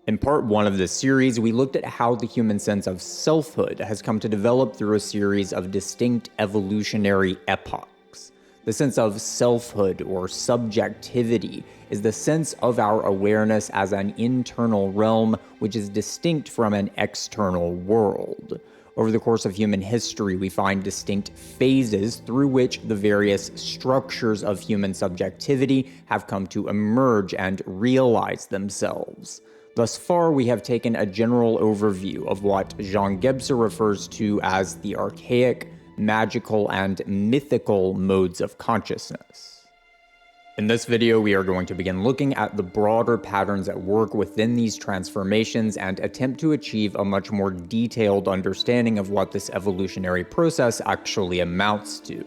In part 1 of this series, we looked at how the human sense of selfhood has come to develop through a series of distinct evolutionary epochs. The sense of selfhood or subjectivity is the sense of our awareness as an internal realm which is distinct from an external world. Over the course of human history, we find distinct phases through which the various structures of human subjectivity have come to emerge and realize themselves. Thus far, we have taken a general overview of what Jean Gebser refers to as the archaic, magical, and mythical modes of consciousness. In this video, we are going to begin looking at the broader patterns at work within these transformations and attempt to achieve a much more detailed understanding of what this evolutionary process actually amounts to.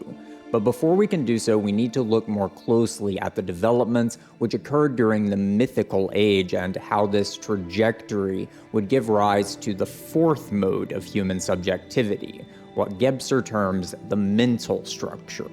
But before we can do so, we need to look more closely at the developments which occurred during the mythical age and how this trajectory would give rise to the fourth mode of human subjectivity, what Gebser terms the mental structure.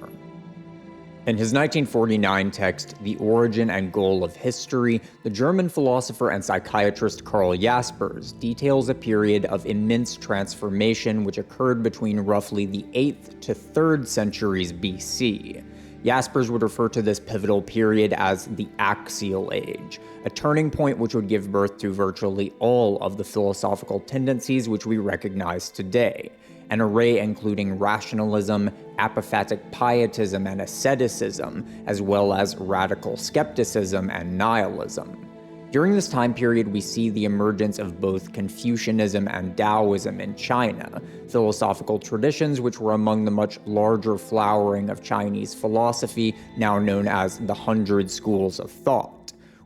In his 1949 text, The Origin and Goal of History, the German philosopher and psychiatrist Karl Jaspers details a period of immense transformation which occurred between roughly the 8th to 3rd centuries BC. Jaspers would refer to this pivotal period as the Axial Age, a turning point which would give birth to virtually all of the philosophical tendencies which we recognize today, an array including rationalism, apophatic pietism, and asceticism, as well as radical skepticism and nihilism. During this time period, we see the emergence of both Confucianism and Taoism in China, philosophical traditions which were among the much larger flowering of Chinese philosophy, now known as the 100 Schools of Thought.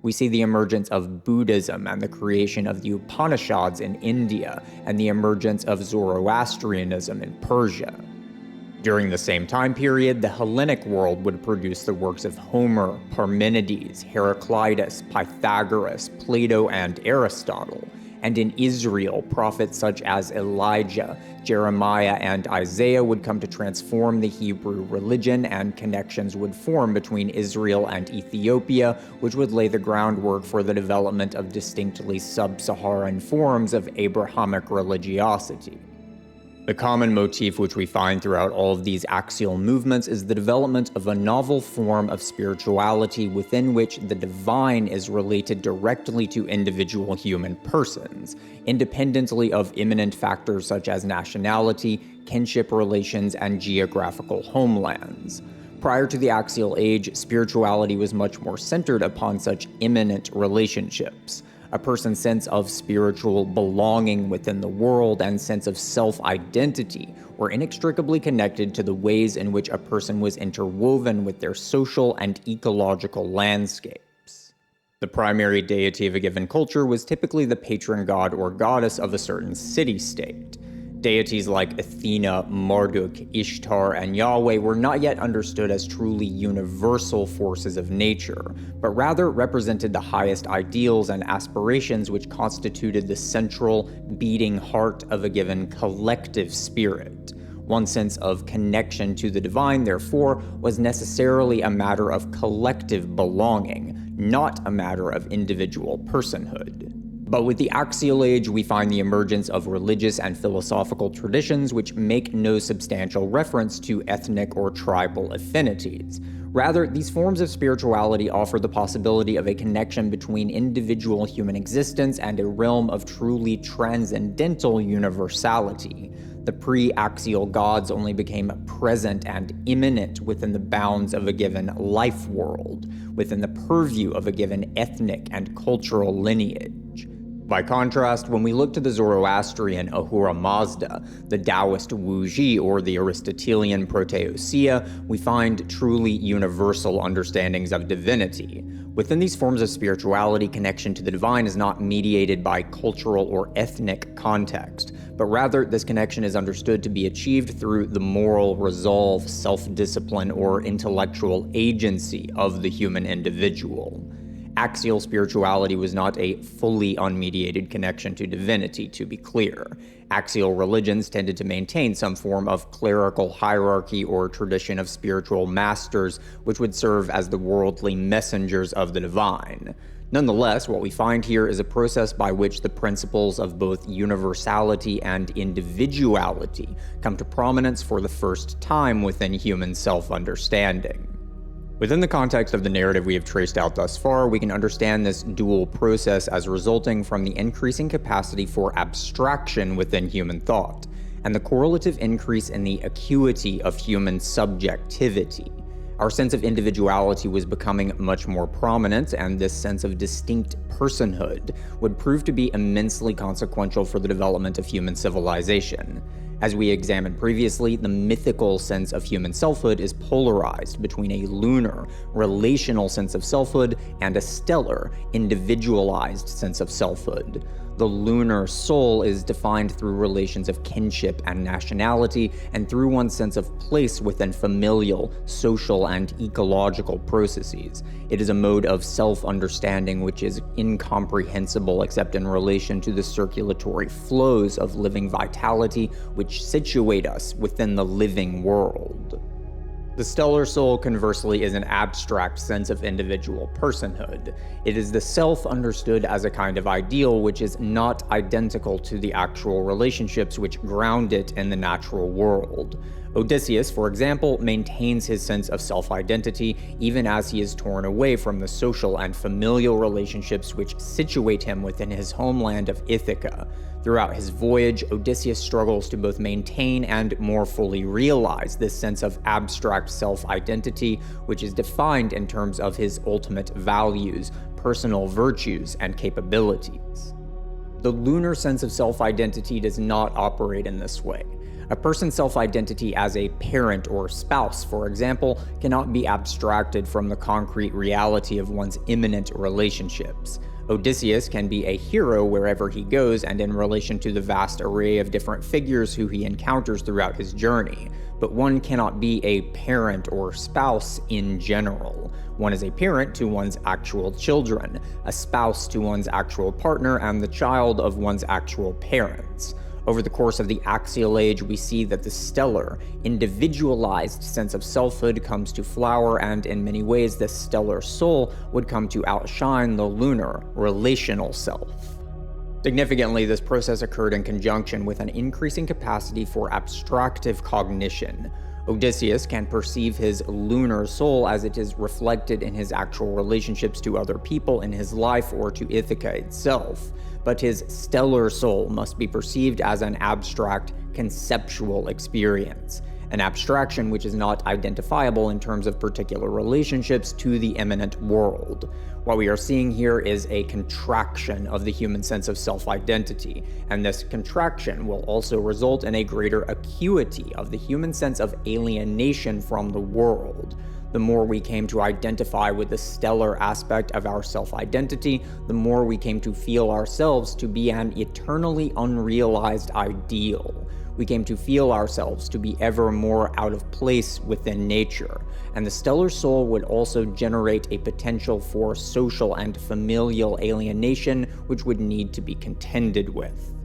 We see the emergence of Buddhism and the creation of the Upanishads in India, and the emergence of Zoroastrianism in Persia. During the same time period, the Hellenic world would produce the works of Homer, Parmenides, Heraclitus, Pythagoras, Plato, and Aristotle. And in Israel, prophets such as Elijah, Jeremiah, and Isaiah would come to transform the Hebrew religion, and connections would form between Israel and Ethiopia, which would lay the groundwork for the development of distinctly sub-Saharan forms of Abrahamic religiosity. The common motif which we find throughout all of these axial movements is the development of a novel form of spirituality within which the divine is related directly to individual human persons, independently of immanent factors such as nationality, kinship relations, and geographical homelands. Prior to the Axial Age, spirituality was much more centered upon such immanent relationships. A person's sense of spiritual belonging within the world and sense of self-identity were inextricably connected to the ways in which a person was interwoven with their social and ecological landscapes. The primary deity of a given culture was typically the patron god or goddess of a certain city-state. Deities like Athena, Marduk, Ishtar, and Yahweh were not yet understood as truly universal forces of nature, but rather represented the highest ideals and aspirations which constituted the central, beating heart of a given collective spirit. One sense of connection to the divine, therefore, was necessarily a matter of collective belonging, not a matter of individual personhood. But with the Axial Age, we find the emergence of religious and philosophical traditions which make no substantial reference to ethnic or tribal affinities. Rather, these forms of spirituality offer the possibility of a connection between individual human existence and a realm of truly transcendental universality. The pre-axial gods only became present and immanent within the bounds of a given life world, within the purview of a given ethnic and cultural lineage. By contrast, when we look to the Zoroastrian Ahura Mazda, the Taoist Wuji, or the Aristotelian Proteousia, we find truly universal understandings of divinity. Within these forms of spirituality, connection to the divine is not mediated by cultural or ethnic context, but rather this connection is understood to be achieved through the moral resolve, self-discipline, or intellectual agency of the human individual. Axial spirituality was not a fully unmediated connection to divinity, to be clear. Axial religions tended to maintain some form of clerical hierarchy or tradition of spiritual masters, which would serve as the worldly messengers of the divine. Nonetheless, what we find here is a process by which the principles of both universality and individuality come to prominence for the first time within human self-understanding. Within the context of the narrative we have traced out thus far, we can understand this dual process as resulting from the increasing capacity for abstraction within human thought, and the correlative increase in the acuity of human subjectivity. Our sense of individuality was becoming much more prominent, and this sense of distinct personhood would prove to be immensely consequential for the development of human civilization. As we examined previously, the mythical sense of human selfhood is polarized between a lunar, relational sense of selfhood and a stellar, individualized sense of selfhood. The lunar soul is defined through relations of kinship and nationality, and through one's sense of place within familial, social, and ecological processes. It is a mode of self-understanding which is incomprehensible except in relation to the circulatory flows of living vitality which situate us within the living world. The stellar soul, conversely, is an abstract sense of individual personhood. It is the self understood as a kind of ideal which is not identical to the actual relationships which ground it in the natural world. Odysseus, for example, maintains his sense of self-identity even as he is torn away from the social and familial relationships which situate him within his homeland of Ithaca. Throughout his voyage, Odysseus struggles to both maintain and more fully realize this sense of abstract self-identity, which is defined in terms of his ultimate values, personal virtues, and capabilities. The lunar sense of self-identity does not operate in this way. A person's self-identity as a parent or spouse, for example, cannot be abstracted from the concrete reality of one's imminent relationships. Odysseus can be a hero wherever he goes and in relation to the vast array of different figures who he encounters throughout his journey, but one cannot be a parent or spouse in general. One is a parent to one's actual children, a spouse to one's actual partner, and the child of one's actual parents. Over the course of the Axial Age, we see that the stellar, individualized sense of selfhood comes to flower, and in many ways this stellar soul would come to outshine the lunar, relational self. Significantly, this process occurred in conjunction with an increasing capacity for abstractive cognition. Odysseus can perceive his lunar soul as it is reflected in his actual relationships to other people in his life or to Ithaca itself, but his stellar soul must be perceived as an abstract, conceptual experience, an abstraction which is not identifiable in terms of particular relationships to the immanent world. What we are seeing here is a contraction of the human sense of self-identity, and this contraction will also result in a greater acuity of the human sense of alienation from the world. The more we came to identify with the stellar aspect of our self-identity, the more we came to feel ourselves to be an eternally unrealized ideal. We came to feel ourselves to be ever more out of place within nature, and the stellar soul would also generate a potential for social and familial alienation which would need to be contended with.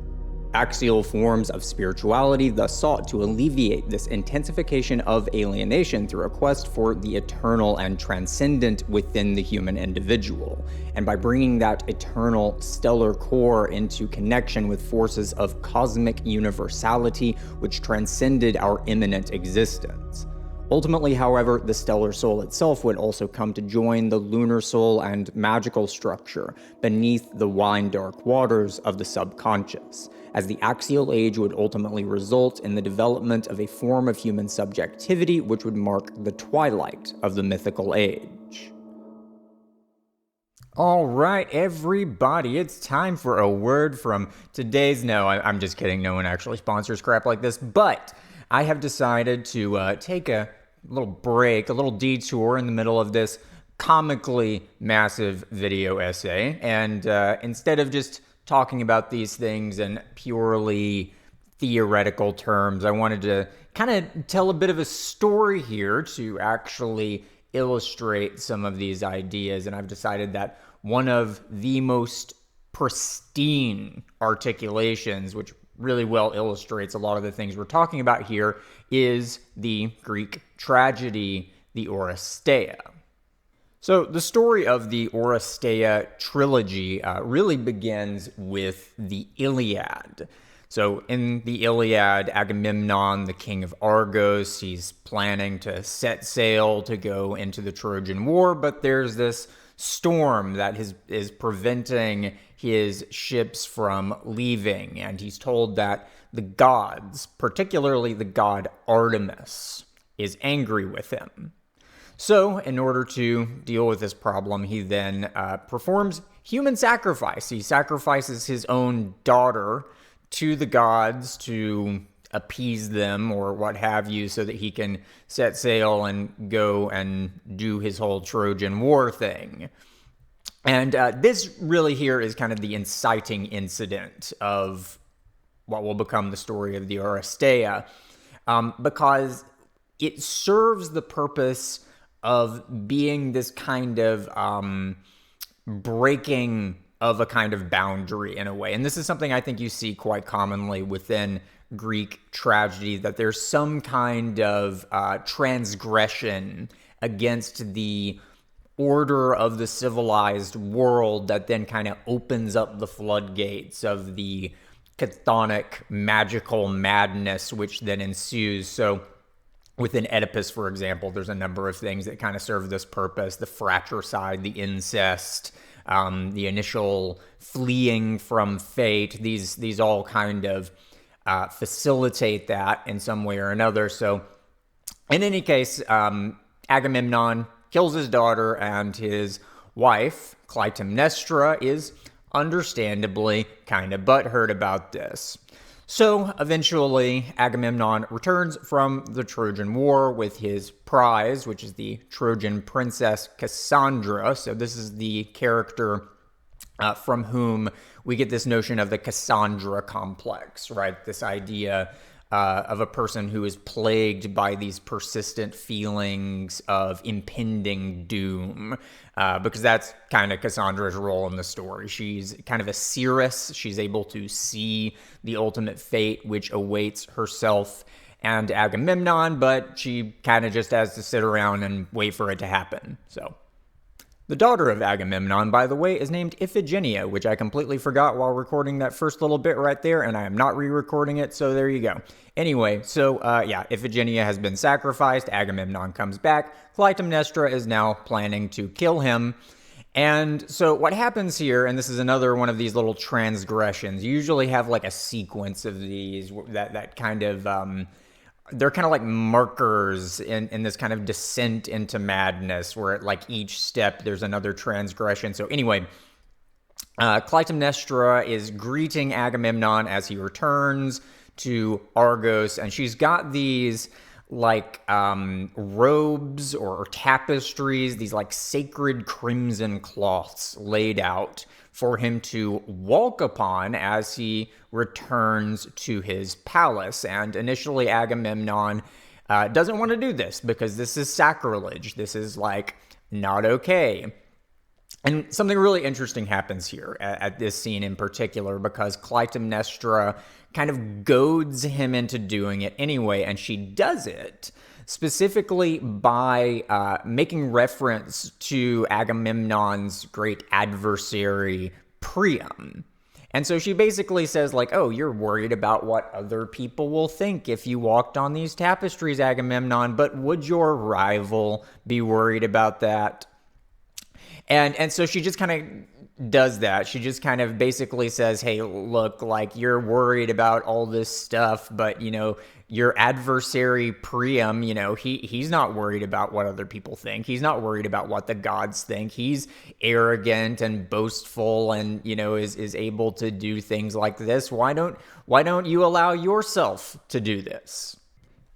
Axial forms of spirituality thus sought to alleviate this intensification of alienation through a quest for the eternal and transcendent within the human individual, and by bringing that eternal stellar core into connection with forces of cosmic universality which transcended our immanent existence. Ultimately, however, the stellar soul itself would also come to join the lunar soul and magical structure beneath the wine-dark waters of the subconscious, as the Axial Age would ultimately result in the development of a form of human subjectivity which would mark the twilight of the mythical age. All right, everybody, it's time for a word from today's... No, I'm just kidding. No one actually sponsors crap like this, but I have decided to take a little break, a little detour in the middle of this comically massive video essay, and instead of just talking about these things in purely theoretical terms, I wanted to kind of tell a bit of a story here to actually illustrate some of these ideas, and I've decided that one of the most pristine articulations, which really well illustrates a lot of the things we're talking about here, is the Greek tragedy, the Oresteia. So the story of the Oresteia trilogy really begins with the Iliad. So in the Iliad, Agamemnon, the king of Argos, he's planning to set sail to go into the Trojan War, but there's this storm that is preventing his ships from leaving, and he's told that the gods, particularly the god Artemis, is angry with him. So, in order to deal with this problem, he then performs human sacrifice. He sacrifices his own daughter to the gods to appease them or what have you so that he can set sail and go and do his whole Trojan War thing. And this really here is kind of the inciting incident of what will become the story of the Oresteia, because it serves the purpose of being this kind of breaking of a kind of boundary in a way. And this is something I think you see quite commonly within Greek tragedy, that there's some kind of transgression against the order of the civilized world that then kind of opens up the floodgates of the chthonic magical madness which then ensues. So within Oedipus, for example, there's a number of things that kind of serve this purpose: the fratricide, the incest, the initial fleeing from fate. These all kind of facilitate that in some way or another. So in any case, Agamemnon kills his daughter, and his wife, Clytemnestra, is understandably kind of butthurt about this. So eventually, Agamemnon returns from the Trojan War with his prize, which is the Trojan princess Cassandra. So this is the character from whom we get this notion of the Cassandra complex, right? This idea of a person who is plagued by these persistent feelings of impending doom, because that's kind of Cassandra's role in the story. She's kind of a seeress. She's able to see the ultimate fate which awaits herself and Agamemnon, but she kind of just has to sit around and wait for it to happen. So the daughter of Agamemnon, by the way, is named Iphigenia, which I completely forgot while recording that first little bit right there, and I am not re-recording it, so there you go. Anyway, so Iphigenia has been sacrificed, Agamemnon comes back, Clytemnestra is now planning to kill him, and so what happens here, and this is another one of these little transgressions, you usually have like a sequence of these that kind of they're kind of like markers in this kind of descent into madness, where at like each step there's another transgression. So anyway, Clytemnestra is greeting Agamemnon as he returns to Argos, and she's got these like robes or tapestries, these like sacred crimson cloths laid out for him to walk upon as he returns to his palace. And initially Agamemnon doesn't want to do this because this is sacrilege. This is like not okay. And something really interesting happens here at this scene in particular, because Clytemnestra kind of goads him into doing it anyway, and she does it specifically by making reference to Agamemnon's great adversary, Priam. And so she basically says, like, oh, you're worried about what other people will think if you walked on these tapestries, Agamemnon, but would your rival be worried about that? And so she just kind of does that. She just kind of basically says, hey, look, like, you're worried about all this stuff, but, you know, your adversary Priam, you know, he's not worried about what other people think. He's not worried about what the gods think. He's arrogant and boastful and, you know, is able to do things like this. Why don't you allow yourself to do this?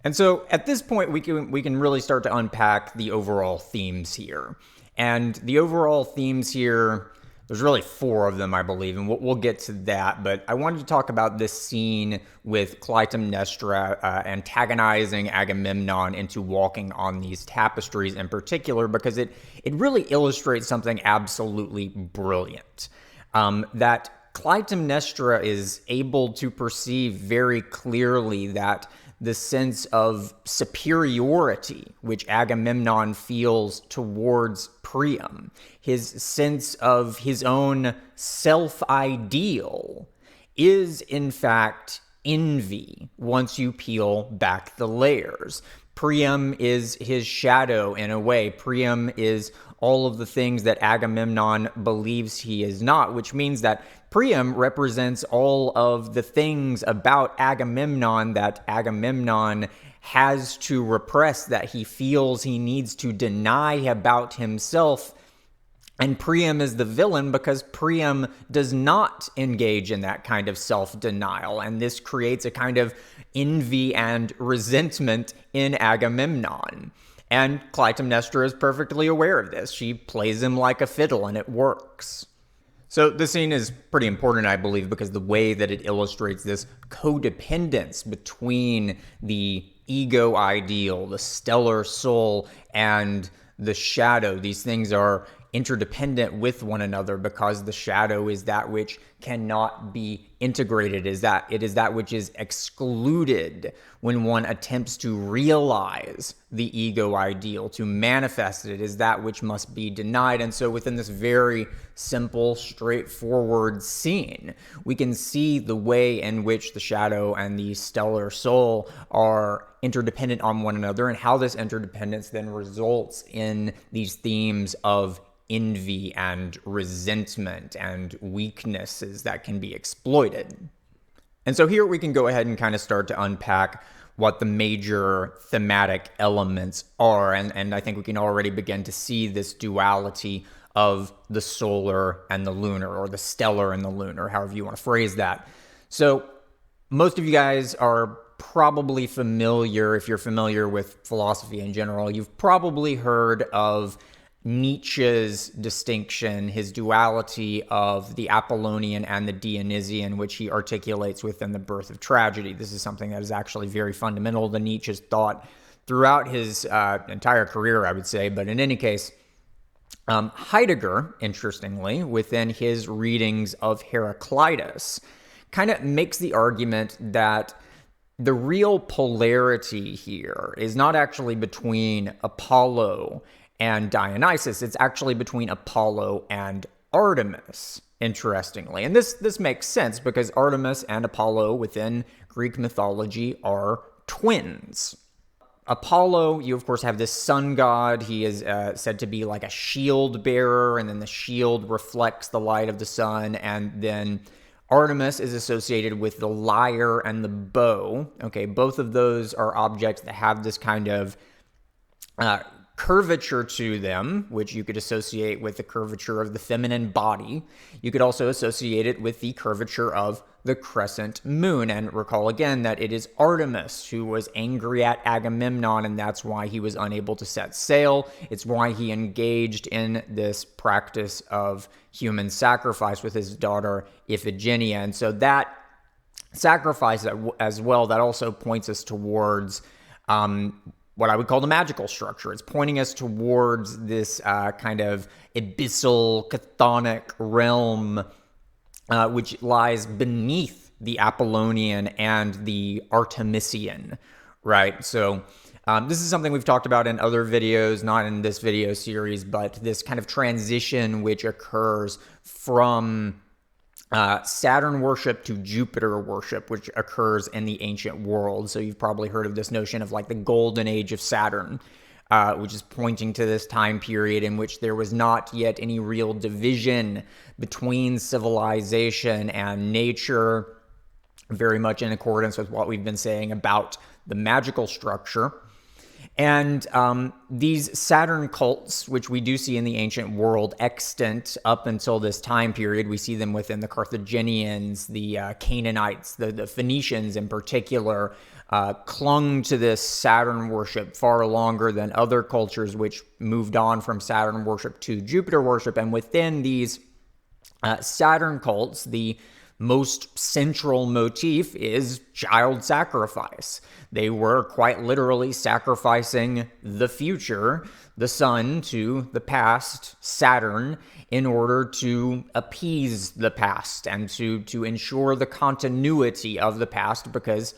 And so at this point, we can really start to unpack the overall themes here. And the overall themes here, there's really 4 of them, I believe, and we'll get to that. But I wanted to talk about this scene with Clytemnestra antagonizing Agamemnon into walking on these tapestries in particular, because it really illustrates something absolutely brilliant. That Clytemnestra is able to perceive very clearly that the sense of superiority which Agamemnon feels towards Priam, his sense of his own self-ideal, is in fact envy once you peel back the layers. Priam is his shadow in a way. Priam is all of the things that Agamemnon believes he is not, which means that Priam represents all of the things about Agamemnon that Agamemnon has to repress, that he feels he needs to deny about himself. And Priam is the villain because Priam does not engage in that kind of self-denial. And this creates a kind of envy and resentment in Agamemnon. And Clytemnestra is perfectly aware of this. She plays him like a fiddle, and it works. So this scene is pretty important, I believe, because the way that it illustrates this codependence between the ego ideal, the stellar soul, and the shadow. These things are interdependent with one another because the shadow is that which cannot be integrated, it is that which is excluded when one attempts to realize the ego ideal, to manifest it is that which must be denied. And so within this very simple, straightforward scene, we can see the way in which the shadow and the stellar soul are interdependent on one another, and how this interdependence then results in these themes of envy and resentment and weaknesses that can be exploited. And so here we can go ahead and kind of start to unpack what the major thematic elements are. And I think we can already begin to see this duality of the solar and the lunar, or the stellar and the lunar, however you want to phrase that. So most of you guys are probably familiar, if you're familiar with philosophy in general, you've probably heard of Nietzsche's distinction, his duality of the Apollonian and the Dionysian, which he articulates within The Birth of Tragedy. This is something that is actually very fundamental to Nietzsche's thought throughout his entire career, I would say. But in any case, Heidegger, interestingly, within his readings of Heraclitus, kind of makes the argument that the real polarity here is not actually between Apollo and Dionysus. It's actually between Apollo and Artemis, interestingly. And this makes sense because Artemis and Apollo within Greek mythology are twins. Apollo, you of course have this sun god. He is said to be like a shield bearer, and then the shield reflects the light of the sun. And then Artemis is associated with the lyre and the bow. Okay, both of those are objects that have this kind of curvature to them, which you could associate with the curvature of the feminine body. You could also associate it with the curvature of the crescent moon. And recall again that it is Artemis who was angry at Agamemnon, and that's why he was unable to set sail. It's why he engaged in this practice of human sacrifice with his daughter Iphigenia. And so that sacrifice as well, that also points us towards what I would call the magical structure. It's pointing us towards this kind of abyssal, chthonic realm, which lies beneath the Apollonian and the Artemisian, right? So this is something we've talked about in other videos, not in this video series, but this kind of transition which occurs from Saturn worship to Jupiter worship, which occurs in the ancient world. So you've probably heard of this notion of like the golden age of Saturn, which is pointing to this time period in which there was not yet any real division between civilization and nature, very much in accordance with what we've been saying about the magical structure. And these Saturn cults, which we do see in the ancient world extant up until this time period, we see them within the Carthaginians, the Canaanites, the Phoenicians in particular, clung to this Saturn worship far longer than other cultures which moved on from Saturn worship to Jupiter worship. And within these Saturn cults, the most central motif is child sacrifice. They were quite literally sacrificing the future, the sun, to the past, Saturn, in order to appease the past and to ensure the continuity of the past, because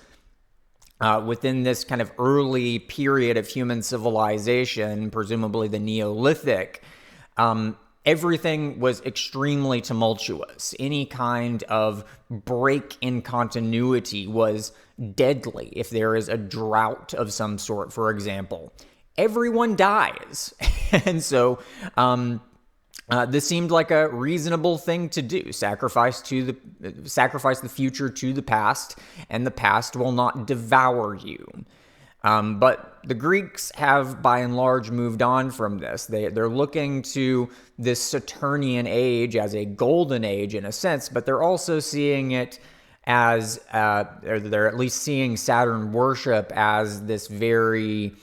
within this kind of early period of human civilization, presumably the Neolithic, everything was extremely tumultuous. Any kind of break in continuity was deadly. If there is a drought of some sort, for example, everyone dies. And so this seemed like a reasonable thing to do. Sacrifice the future to the past, and the past will not devour you. But the Greeks have, by and large, moved on from this. They're looking to this Saturnian age as a golden age in a sense, but they're also seeing it as, or they're at least seeing Saturn worship as this very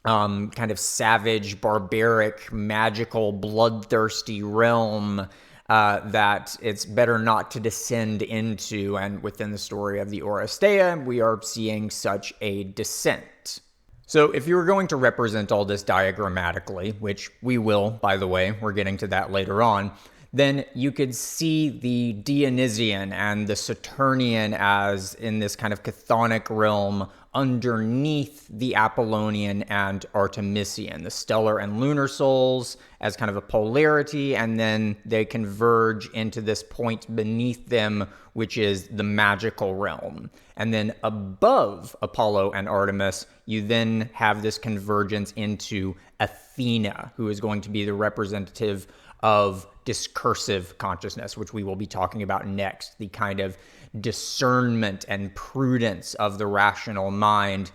kind of savage, barbaric, magical, bloodthirsty realm that it's better not to descend into. And within the story of the Oresteia, we are seeing such a descent. So if you were going to represent all this diagrammatically, which we will, by the way, we're getting to that later on, then you could see the Dionysian and the Saturnian as in this kind of chthonic realm underneath the Apollonian and Artemisian, the stellar and lunar souls as kind of a polarity, and then they converge into this point beneath them, which is the magical realm. And then above Apollo and Artemis, you then have this convergence into Athena, who is going to be the representative of discursive consciousness, which we will be talking about next, the kind of discernment and prudence of the rational mind.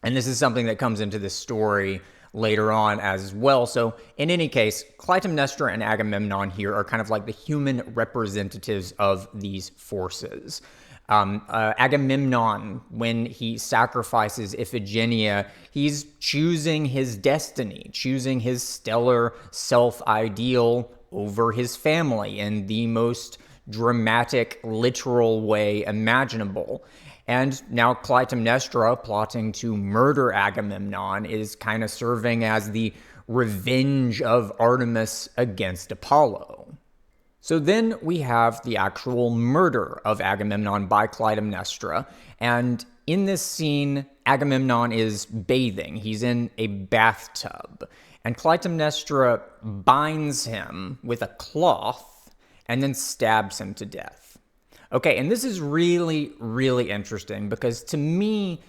And this is something that comes into this story later on as well. So in any case, Clytemnestra and Agamemnon here are kind of like the human representatives of these forces. Agamemnon, when he sacrifices Iphigenia, he's choosing his destiny, choosing his stellar self-ideal over his family in the most dramatic, literal way imaginable. And now Clytemnestra, plotting to murder Agamemnon, is kind of serving as the revenge of Artemis against Apollo. So then we have the actual murder of Agamemnon by Clytemnestra, and in this scene, Agamemnon is bathing. He's in a bathtub, and Clytemnestra binds him with a cloth and then stabs him to death. Okay, and this is really, really interesting because to me,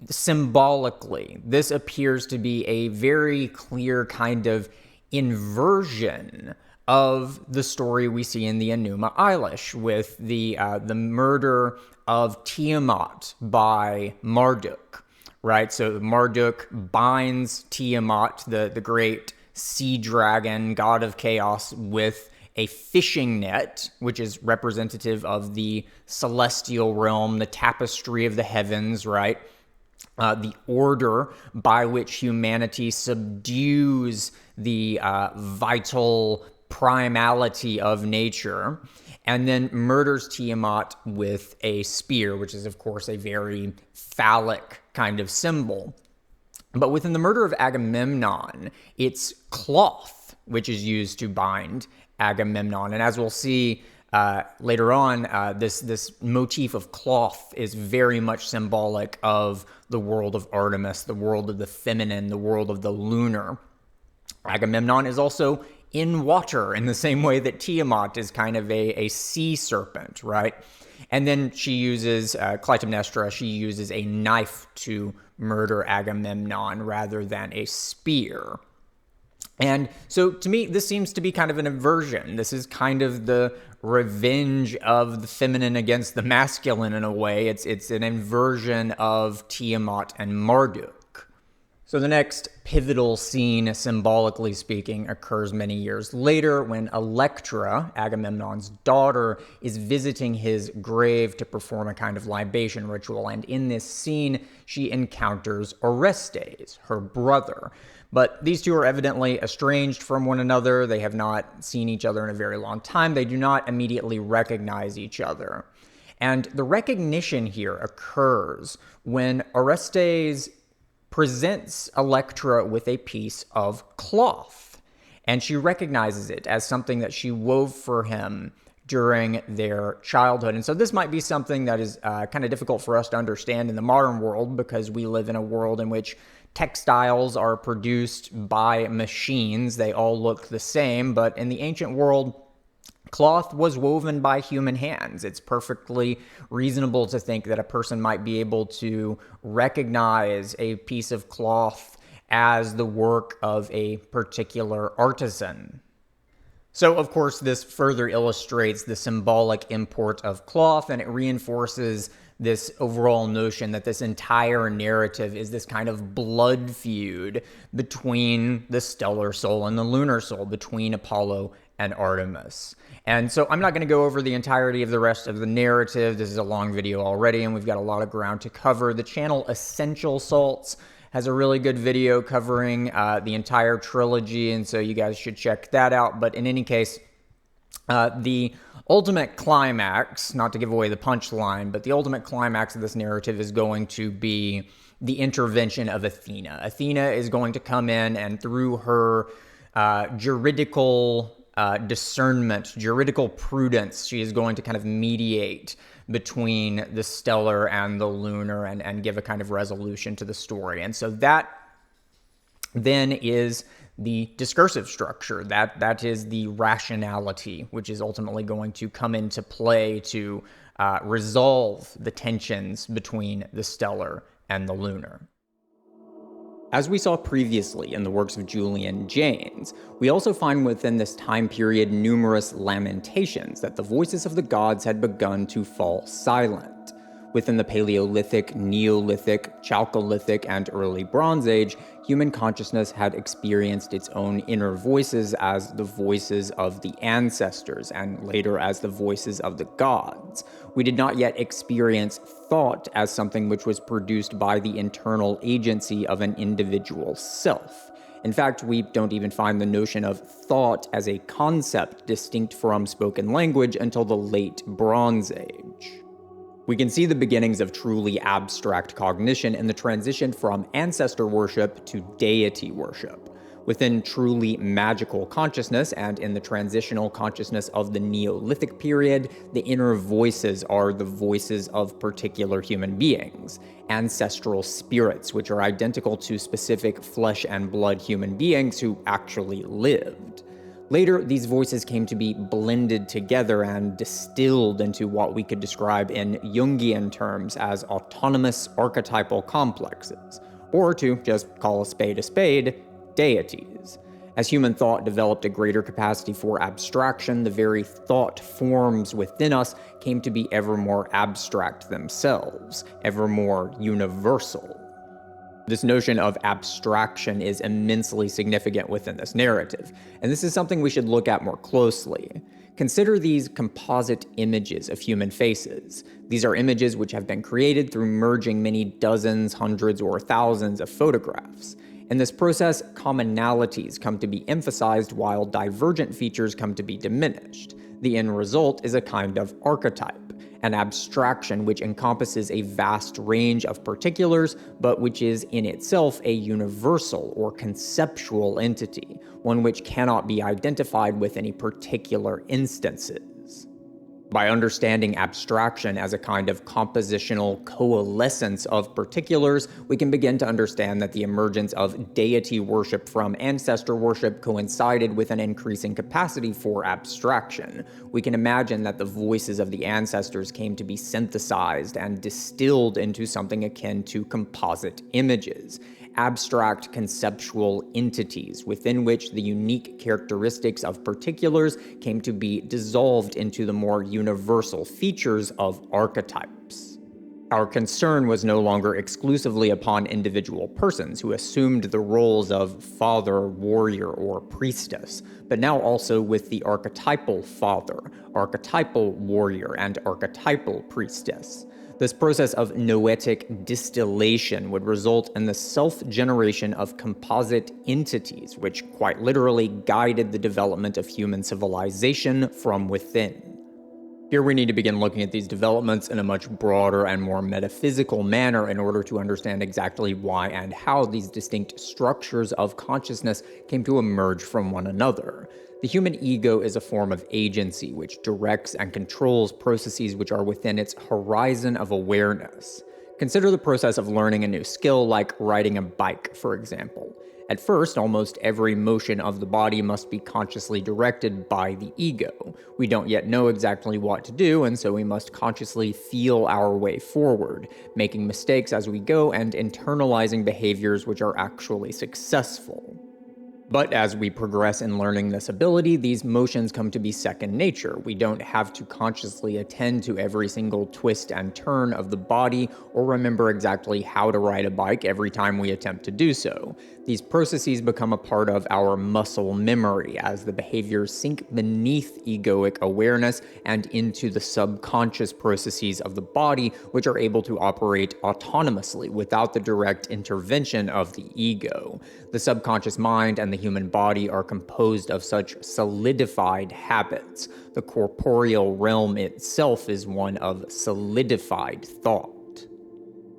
symbolically, this appears to be a very clear kind of inversion of the story we see in the Enuma Elish with the murder of Tiamat by Marduk, right? So Marduk binds Tiamat, the great sea dragon, god of chaos, with a fishing net, which is representative of the celestial realm, the tapestry of the heavens, right? The order by which humanity subdues the vital primality of nature, and then murders Tiamat with a spear, which is, of course, a very phallic kind of symbol. But within the murder of Agamemnon, it's cloth, which is used to bind Agamemnon. And as we'll see later on, this motif of cloth is very much symbolic of the world of Artemis, the world of the feminine, the world of the lunar. Agamemnon is also in water in the same way that Tiamat is kind of a sea serpent, right? And then she uses, Clytemnestra, she uses a knife to murder Agamemnon rather than a spear. And so to me, this seems to be kind of an inversion. This is kind of the revenge of the feminine against the masculine in a way. It's an inversion of Tiamat and Marduk. So the next pivotal scene, symbolically speaking, occurs many years later when Electra, Agamemnon's daughter, is visiting his grave to perform a kind of libation ritual. And in this scene, she encounters Orestes, her brother. But these two are evidently estranged from one another. They have not seen each other in a very long time. They do not immediately recognize each other. And the recognition here occurs when Orestes presents Electra with a piece of cloth, and she recognizes it as something that she wove for him during their childhood. And so this might be something that is kind of difficult for us to understand in the modern world, because we live in a world in which textiles are produced by machines. They all look the same, but in the ancient world, cloth was woven by human hands. It's perfectly reasonable to think that a person might be able to recognize a piece of cloth as the work of a particular artisan. So, of course, this further illustrates the symbolic import of cloth, and it reinforces this overall notion that this entire narrative is this kind of blood feud between the stellar soul and the lunar soul, between Apollo and Artemis. And so I'm not going to go over the entirety of the rest of the narrative. This is a long video already, and we've got a lot of ground to cover. The channel Essential Salts has a really good video covering the entire trilogy, and so you guys should check that out. But in any case, the ultimate climax, not to give away the punchline, but the ultimate climax of this narrative is going to be the intervention of Athena. Athena is going to come in, and through her juridical discernment, juridical prudence, she is going to kind of mediate between the stellar and the lunar and give a kind of resolution to the story. And so that then is the discursive structure. That is the rationality, which is ultimately going to come into play to resolve the tensions between the stellar and the lunar. As we saw previously in the works of Julian Jaynes, we also find within this time period numerous lamentations that the voices of the gods had begun to fall silent. Within the Paleolithic, Neolithic, Chalcolithic, and early Bronze Age, human consciousness had experienced its own inner voices as the voices of the ancestors, and later as the voices of the gods. We did not yet experience thought as something which was produced by the internal agency of an individual self. In fact, we don't even find the notion of thought as a concept distinct from spoken language until the late Bronze Age. We can see the beginnings of truly abstract cognition in the transition from ancestor worship to deity worship. Within truly magical consciousness and in the transitional consciousness of the Neolithic period, the inner voices are the voices of particular human beings, ancestral spirits, which are identical to specific flesh and blood human beings who actually lived. Later, these voices came to be blended together and distilled into what we could describe in Jungian terms as autonomous archetypal complexes, or to just call a spade, deities. As human thought developed a greater capacity for abstraction, the very thought forms within us came to be ever more abstract themselves, ever more universal. This notion of abstraction is immensely significant within this narrative, and this is something we should look at more closely. Consider these composite images of human faces. These are images which have been created through merging many dozens, hundreds, or thousands of photographs. In this process, commonalities come to be emphasized while divergent features come to be diminished. The end result is a kind of archetype, an abstraction which encompasses a vast range of particulars, but which is in itself a universal or conceptual entity, one which cannot be identified with any particular instances. By understanding abstraction as a kind of compositional coalescence of particulars, we can begin to understand that the emergence of deity worship from ancestor worship coincided with an increasing capacity for abstraction. We can imagine that the voices of the ancestors came to be synthesized and distilled into something akin to composite images, abstract conceptual entities within which the unique characteristics of particulars came to be dissolved into the more universal features of archetypes. Our concern was no longer exclusively upon individual persons who assumed the roles of father, warrior, or priestess, but now also with the archetypal father, archetypal warrior, and archetypal priestess. This process of noetic distillation would result in the self-generation of composite entities, which quite literally guided the development of human civilization from within. Here we need to begin looking at these developments in a much broader and more metaphysical manner in order to understand exactly why and how these distinct structures of consciousness came to emerge from one another. The human ego is a form of agency which directs and controls processes which are within its horizon of awareness. Consider the process of learning a new skill like riding a bike, for example. At first, almost every motion of the body must be consciously directed by the ego. We don't yet know exactly what to do, and so we must consciously feel our way forward, making mistakes as we go and internalizing behaviors which are actually successful. But as we progress in learning this ability, these motions come to be second nature. We don't have to consciously attend to every single twist and turn of the body or remember exactly how to ride a bike every time we attempt to do so. These processes become a part of our muscle memory as the behaviors sink beneath egoic awareness and into the subconscious processes of the body, which are able to operate autonomously without the direct intervention of the ego. The subconscious mind and the human body are composed of such solidified habits. The corporeal realm itself is one of solidified thought.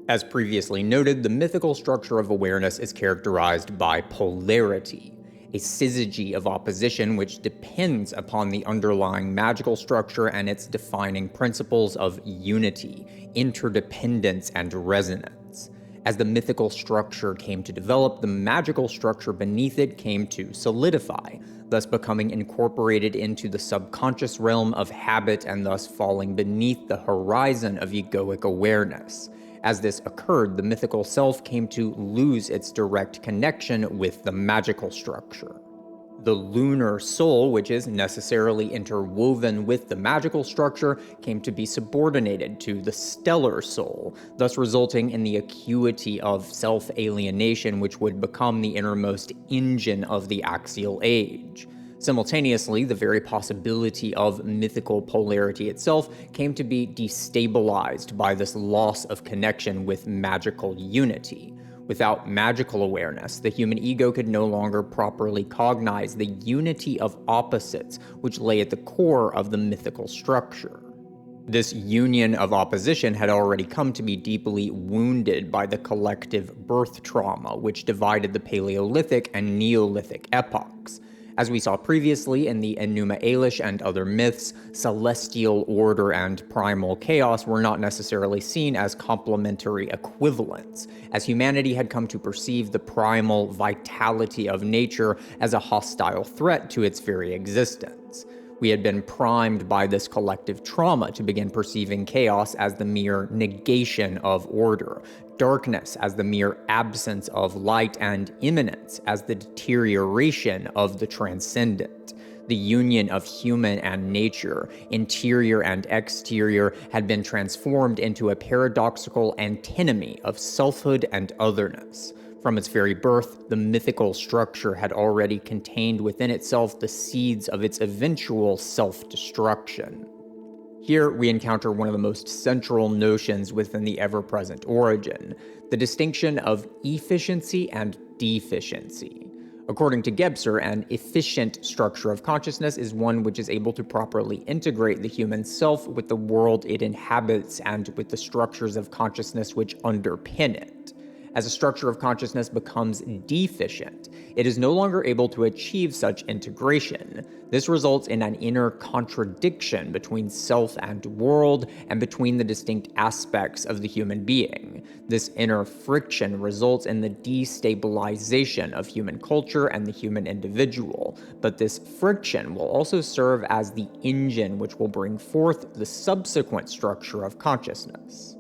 As previously noted, the mythical structure of awareness is characterized by polarity, a syzygy of opposition which depends upon the underlying magical structure and its defining principles of unity, interdependence, and resonance. As the mythical structure came to develop, the magical structure beneath it came to solidify, thus becoming incorporated into the subconscious realm of habit and thus falling beneath the horizon of egoic awareness. As this occurred, the mythical self came to lose its direct connection with the magical structure. The lunar soul, which is necessarily interwoven with the magical structure, came to be subordinated to the stellar soul, thus resulting in the acuity of self-alienation, which would become the innermost engine of the Axial Age. Simultaneously, the very possibility of mythical polarity itself came to be destabilized by this loss of connection with magical unity. Without magical awareness, the human ego could no longer properly cognize the unity of opposites which lay at the core of the mythical structure. This union of opposition had already come to be deeply wounded by the collective birth trauma which divided the Paleolithic and Neolithic epochs. As we saw previously in the Enuma Elish and other myths, celestial order and primal chaos were not necessarily seen as complementary equivalents, as humanity had come to perceive the primal vitality of nature as a hostile threat to its very existence. We had been primed by this collective trauma to begin perceiving chaos as the mere negation of order, darkness as the mere absence of light, and immanence as the deterioration of the transcendent. The union of human and nature, interior and exterior, had been transformed into a paradoxical antinomy of selfhood and otherness. From its very birth, the mythical structure had already contained within itself the seeds of its eventual self-destruction. Here we encounter one of the most central notions within the ever-present origin, the distinction of efficiency and deficiency. According to Gebser, an efficient structure of consciousness is one which is able to properly integrate the human self with the world it inhabits and with the structures of consciousness which underpin it. As a structure of consciousness becomes deficient, it is no longer able to achieve such integration. This results in an inner contradiction between self and world, and between the distinct aspects of the human being. This inner friction results in the destabilization of human culture and the human individual, but this friction will also serve as the engine which will bring forth the subsequent structure of consciousness.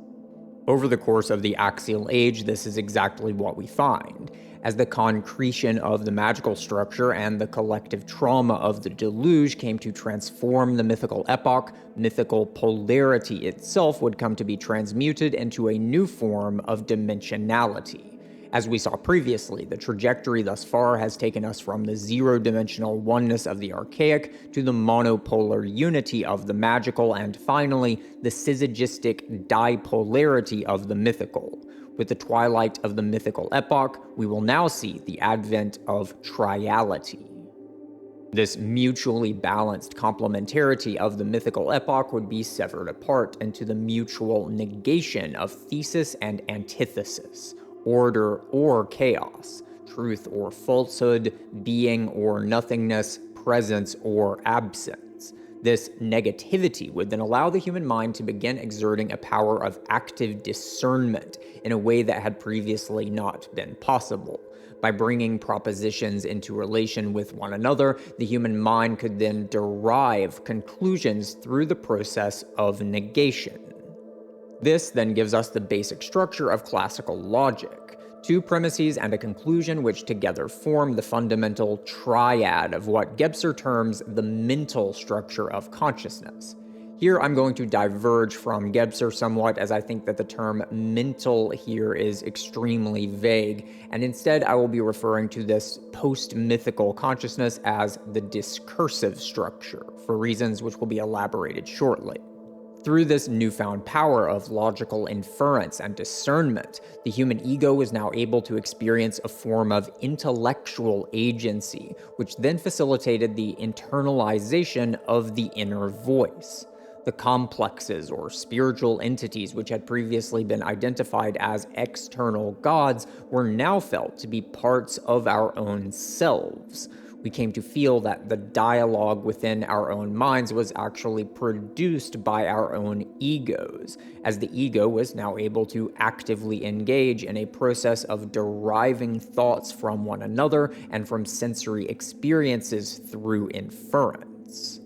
Over the course of the Axial Age, this is exactly what we find. As the concretion of the magical structure and the collective trauma of the deluge came to transform the mythical epoch, mythical polarity itself would come to be transmuted into a new form of dimensionality. As we saw previously, the trajectory thus far has taken us from the zero-dimensional oneness of the archaic to the monopolar unity of the magical, and finally, the syzygistic dipolarity of the mythical. With the twilight of the mythical epoch, we will now see the advent of triality. This mutually balanced complementarity of the mythical epoch would be severed apart into the mutual negation of thesis and antithesis, order or chaos, truth or falsehood, being or nothingness, presence or absence. This negativity would then allow the human mind to begin exerting a power of active discernment in a way that had previously not been possible. By bringing propositions into relation with one another, the human mind could then derive conclusions through the process of negation. This then gives us the basic structure of classical logic: two premises and a conclusion which together form the fundamental triad of what Gebser terms the mental structure of consciousness. Here I'm going to diverge from Gebser somewhat, as I think that the term mental here is extremely vague, and instead I will be referring to this post-mythical consciousness as the discursive structure, for reasons which will be elaborated shortly. Through this newfound power of logical inference and discernment, the human ego is now able to experience a form of intellectual agency, which then facilitated the internalization of the inner voice. The complexes or spiritual entities which had previously been identified as external gods were now felt to be parts of our own selves. We came to feel that the dialogue within our own minds was actually produced by our own egos, as the ego was now able to actively engage in a process of deriving thoughts from one another and from sensory experiences through inference.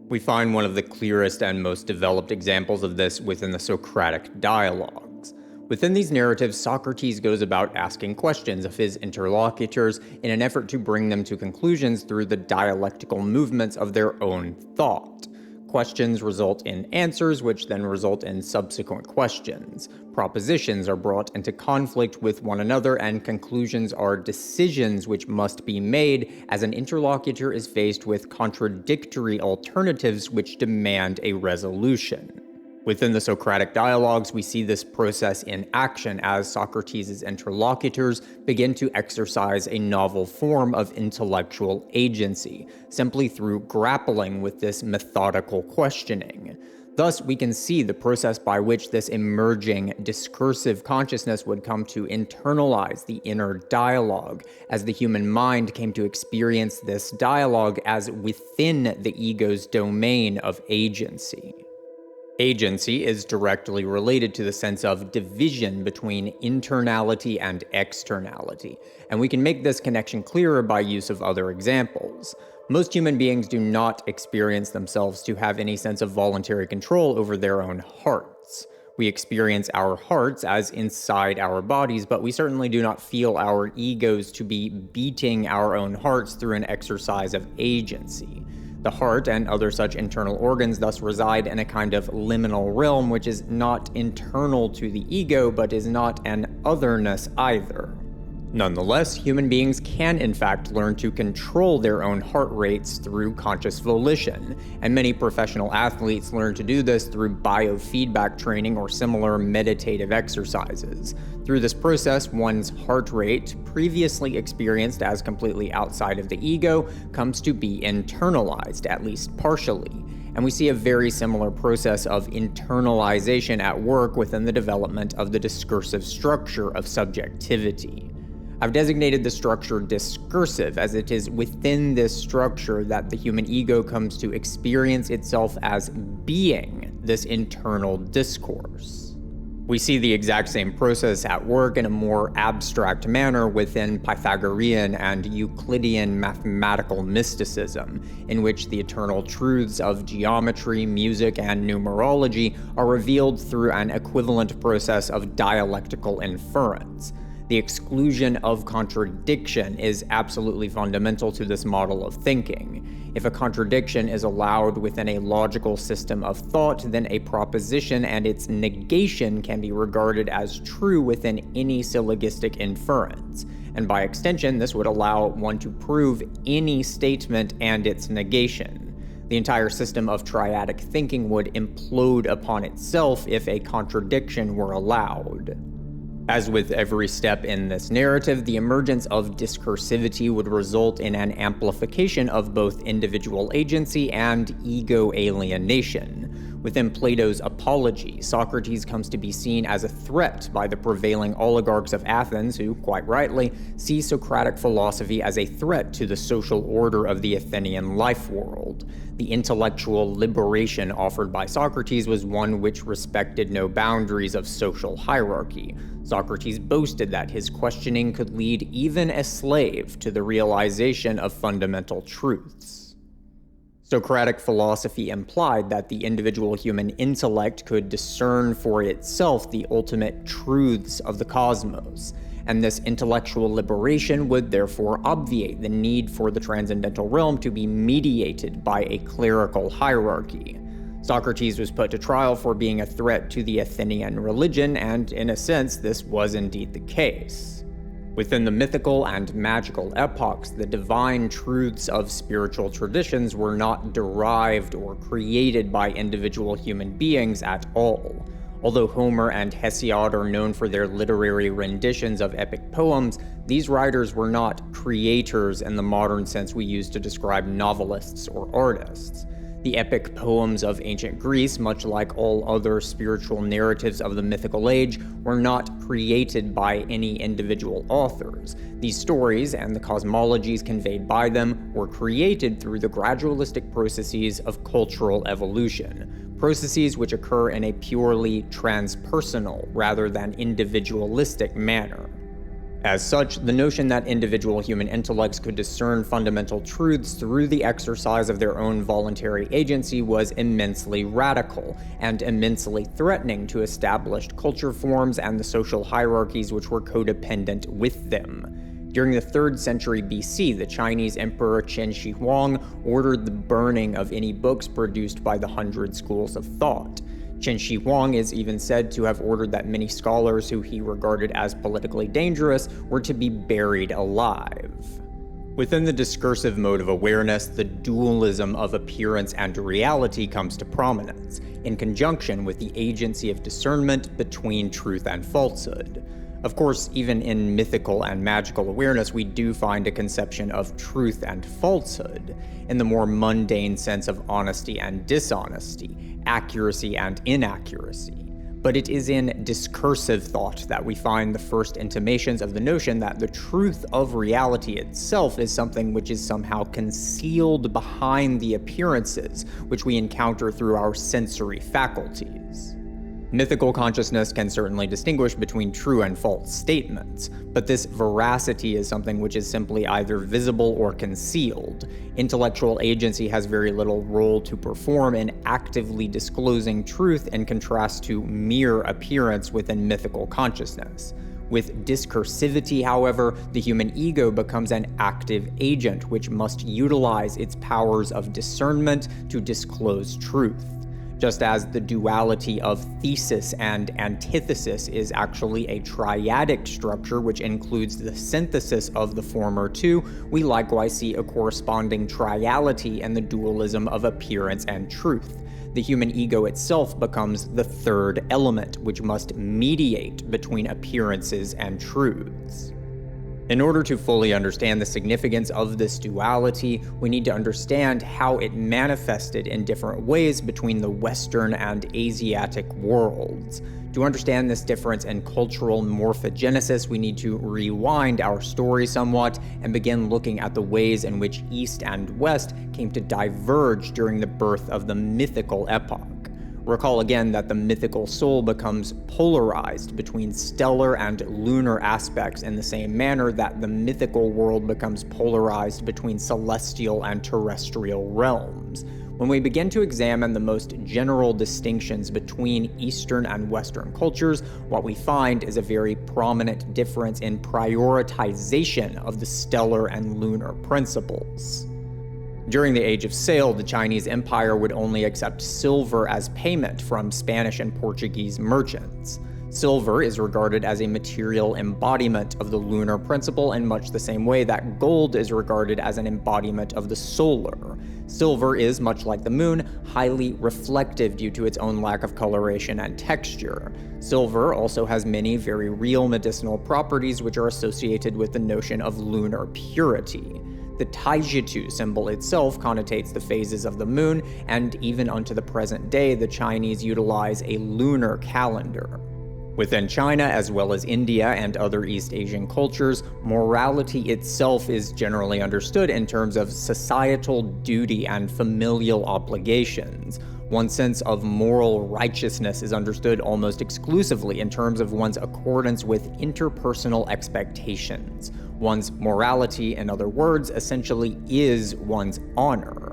We find one of the clearest and most developed examples of this within the Socratic dialogues. Within these narratives, Socrates goes about asking questions of his interlocutors in an effort to bring them to conclusions through the dialectical movements of their own thought. Questions result in answers, which then result in subsequent questions. Propositions are brought into conflict with one another, and conclusions are decisions which must be made as an interlocutor is faced with contradictory alternatives which demand a resolution. Within the Socratic dialogues, we see this process in action as Socrates' interlocutors begin to exercise a novel form of intellectual agency, simply through grappling with this methodical questioning. Thus, we can see the process by which this emerging discursive consciousness would come to internalize the inner dialogue, as the human mind came to experience this dialogue as within the ego's domain of agency. Agency is directly related to the sense of division between internality and externality, and we can make this connection clearer by use of other examples. Most human beings do not experience themselves to have any sense of voluntary control over their own hearts. We experience our hearts as inside our bodies, but we certainly do not feel our egos to be beating our own hearts through an exercise of agency. The heart and other such internal organs thus reside in a kind of liminal realm which is not internal to the ego, but is not an otherness either. Nonetheless, human beings can in fact learn to control their own heart rates through conscious volition, and many professional athletes learn to do this through biofeedback training or similar meditative exercises. Through this process, one's heart rate, previously experienced as completely outside of the ego, comes to be internalized, at least partially. And we see a very similar process of internalization at work within the development of the discursive structure of subjectivity. I've designated the structure discursive, as it is within this structure that the human ego comes to experience itself as being this internal discourse. We see the exact same process at work in a more abstract manner within Pythagorean and Euclidean mathematical mysticism, in which the eternal truths of geometry, music, and numerology are revealed through an equivalent process of dialectical inference. The exclusion of contradiction is absolutely fundamental to this model of thinking. If a contradiction is allowed within a logical system of thought, then a proposition and its negation can be regarded as true within any syllogistic inference. And by extension, this would allow one to prove any statement and its negation. The entire system of triadic thinking would implode upon itself if a contradiction were allowed. As with every step in this narrative, the emergence of discursivity would result in an amplification of both individual agency and ego alienation. Within Plato's Apology, Socrates comes to be seen as a threat by the prevailing oligarchs of Athens who, quite rightly, see Socratic philosophy as a threat to the social order of the Athenian life world. The intellectual liberation offered by Socrates was one which respected no boundaries of social hierarchy. Socrates boasted that his questioning could lead even a slave to the realization of fundamental truths. Socratic philosophy implied that the individual human intellect could discern for itself the ultimate truths of the cosmos, and this intellectual liberation would therefore obviate the need for the transcendental realm to be mediated by a clerical hierarchy. Socrates was put to trial for being a threat to the Athenian religion, and in a sense, this was indeed the case. Within the mythical and magical epochs, the divine truths of spiritual traditions were not derived or created by individual human beings at all. Although Homer and Hesiod are known for their literary renditions of epic poems, these writers were not creators in the modern sense we use to describe novelists or artists. The epic poems of ancient Greece, much like all other spiritual narratives of the mythical age, were not created by any individual authors. These stories, and the cosmologies conveyed by them, were created through the gradualistic processes of cultural evolution, processes which occur in a purely transpersonal rather than individualistic manner. As such, the notion that individual human intellects could discern fundamental truths through the exercise of their own voluntary agency was immensely radical and immensely threatening to established culture forms and the social hierarchies which were codependent with them. During the 3rd century BC, the Chinese Emperor Qin Shi Huang ordered the burning of any books produced by the 100 schools of thought. Qin Shi Huang is even said to have ordered that many scholars who he regarded as politically dangerous were to be buried alive. Within the discursive mode of awareness, the dualism of appearance and reality comes to prominence, in conjunction with the agency of discernment between truth and falsehood. Of course, even in mythical and magical awareness, we do find a conception of truth and falsehood, in the more mundane sense of honesty and dishonesty, accuracy and inaccuracy. But it is in discursive thought that we find the first intimations of the notion that the truth of reality itself is something which is somehow concealed behind the appearances which we encounter through our sensory faculties. Mythical consciousness can certainly distinguish between true and false statements, but this veracity is something which is simply either visible or concealed. Intellectual agency has very little role to perform in actively disclosing truth in contrast to mere appearance within mythical consciousness. With discursivity, however, the human ego becomes an active agent which must utilize its powers of discernment to disclose truth. Just as the duality of thesis and antithesis is actually a triadic structure which includes the synthesis of the former two, we likewise see a corresponding triality in the dualism of appearance and truth. The human ego itself becomes the third element, which must mediate between appearances and truths. In order to fully understand the significance of this duality, we need to understand how it manifested in different ways between the Western and Asiatic worlds. To understand this difference in cultural morphogenesis, we need to rewind our story somewhat and begin looking at the ways in which East and West came to diverge during the birth of the mythical epoch. Recall again that the mythical soul becomes polarized between stellar and lunar aspects in the same manner that the mythical world becomes polarized between celestial and terrestrial realms. When we begin to examine the most general distinctions between Eastern and Western cultures, what we find is a very prominent difference in prioritization of the stellar and lunar principles. During the Age of Sail, the Chinese Empire would only accept silver as payment from Spanish and Portuguese merchants. Silver is regarded as a material embodiment of the lunar principle in much the same way that gold is regarded as an embodiment of the solar. Silver is, much like the moon, highly reflective due to its own lack of coloration and texture. Silver also has many very real medicinal properties which are associated with the notion of lunar purity. The Taijitu symbol itself connotates the phases of the moon, and even unto the present day, the Chinese utilize a lunar calendar. Within China, as well as India and other East Asian cultures, morality itself is generally understood in terms of societal duty and familial obligations. One's sense of moral righteousness is understood almost exclusively in terms of one's accordance with interpersonal expectations. One's morality, in other words, essentially is one's honor.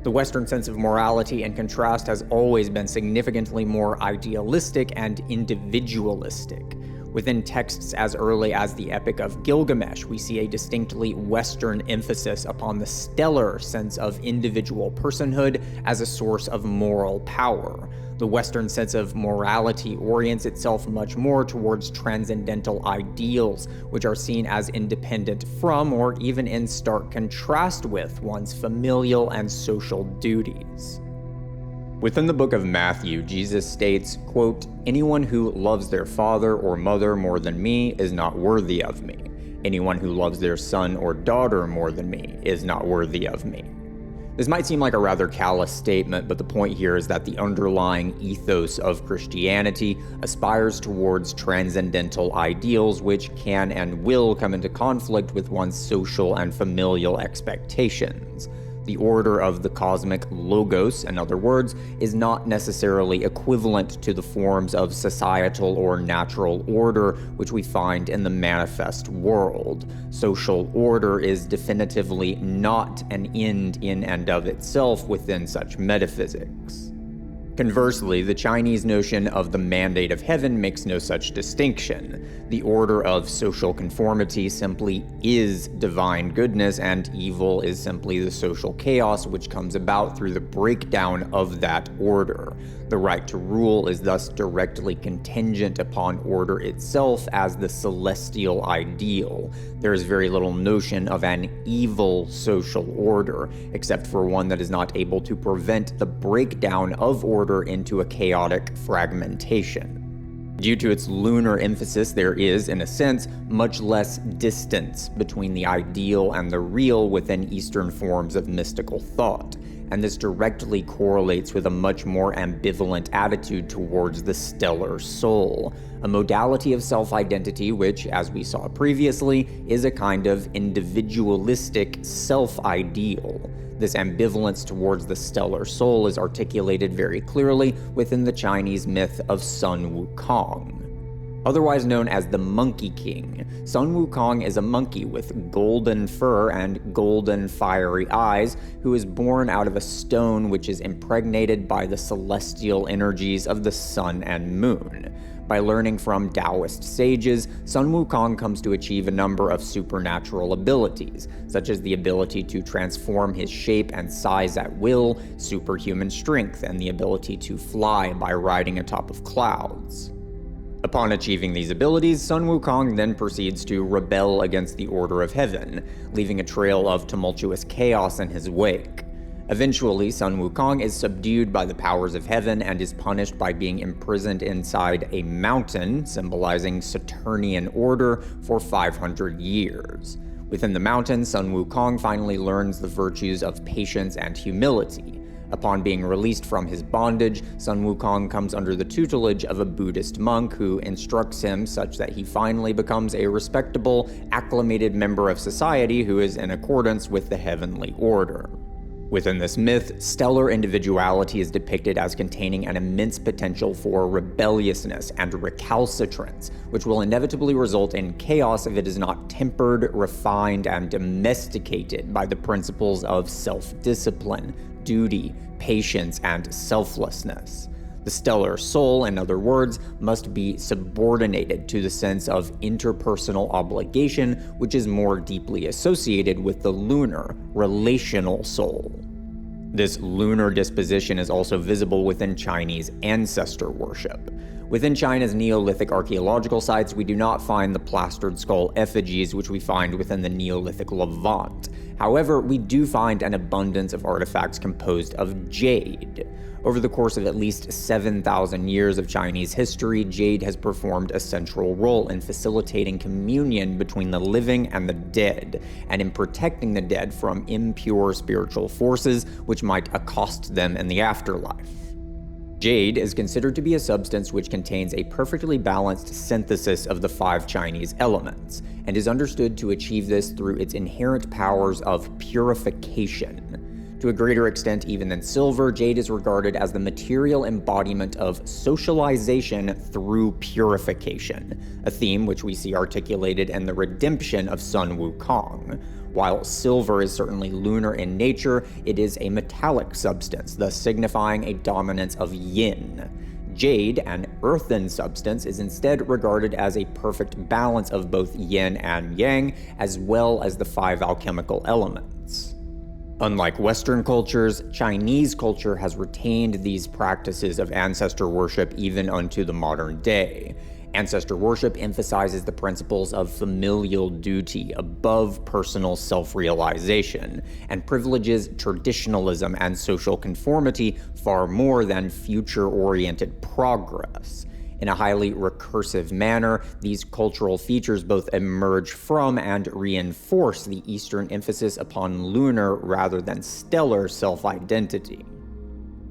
The Western sense of morality, in contrast, has always been significantly more idealistic and individualistic. Within texts as early as the Epic of Gilgamesh, we see a distinctly Western emphasis upon the stellar sense of individual personhood as a source of moral power. The Western sense of morality orients itself much more towards transcendental ideals, which are seen as independent from, or even in stark contrast with, one's familial and social duties. Within the book of Matthew, Jesus states, quote, "Anyone who loves their father or mother more than me is not worthy of me. Anyone who loves their son or daughter more than me is not worthy of me." This might seem like a rather callous statement, but the point here is that the underlying ethos of Christianity aspires towards transcendental ideals which can and will come into conflict with one's social and familial expectations. The order of the cosmic logos, in other words, is not necessarily equivalent to the forms of societal or natural order which we find in the manifest world. Social order is definitively not an end in and of itself within such metaphysics. Conversely, the Chinese notion of the mandate of heaven makes no such distinction. The order of social conformity simply is divine goodness, and evil is simply the social chaos which comes about through the breakdown of that order. The right to rule is thus directly contingent upon order itself as the celestial ideal. There is very little notion of an evil social order, except for one that is not able to prevent the breakdown of order into a chaotic fragmentation. Due to its lunar emphasis, there is, in a sense, much less distance between the ideal and the real within Eastern forms of mystical thought, and this directly correlates with a much more ambivalent attitude towards the stellar soul, a modality of self-identity which, as we saw previously, is a kind of individualistic self-ideal. This ambivalence towards the stellar soul is articulated very clearly within the Chinese myth of Sun Wukong. Otherwise known as the Monkey King, Sun Wukong is a monkey with golden fur and golden fiery eyes who is born out of a stone which is impregnated by the celestial energies of the sun and moon. By learning from Taoist sages, Sun Wukong comes to achieve a number of supernatural abilities, such as the ability to transform his shape and size at will, superhuman strength, and the ability to fly by riding atop of clouds. Upon achieving these abilities, Sun Wukong then proceeds to rebel against the order of heaven, leaving a trail of tumultuous chaos in his wake. Eventually, Sun Wukong is subdued by the powers of heaven and is punished by being imprisoned inside a mountain, symbolizing Saturnian order, for 500 years. Within the mountain, Sun Wukong finally learns the virtues of patience and humility. Upon being released from his bondage, Sun Wukong comes under the tutelage of a Buddhist monk who instructs him such that he finally becomes a respectable, acclimated member of society who is in accordance with the heavenly order. Within this myth, stellar individuality is depicted as containing an immense potential for rebelliousness and recalcitrance, which will inevitably result in chaos if it is not tempered, refined, and domesticated by the principles of self-discipline, duty, patience, and selflessness. The stellar soul, in other words, must be subordinated to the sense of interpersonal obligation, which is more deeply associated with the lunar, relational soul. This lunar disposition is also visible within Chinese ancestor worship. Within China's Neolithic archaeological sites, we do not find the plastered skull effigies which we find within the Neolithic Levant. However, we do find an abundance of artifacts composed of jade. Over the course of at least 7,000 years of Chinese history, jade has performed a central role in facilitating communion between the living and the dead, and in protecting the dead from impure spiritual forces which might accost them in the afterlife. Jade is considered to be a substance which contains a perfectly balanced synthesis of the 5 Chinese elements, and is understood to achieve this through its inherent powers of purification. To a greater extent even than silver, jade is regarded as the material embodiment of socialization through purification, a theme which we see articulated in the redemption of Sun Wukong. While silver is certainly lunar in nature, it is a metallic substance, thus signifying a dominance of yin. Jade, an earthen substance, is instead regarded as a perfect balance of both yin and yang, as well as the 5 alchemical elements. Unlike Western cultures, Chinese culture has retained these practices of ancestor worship even unto the modern day. Ancestor worship emphasizes the principles of familial duty above personal self-realization, and privileges traditionalism and social conformity far more than future-oriented progress. In a highly recursive manner, these cultural features both emerge from and reinforce the Eastern emphasis upon lunar rather than stellar self-identity.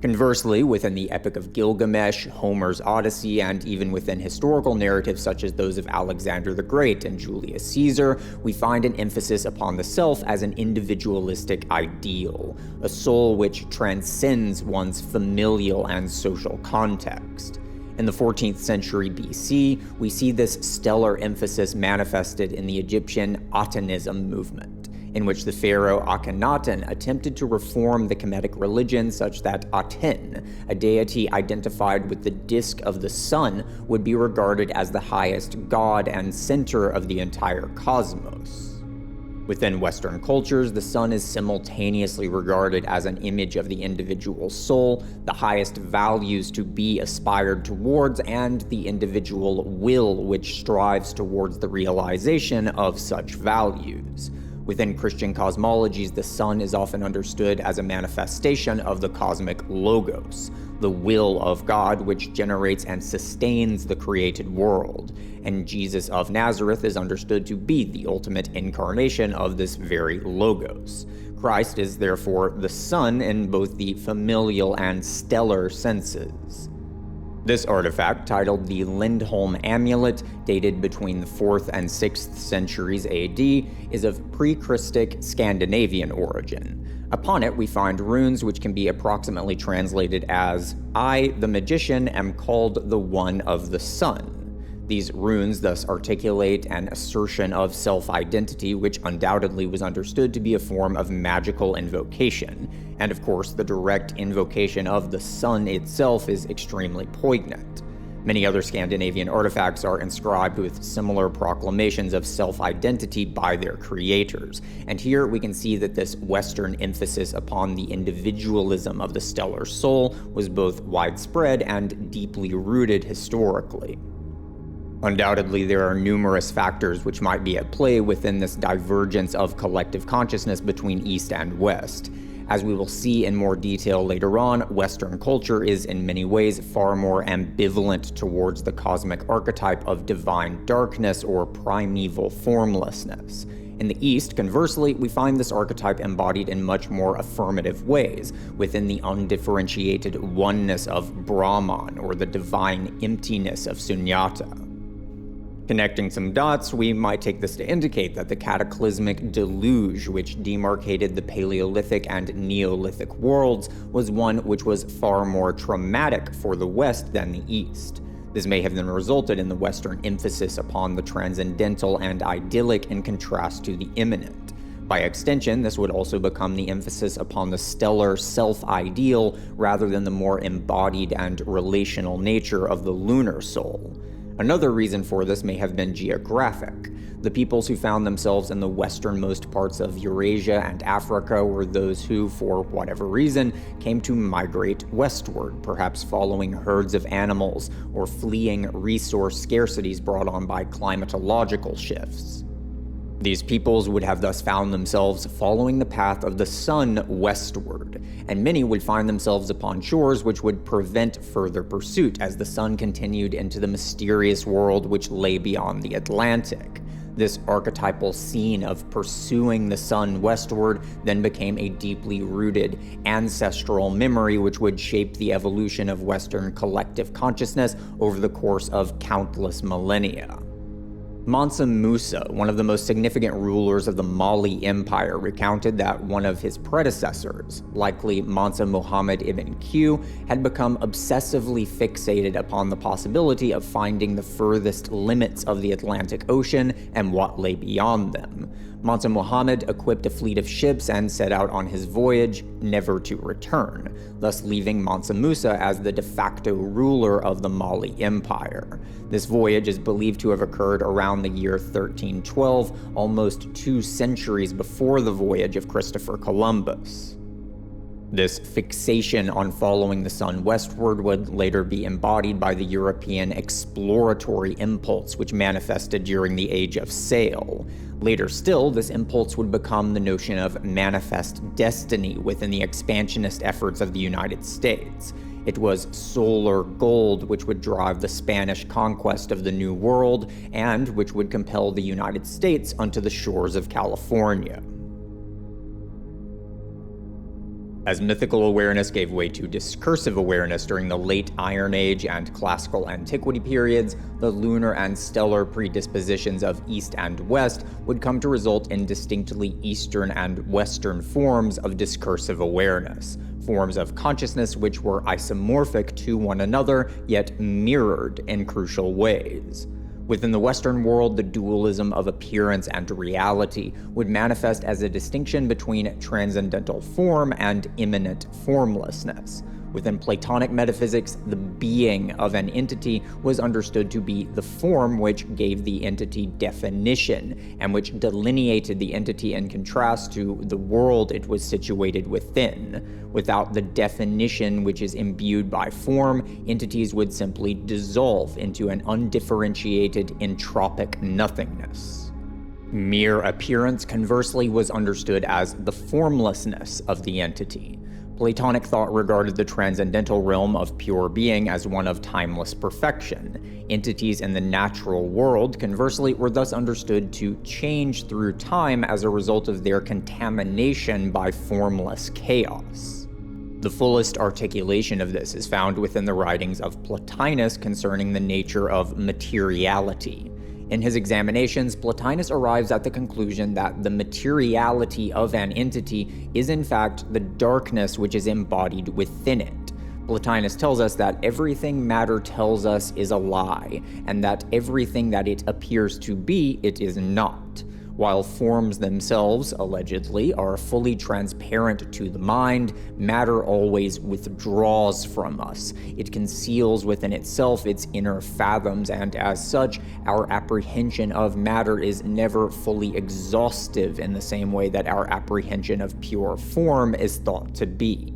Conversely, within the Epic of Gilgamesh, Homer's Odyssey, and even within historical narratives such as those of Alexander the Great and Julius Caesar, we find an emphasis upon the self as an individualistic ideal, a soul which transcends one's familial and social context. In the 14th century BC, we see this stellar emphasis manifested in the Egyptian Atenism movement, in which the pharaoh Akhenaten attempted to reform the Kemetic religion such that Aten, a deity identified with the disk of the sun, would be regarded as the highest god and center of the entire cosmos. Within Western cultures, the sun is simultaneously regarded as an image of the individual soul, the highest values to be aspired towards, and the individual will which strives towards the realization of such values. Within Christian cosmologies, the sun is often understood as a manifestation of the cosmic logos, the will of God which generates and sustains the created world, and Jesus of Nazareth is understood to be the ultimate incarnation of this very logos. Christ is therefore the sun in both the familial and stellar senses. This artifact, titled the Lindholm Amulet, dated between the 4th and 6th centuries AD, is of pre-Christic Scandinavian origin. Upon it, we find runes which can be approximately translated as, "I, the magician, am called the one of the sun." These runes thus articulate an assertion of self-identity which undoubtedly was understood to be a form of magical invocation, and of course the direct invocation of the sun itself is extremely poignant. Many other Scandinavian artifacts are inscribed with similar proclamations of self-identity by their creators, and here we can see that this Western emphasis upon the individualism of the stellar soul was both widespread and deeply rooted historically. Undoubtedly, there are numerous factors which might be at play within this divergence of collective consciousness between East and West. As we will see in more detail later on, Western culture is in many ways far more ambivalent towards the cosmic archetype of divine darkness or primeval formlessness. In the East, conversely, we find this archetype embodied in much more affirmative ways, within the undifferentiated oneness of Brahman or the divine emptiness of Sunyata. Connecting some dots, we might take this to indicate that the cataclysmic deluge which demarcated the Paleolithic and Neolithic worlds was one which was far more traumatic for the West than the East. This may have then resulted in the Western emphasis upon the transcendental and idyllic in contrast to the immanent. By extension, this would also become the emphasis upon the stellar self-ideal rather than the more embodied and relational nature of the lunar soul. Another reason for this may have been geographic. The peoples who found themselves in the westernmost parts of Eurasia and Africa were those who, for whatever reason, came to migrate westward, perhaps following herds of animals or fleeing resource scarcities brought on by climatological shifts. These peoples would have thus found themselves following the path of the sun westward, and many would find themselves upon shores which would prevent further pursuit as the sun continued into the mysterious world which lay beyond the Atlantic. This archetypal scene of pursuing the sun westward then became a deeply rooted ancestral memory which would shape the evolution of Western collective consciousness over the course of countless millennia. Mansa Musa, one of the most significant rulers of the Mali Empire, recounted that one of his predecessors, likely Mansa Muhammad ibn Q, had become obsessively fixated upon the possibility of finding the furthest limits of the Atlantic Ocean and what lay beyond them. Mansa Muhammad equipped a fleet of ships and set out on his voyage, never to return, thus leaving Mansa Musa as the de facto ruler of the Mali Empire. This voyage is believed to have occurred around the year 1312, almost 2 centuries before the voyage of Christopher Columbus. This fixation on following the sun westward would later be embodied by the European exploratory impulse which manifested during the Age of Sail. Later still, this impulse would become the notion of manifest destiny within the expansionist efforts of the United States. It was solar gold which would drive the Spanish conquest of the New World and which would compel the United States onto the shores of California. As mythical awareness gave way to discursive awareness during the late Iron Age and Classical Antiquity periods, the lunar and stellar predispositions of East and West would come to result in distinctly Eastern and Western forms of discursive awareness, forms of consciousness which were isomorphic to one another, yet mirrored in crucial ways. Within the Western world, the dualism of appearance and reality would manifest as a distinction between transcendental form and immanent formlessness. Within Platonic metaphysics, the being of an entity was understood to be the form which gave the entity definition, and which delineated the entity in contrast to the world it was situated within. Without the definition which is imbued by form, entities would simply dissolve into an undifferentiated entropic nothingness. Mere appearance, conversely, was understood as the formlessness of the entity. Platonic thought regarded the transcendental realm of pure being as one of timeless perfection. Entities in the natural world, conversely, were thus understood to change through time as a result of their contamination by formless chaos. The fullest articulation of this is found within the writings of Plotinus concerning the nature of materiality. In his examinations, Plotinus arrives at the conclusion that the materiality of an entity is in fact the darkness which is embodied within it. Plotinus tells us that everything matter tells us is a lie, and that everything that it appears to be, it is not. While forms themselves, allegedly, are fully transparent to the mind, matter always withdraws from us. It conceals within itself its inner fathoms, and as such, our apprehension of matter is never fully exhaustive in the same way that our apprehension of pure form is thought to be.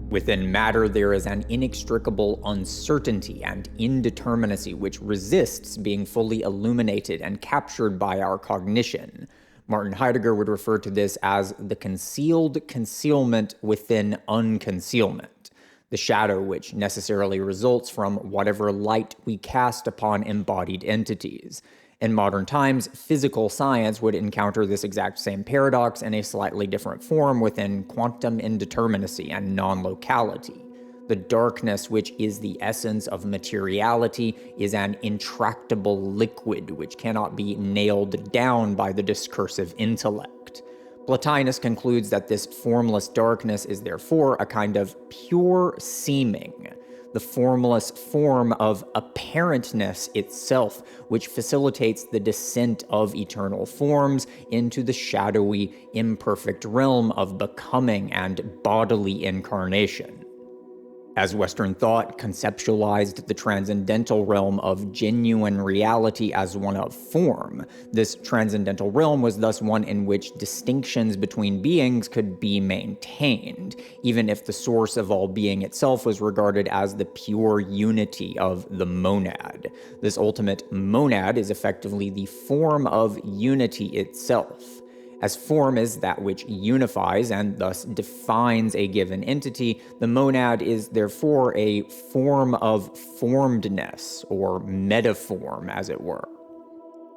Within matter, there is an inextricable uncertainty and indeterminacy which resists being fully illuminated and captured by our cognition. Martin Heidegger would refer to this as the concealed concealment within unconcealment, the shadow which necessarily results from whatever light we cast upon embodied entities. In modern times, physical science would encounter this exact same paradox in a slightly different form within quantum indeterminacy and non-locality. The darkness which is the essence of materiality is an intractable liquid which cannot be nailed down by the discursive intellect. Plotinus concludes that this formless darkness is therefore a kind of pure seeming, the formless form of apparentness itself, which facilitates the descent of eternal forms into the shadowy, imperfect realm of becoming and bodily incarnation. As Western thought conceptualized the transcendental realm of genuine reality as one of form, this transcendental realm was thus one in which distinctions between beings could be maintained, even if the source of all being itself was regarded as the pure unity of the monad. This ultimate monad is effectively the form of unity itself. As form is that which unifies and thus defines a given entity, the monad is therefore a form of formedness, or metaform, as it were.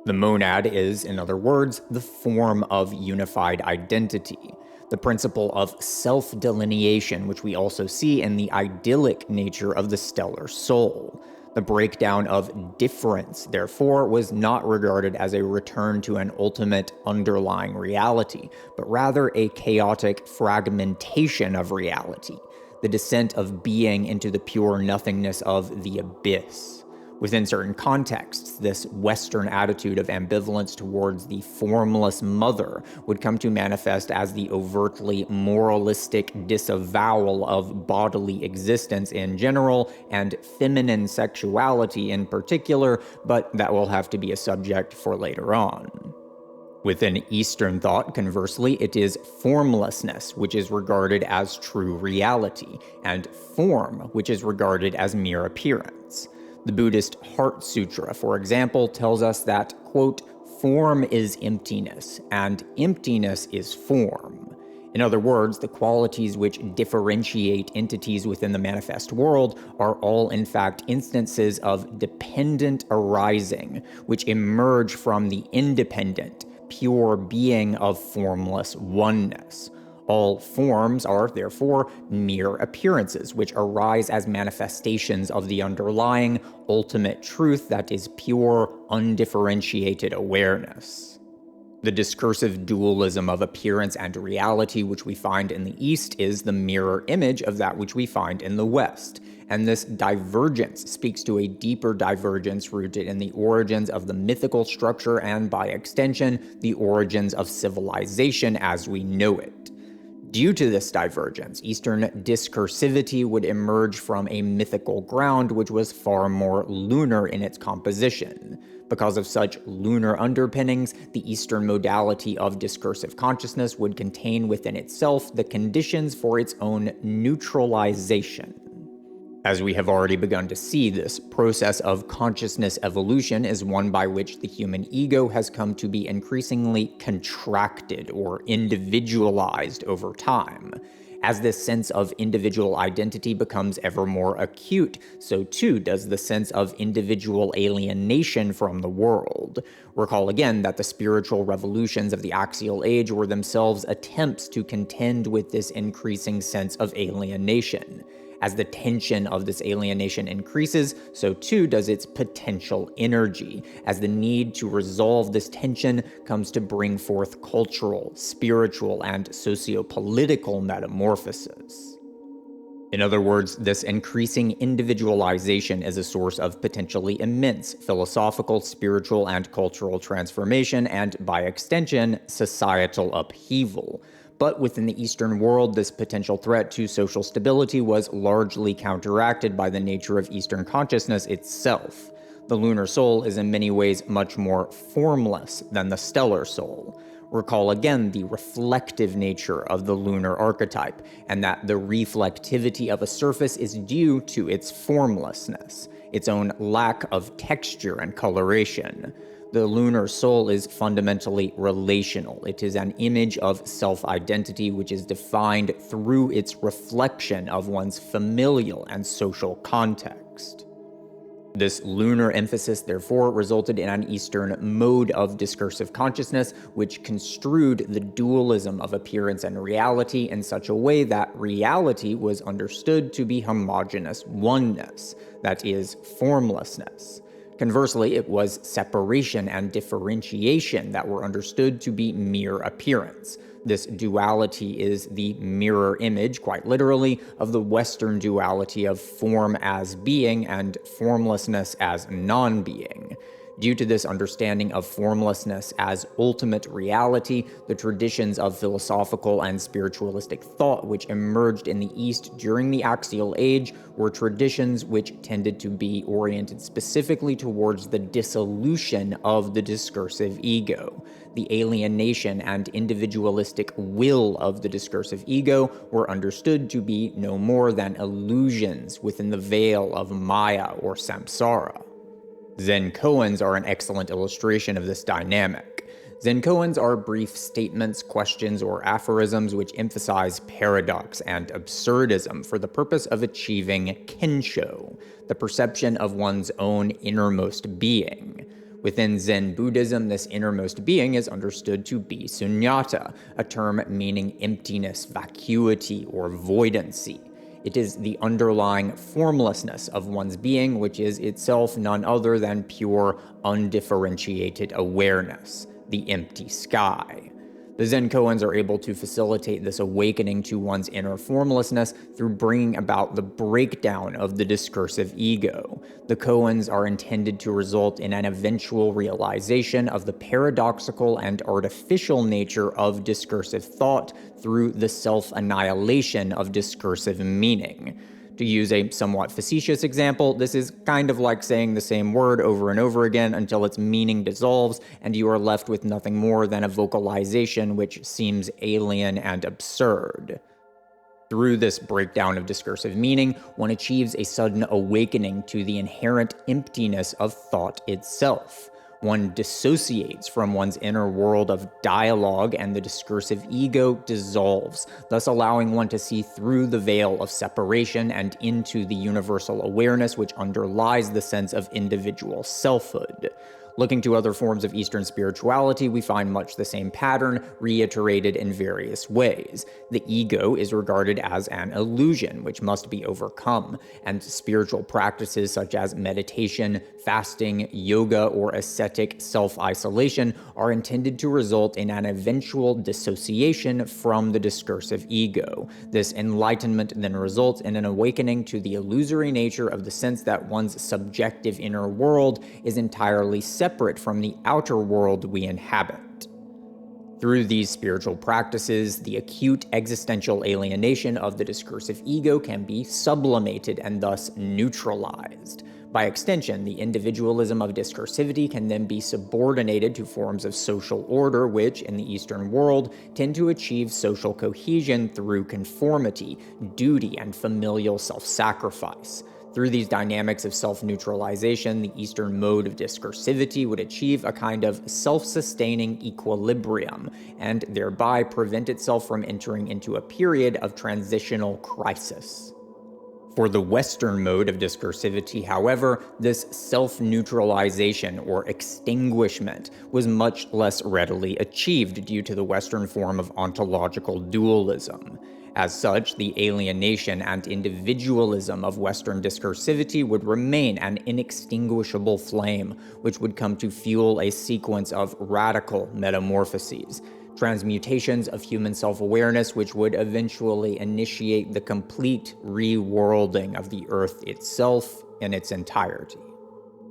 The monad is, in other words, the form of unified identity. The principle of self-delineation, which we also see in the idyllic nature of the stellar soul. The breakdown of difference, therefore, was not regarded as a return to an ultimate underlying reality, but rather a chaotic fragmentation of reality, the descent of being into the pure nothingness of the abyss. Within certain contexts, this Western attitude of ambivalence towards the formless mother would come to manifest as the overtly moralistic disavowal of bodily existence in general and feminine sexuality in particular, but that will have to be a subject for later on. Within Eastern thought, conversely, it is formlessness, which is regarded as true reality, and form, which is regarded as mere appearance. The Buddhist Heart Sutra, for example, tells us that, quote, form is emptiness, and emptiness is form. In other words, the qualities which differentiate entities within the manifest world are all in fact instances of dependent arising, which emerge from the independent, pure being of formless oneness. All forms are, therefore, mere appearances, which arise as manifestations of the underlying, ultimate truth that is pure, undifferentiated awareness. The discursive dualism of appearance and reality which we find in the East is the mirror image of that which we find in the West, and this divergence speaks to a deeper divergence rooted in the origins of the mythical structure and, by extension, the origins of civilization as we know it. Due to this divergence, Eastern discursivity would emerge from a mythical ground which was far more lunar in its composition. Because of such lunar underpinnings, the Eastern modality of discursive consciousness would contain within itself the conditions for its own neutralization. As we have already begun to see, this process of consciousness evolution is one by which the human ego has come to be increasingly contracted or individualized over time. As this sense of individual identity becomes ever more acute, so too does the sense of individual alienation from the world. Recall again that the spiritual revolutions of the Axial Age were themselves attempts to contend with this increasing sense of alienation. As the tension of this alienation increases, so too does its potential energy, as the need to resolve this tension comes to bring forth cultural, spiritual, and socio-political metamorphosis. In other words, this increasing individualization is a source of potentially immense philosophical, spiritual, and cultural transformation, and, by extension, societal upheaval. But within the Eastern world, this potential threat to social stability was largely counteracted by the nature of Eastern consciousness itself. The lunar soul is in many ways much more formless than the stellar soul. Recall again the reflective nature of the lunar archetype, and that the reflectivity of a surface is due to its formlessness, its own lack of texture and coloration. The lunar soul is fundamentally relational. It is an image of self-identity which is defined through its reflection of one's familial and social context. This lunar emphasis, therefore, resulted in an Eastern mode of discursive consciousness, which construed the dualism of appearance and reality in such a way that reality was understood to be homogeneous oneness, that is, formlessness. Conversely, it was separation and differentiation that were understood to be mere appearance. This duality is the mirror image, quite literally, of the Western duality of form as being and formlessness as non-being. Due to this understanding of formlessness as ultimate reality, the traditions of philosophical and spiritualistic thought which emerged in the East during the Axial Age were traditions which tended to be oriented specifically towards the dissolution of the discursive ego. The alienation and individualistic will of the discursive ego were understood to be no more than illusions within the veil of Maya or samsara. Zen koans are an excellent illustration of this dynamic. Zen koans are brief statements, questions, or aphorisms which emphasize paradox and absurdism for the purpose of achieving kensho, the perception of one's own innermost being. Within Zen Buddhism, this innermost being is understood to be sunyata, a term meaning emptiness, vacuity, or voidancy. It is the underlying formlessness of one's being, which is itself none other than pure, undifferentiated awareness, the empty sky. The Zen koans are able to facilitate this awakening to one's inner formlessness through bringing about the breakdown of the discursive ego. The koans are intended to result in an eventual realization of the paradoxical and artificial nature of discursive thought through the self-annihilation of discursive meaning. To use a somewhat facetious example, this is kind of like saying the same word over and over again until its meaning dissolves and you are left with nothing more than a vocalization which seems alien and absurd. Through this breakdown of discursive meaning, one achieves a sudden awakening to the inherent emptiness of thought itself. One dissociates from one's inner world of dialogue and the discursive ego dissolves, thus allowing one to see through the veil of separation and into the universal awareness which underlies the sense of individual selfhood. Looking to other forms of Eastern spirituality, we find much the same pattern reiterated in various ways. The ego is regarded as an illusion which must be overcome, and spiritual practices such as meditation, fasting, yoga, or ascetic self-isolation are intended to result in an eventual dissociation from the discursive ego. This enlightenment then results in an awakening to the illusory nature of the sense that one's subjective inner world is entirely separate from the outer world we inhabit. Through these spiritual practices, the acute existential alienation of the discursive ego can be sublimated and thus neutralized. By extension, the individualism of discursivity can then be subordinated to forms of social order which, in the Eastern world, tend to achieve social cohesion through conformity, duty, and familial self-sacrifice. Through these dynamics of self-neutralization, the Eastern mode of discursivity would achieve a kind of self-sustaining equilibrium, and thereby prevent itself from entering into a period of transitional crisis. For the Western mode of discursivity, however, this self-neutralization or extinguishment was much less readily achieved due to the Western form of ontological dualism. As such, the alienation and individualism of Western discursivity would remain an inextinguishable flame, which would come to fuel a sequence of radical metamorphoses, transmutations of human self-awareness which would eventually initiate the complete reworlding of the Earth itself in its entirety.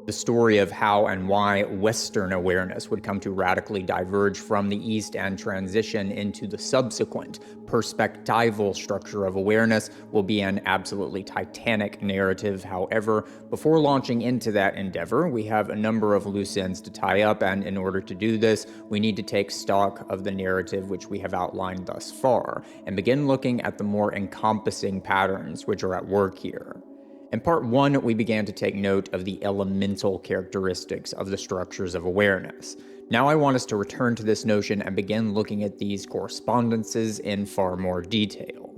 The story of how and why Western awareness would come to radically diverge from the East and transition into the subsequent perspectival structure of awareness will be an absolutely titanic narrative. However, before launching into that endeavor, we have a number of loose ends to tie up, and in order to do this, we need to take stock of the narrative which we have outlined thus far, and begin looking at the more encompassing patterns which are at work here. In part 1, we began to take note of the elemental characteristics of the structures of awareness. Now I want us to return to this notion and begin looking at these correspondences in far more detail.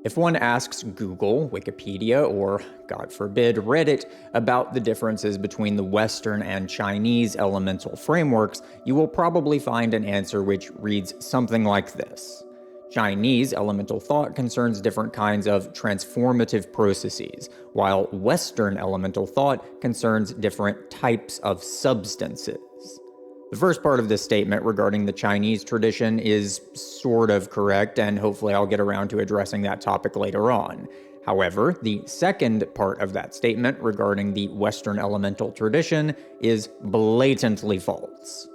If one asks Google, Wikipedia, or, God forbid, Reddit about the differences between the Western and Chinese elemental frameworks, you will probably find an answer which reads something like this. Chinese elemental thought concerns different kinds of transformative processes, while Western elemental thought concerns different types of substances. The first part of this statement regarding the Chinese tradition is sort of correct, and hopefully I'll get around to addressing that topic later on. However, the second part of that statement regarding the Western elemental tradition is blatantly false.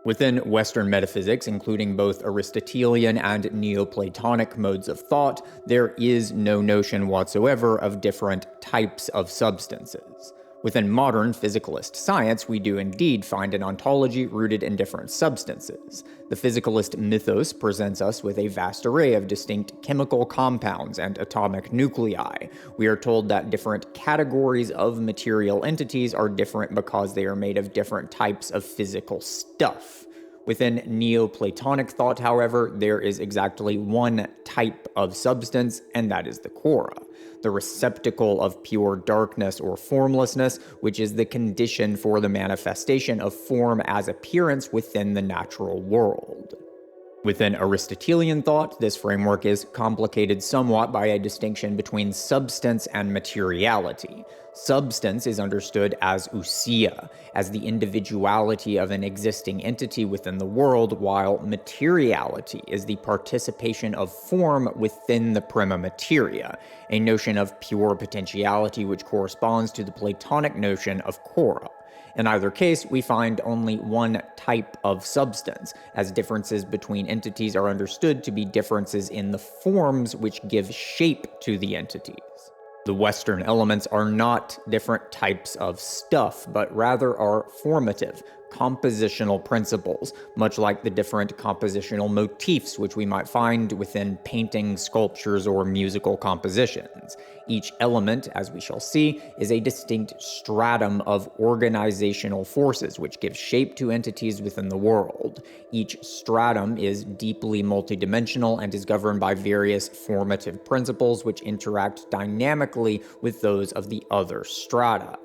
Within Western metaphysics, including both Aristotelian and Neoplatonic modes of thought, there is no notion whatsoever of different types of substances. Within modern physicalist science, we do indeed find an ontology rooted in different substances. The physicalist mythos presents us with a vast array of distinct chemical compounds and atomic nuclei. We are told that different categories of material entities are different because they are made of different types of physical stuff. Within Neoplatonic thought, however, there is exactly one type of substance, and that is the chora, the receptacle of pure darkness or formlessness, which is the condition for the manifestation of form as appearance within the natural world. Within Aristotelian thought, this framework is complicated somewhat by a distinction between substance and materiality. Substance is understood as ousia, as the individuality of an existing entity within the world, while materiality is the participation of form within the prima materia, a notion of pure potentiality which corresponds to the Platonic notion of chora. In either case, we find only one type of substance, as differences between entities are understood to be differences in the forms which give shape to the entities. The Western elements are not different types of stuff, but rather are formative, compositional principles, much like the different compositional motifs which we might find within paintings, sculptures, or musical compositions. Each element, as we shall see, is a distinct stratum of organizational forces which give shape to entities within the world. Each stratum is deeply multidimensional and is governed by various formative principles which interact dynamically with those of the other strata.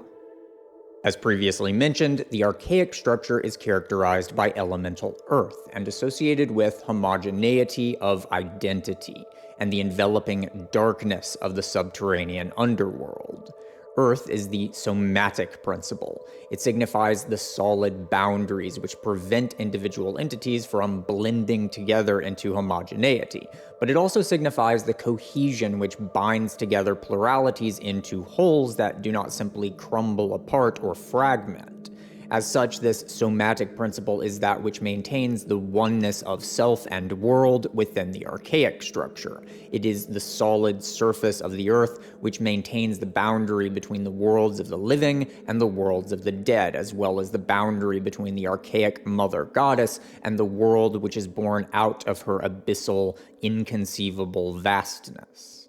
As previously mentioned, the archaic structure is characterized by elemental earth and associated with homogeneity of identity and the enveloping darkness of the subterranean underworld. Earth is the somatic principle. It signifies the solid boundaries which prevent individual entities from blending together into homogeneity, but it also signifies the cohesion which binds together pluralities into wholes that do not simply crumble apart or fragment. As such, this somatic principle is that which maintains the oneness of self and world within the archaic structure. It is the solid surface of the earth which maintains the boundary between the worlds of the living and the worlds of the dead, as well as the boundary between the archaic mother goddess and the world which is born out of her abyssal, inconceivable vastness.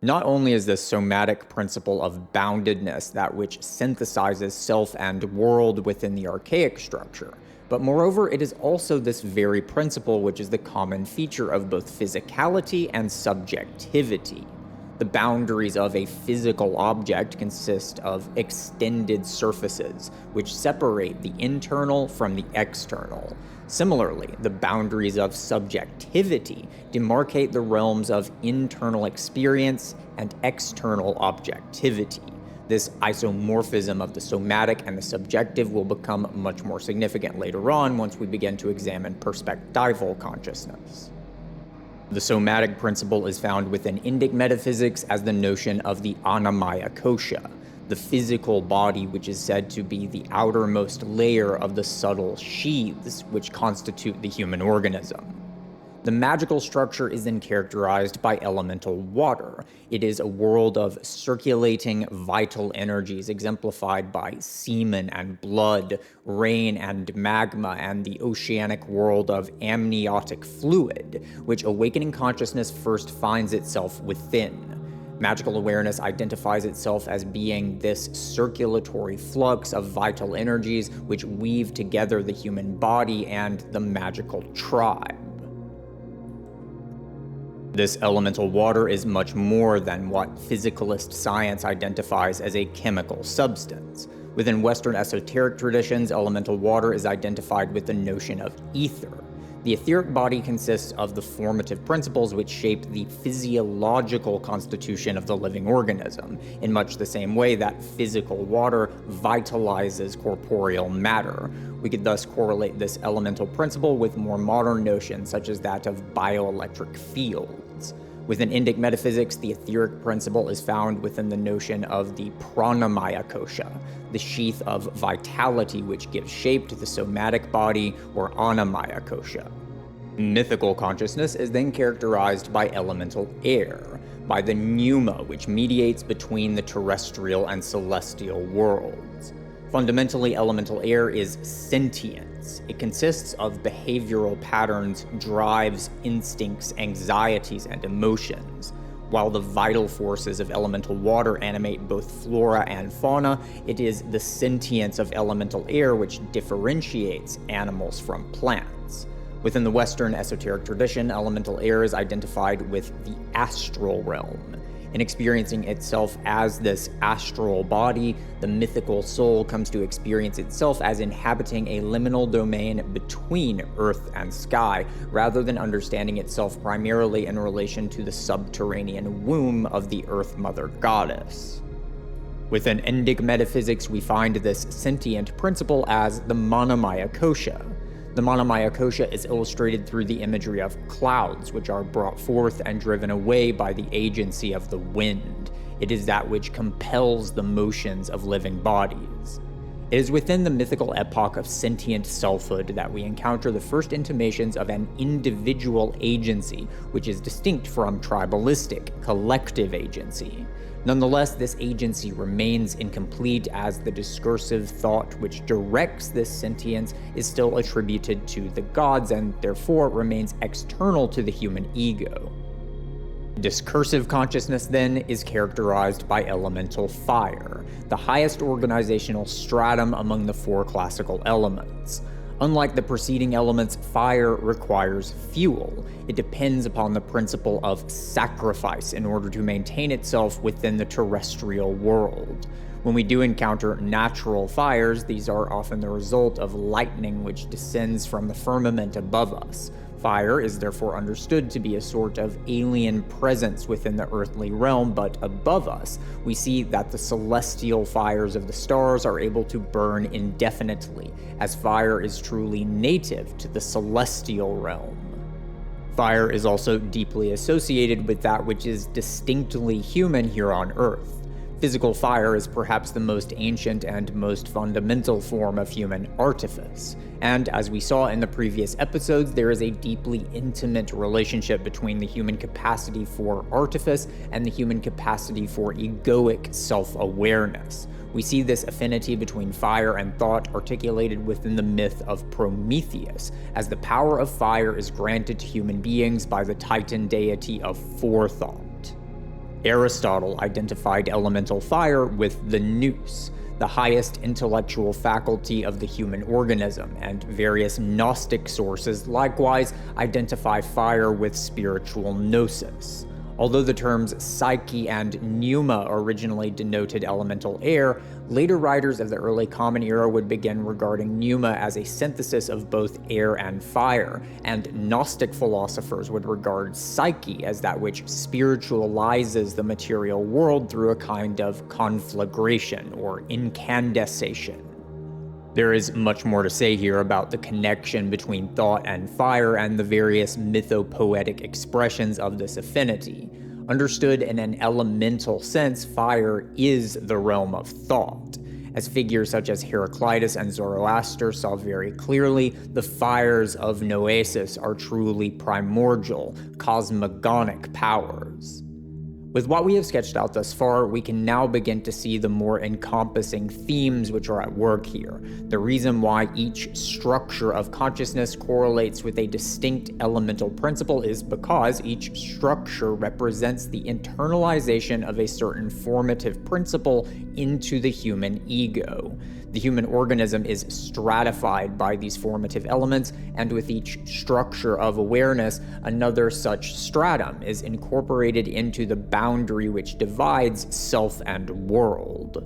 Not only is this somatic principle of boundedness that which synthesizes self and world within the archaic structure, but moreover it is also this very principle which is the common feature of both physicality and subjectivity. The boundaries of a physical object consist of extended surfaces, which separate the internal from the external. Similarly, the boundaries of subjectivity demarcate the realms of internal experience and external objectivity. This isomorphism of the somatic and the subjective will become much more significant later on once we begin to examine perspectival consciousness. The somatic principle is found within Indic metaphysics as the notion of the anamaya kosha, the physical body which is said to be the outermost layer of the subtle sheaths which constitute the human organism. The magical structure is then characterized by elemental water. It is a world of circulating vital energies exemplified by semen and blood, rain and magma, and the oceanic world of amniotic fluid, which awakening consciousness first finds itself within. Magical awareness identifies itself as being this circulatory flux of vital energies which weave together the human body and the magical tribe. This elemental water is much more than what physicalist science identifies as a chemical substance. Within Western esoteric traditions, elemental water is identified with the notion of ether. The etheric body consists of the formative principles which shape the physiological constitution of the living organism, in much the same way that physical water vitalizes corporeal matter. We could thus correlate this elemental principle with more modern notions such as that of bioelectric fields. Within Indic metaphysics, the etheric principle is found within the notion of the pranamaya kosha, the sheath of vitality which gives shape to the somatic body, or annamaya kosha. Mythical consciousness is then characterized by elemental air, by the pneuma which mediates between the terrestrial and celestial worlds. Fundamentally, elemental air is sentience. It consists of behavioral patterns, drives, instincts, anxieties, and emotions. While the vital forces of elemental water animate both flora and fauna, it is the sentience of elemental air which differentiates animals from plants. Within the Western esoteric tradition, elemental air is identified with the astral realm. In experiencing itself as this astral body, the mythical soul comes to experience itself as inhabiting a liminal domain between earth and sky, rather than understanding itself primarily in relation to the subterranean womb of the Earth Mother Goddess. Within Indic metaphysics, we find this sentient principle as the Manamaya Kosha. The Manamaya Kosha is illustrated through the imagery of clouds, which are brought forth and driven away by the agency of the wind. It is that which compels the motions of living bodies. It is within the mythical epoch of sentient selfhood that we encounter the first intimations of an individual agency, which is distinct from tribalistic, collective agency. Nonetheless, this agency remains incomplete, as the discursive thought which directs this sentience is still attributed to the gods and therefore remains external to the human ego. Discursive consciousness, then, is characterized by elemental fire, the highest organizational stratum among the four classical elements. Unlike the preceding elements, fire requires fuel. It depends upon the principle of sacrifice in order to maintain itself within the terrestrial world. When we do encounter natural fires, these are often the result of lightning which descends from the firmament above us. Fire is therefore understood to be a sort of alien presence within the earthly realm, but above us, we see that the celestial fires of the stars are able to burn indefinitely, as fire is truly native to the celestial realm. Fire is also deeply associated with that which is distinctly human here on Earth. Physical fire is perhaps the most ancient and most fundamental form of human artifice, and as we saw in the previous episodes, there is a deeply intimate relationship between the human capacity for artifice and the human capacity for egoic self-awareness. We see this affinity between fire and thought articulated within the myth of Prometheus, as the power of fire is granted to human beings by the Titan deity of forethought. Aristotle identified elemental fire with the nous, the highest intellectual faculty of the human organism, and various Gnostic sources likewise identify fire with spiritual gnosis. Although the terms psyche and pneuma originally denoted elemental air, later writers of the early Common Era would begin regarding pneuma as a synthesis of both air and fire, and Gnostic philosophers would regard psyche as that which spiritualizes the material world through a kind of conflagration or incandescence. There is much more to say here about the connection between thought and fire and the various mythopoetic expressions of this affinity. Understood in an elemental sense, fire is the realm of thought. As figures such as Heraclitus and Zoroaster saw very clearly, the fires of Noesis are truly primordial, cosmogonic powers. With what we have sketched out thus far, we can now begin to see the more encompassing themes which are at work here. The reason why each structure of consciousness correlates with a distinct elemental principle is because each structure represents the internalization of a certain formative principle into the human ego. The human organism is stratified by these formative elements, and with each structure of awareness, another such stratum is incorporated into the boundary which divides self and world.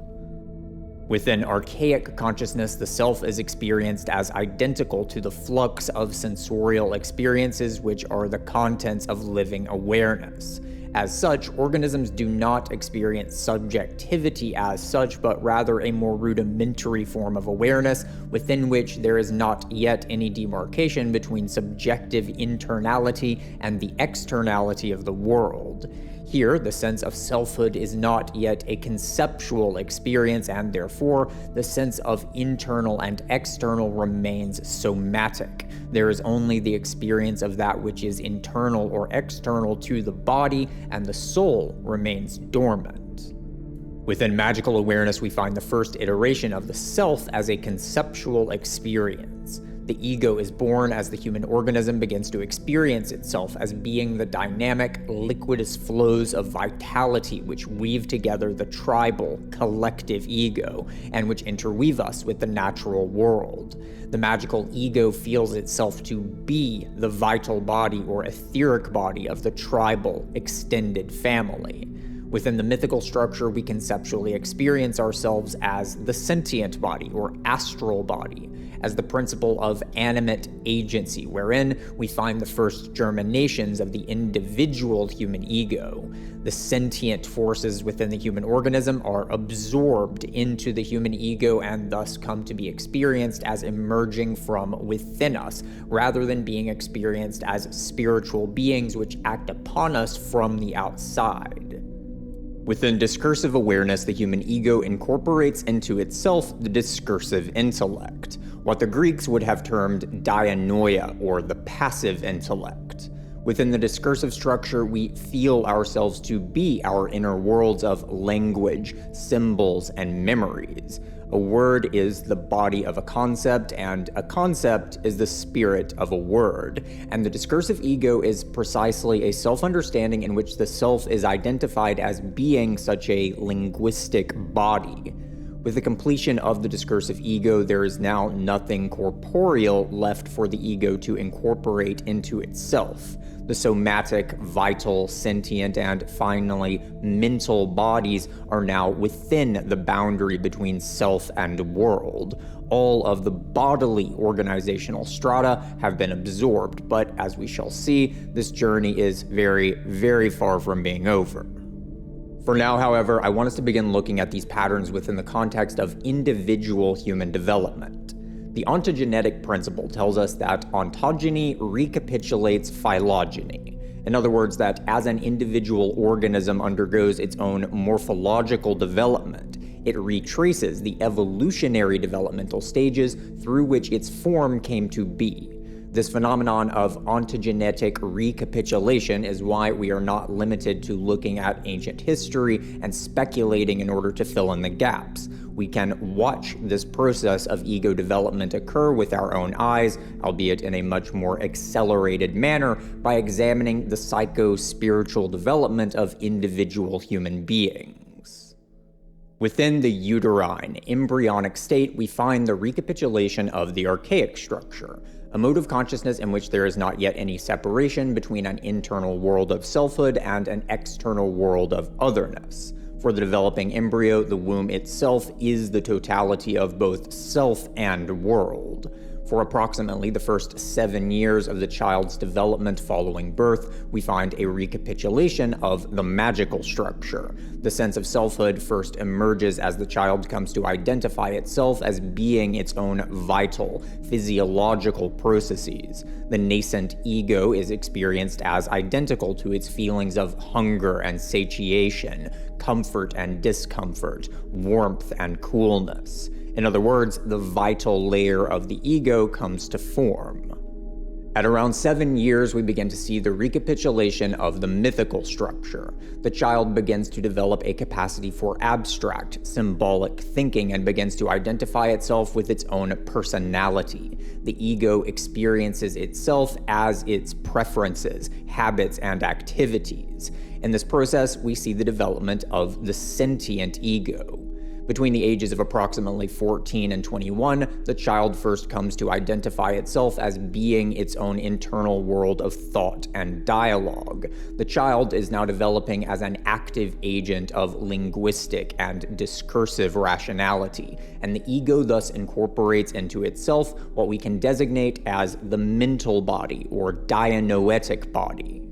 Within archaic consciousness, the self is experienced as identical to the flux of sensorial experiences which are the contents of living awareness. As such, organisms do not experience subjectivity as such, but rather a more rudimentary form of awareness within which there is not yet any demarcation between subjective internality and the externality of the world. Here, the sense of selfhood is not yet a conceptual experience, and therefore, the sense of internal and external remains somatic. There is only the experience of that which is internal or external to the body, and the soul remains dormant. Within magical awareness, we find the first iteration of the self as a conceptual experience. The ego is born as the human organism begins to experience itself as being the dynamic, liquidous flows of vitality which weave together the tribal, collective ego, and which interweave us with the natural world. The magical ego feels itself to be the vital body or etheric body of the tribal, extended family. Within the mythical structure, we conceptually experience ourselves as the sentient body or astral body, as the principle of animate agency, wherein we find the first germinations of the individual human ego. The sentient forces within the human organism are absorbed into the human ego and thus come to be experienced as emerging from within us, rather than being experienced as spiritual beings which act upon us from the outside. Within discursive awareness, the human ego incorporates into itself the discursive intellect, what the Greeks would have termed dianoia, or the passive intellect. Within the discursive structure, we feel ourselves to be our inner worlds of language, symbols, and memories. A word is the body of a concept, and a concept is the spirit of a word. And the discursive ego is precisely a self-understanding in which the self is identified as being such a linguistic body. With the completion of the discursive ego, there is now nothing corporeal left for the ego to incorporate into itself. The somatic, vital, sentient, and finally mental bodies are now within the boundary between self and world. All of the bodily organizational strata have been absorbed, but as we shall see, this journey is very, very far from being over. For now, however, I want us to begin looking at these patterns within the context of individual human development. The ontogenetic principle tells us that ontogeny recapitulates phylogeny. In other words, that as an individual organism undergoes its own morphological development, it retraces the evolutionary developmental stages through which its form came to be. This phenomenon of ontogenetic recapitulation is why we are not limited to looking at ancient history and speculating in order to fill in the gaps. We can watch this process of ego development occur with our own eyes, albeit in a much more accelerated manner, by examining the psycho-spiritual development of individual human beings. Within the uterine, embryonic state, we find the recapitulation of the archaic structure, a mode of consciousness in which there is not yet any separation between an internal world of selfhood and an external world of otherness. For the developing embryo, the womb itself is the totality of both self and world. For approximately the first 7 years of the child's development following birth, we find a recapitulation of the magical structure. The sense of selfhood first emerges as the child comes to identify itself as being its own vital, physiological processes. The nascent ego is experienced as identical to its feelings of hunger and satiation, comfort and discomfort, warmth and coolness. In other words, the vital layer of the ego comes to form. At around 7 years, we begin to see the recapitulation of the mythical structure. The child begins to develop a capacity for abstract, symbolic thinking and begins to identify itself with its own personality. The ego experiences itself as its preferences, habits, and activities. In this process, we see the development of the sentient ego. Between the ages of approximately 14 and 21, the child first comes to identify itself as being its own internal world of thought and dialogue. The child is now developing as an active agent of linguistic and discursive rationality, and the ego thus incorporates into itself what we can designate as the mental body or dianoetic body.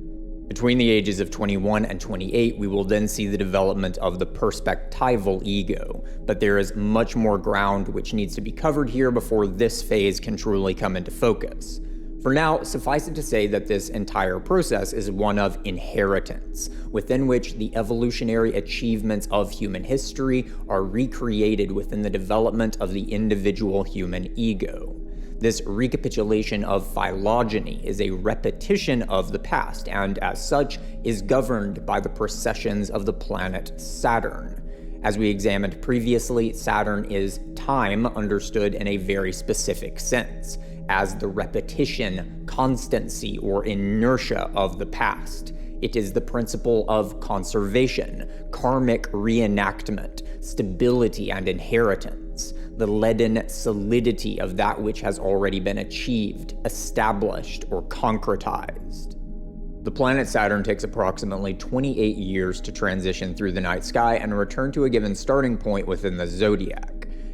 Between the ages of 21 and 28, we will then see the development of the perspectival ego, but there is much more ground which needs to be covered here before this phase can truly come into focus. For now, suffice it to say that this entire process is one of inheritance, within which the evolutionary achievements of human history are recreated within the development of the individual human ego. This recapitulation of phylogeny is a repetition of the past, and as such, is governed by the precessions of the planet Saturn. As we examined previously, Saturn is time understood in a very specific sense, as the repetition, constancy, or inertia of the past. It is the principle of conservation, karmic reenactment, stability, and inheritance, the leaden solidity of that which has already been achieved, established, or concretized. The planet Saturn takes approximately 28 years to transition through the night sky and return to a given starting point within the zodiac.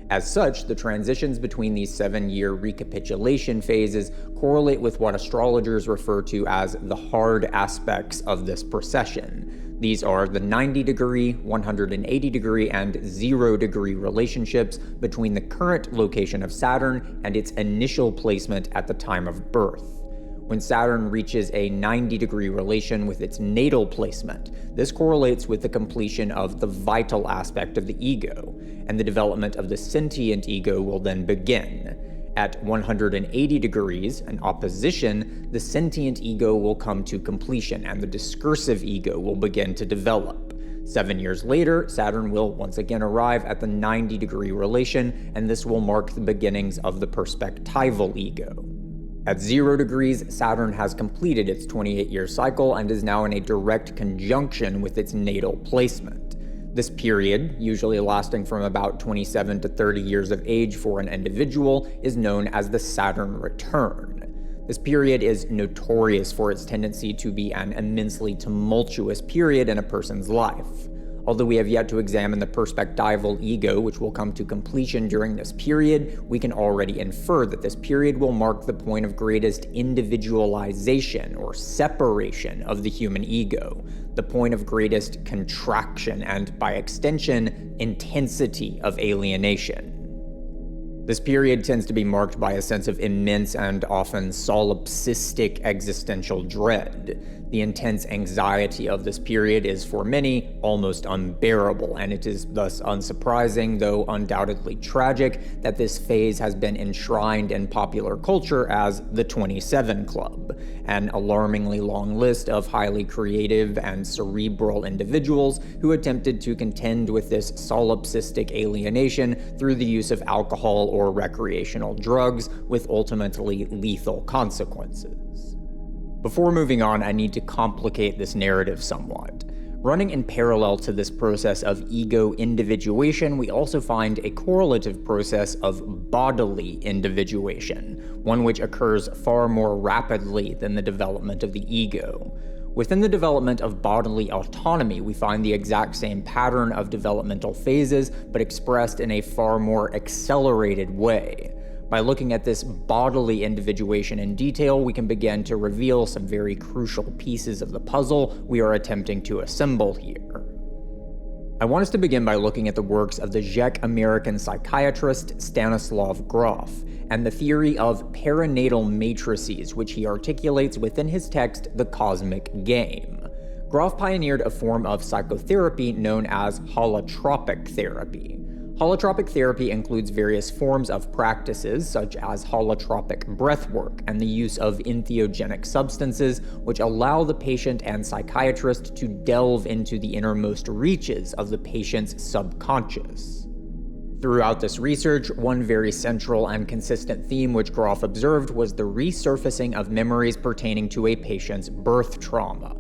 As such, the transitions between these 7-year recapitulation phases correlate with what astrologers refer to as the hard aspects of this precession. These are the 90-degree, 180-degree, and 0-degree relationships between the current location of Saturn and its initial placement at the time of birth. When Saturn reaches a 90-degree relation with its natal placement, this correlates with the completion of the vital aspect of the ego, and the development of the sentient ego will then begin. At 180 degrees, an opposition, the sentient ego will come to completion, and the discursive ego will begin to develop. 7 years later, Saturn will once again arrive at the 90-degree relation, and this will mark the beginnings of the perspectival ego. At 0 degrees, Saturn has completed its 28-year cycle and is now in a direct conjunction with its natal placement. This period, usually lasting from about 27 to 30 years of age for an individual, is known as the Saturn return. This period is notorious for its tendency to be an immensely tumultuous period in a person's life. Although we have yet to examine the perspectival ego, which will come to completion during this period, we can already infer that this period will mark the point of greatest individualization or separation of the human ego, the point of greatest contraction and, by extension, intensity of alienation. This period tends to be marked by a sense of immense and often solipsistic existential dread. The intense anxiety of this period is, for many, almost unbearable, and it is thus unsurprising, though undoubtedly tragic, that this phase has been enshrined in popular culture as the 27 Club, an alarmingly long list of highly creative and cerebral individuals who attempted to contend with this solipsistic alienation through the use of alcohol or recreational drugs, with ultimately lethal consequences. Before moving on, I need to complicate this narrative somewhat. Running in parallel to this process of ego individuation, we also find a correlative process of bodily individuation, one which occurs far more rapidly than the development of the ego. Within the development of bodily autonomy, we find the exact same pattern of developmental phases, but expressed in a far more accelerated way. By looking at this bodily individuation in detail, we can begin to reveal some very crucial pieces of the puzzle we are attempting to assemble here. I want us to begin by looking at the works of the Czech American psychiatrist Stanislav Grof and the theory of perinatal matrices, which he articulates within his text, The Cosmic Game. Grof pioneered a form of psychotherapy known as holotropic therapy. Holotropic therapy includes various forms of practices, such as holotropic breathwork and the use of entheogenic substances, which allow the patient and psychiatrist to delve into the innermost reaches of the patient's subconscious. Throughout this research, one very central and consistent theme which Grof observed was the resurfacing of memories pertaining to a patient's birth trauma.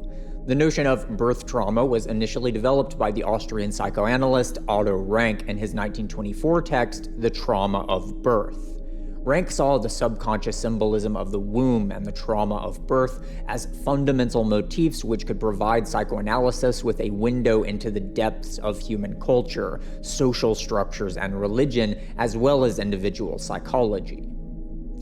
The notion of birth trauma was initially developed by the Austrian psychoanalyst Otto Rank in his 1924 text, The Trauma of Birth. Rank saw the subconscious symbolism of the womb and the trauma of birth as fundamental motifs which could provide psychoanalysis with a window into the depths of human culture, social structures, and religion, as well as individual psychology.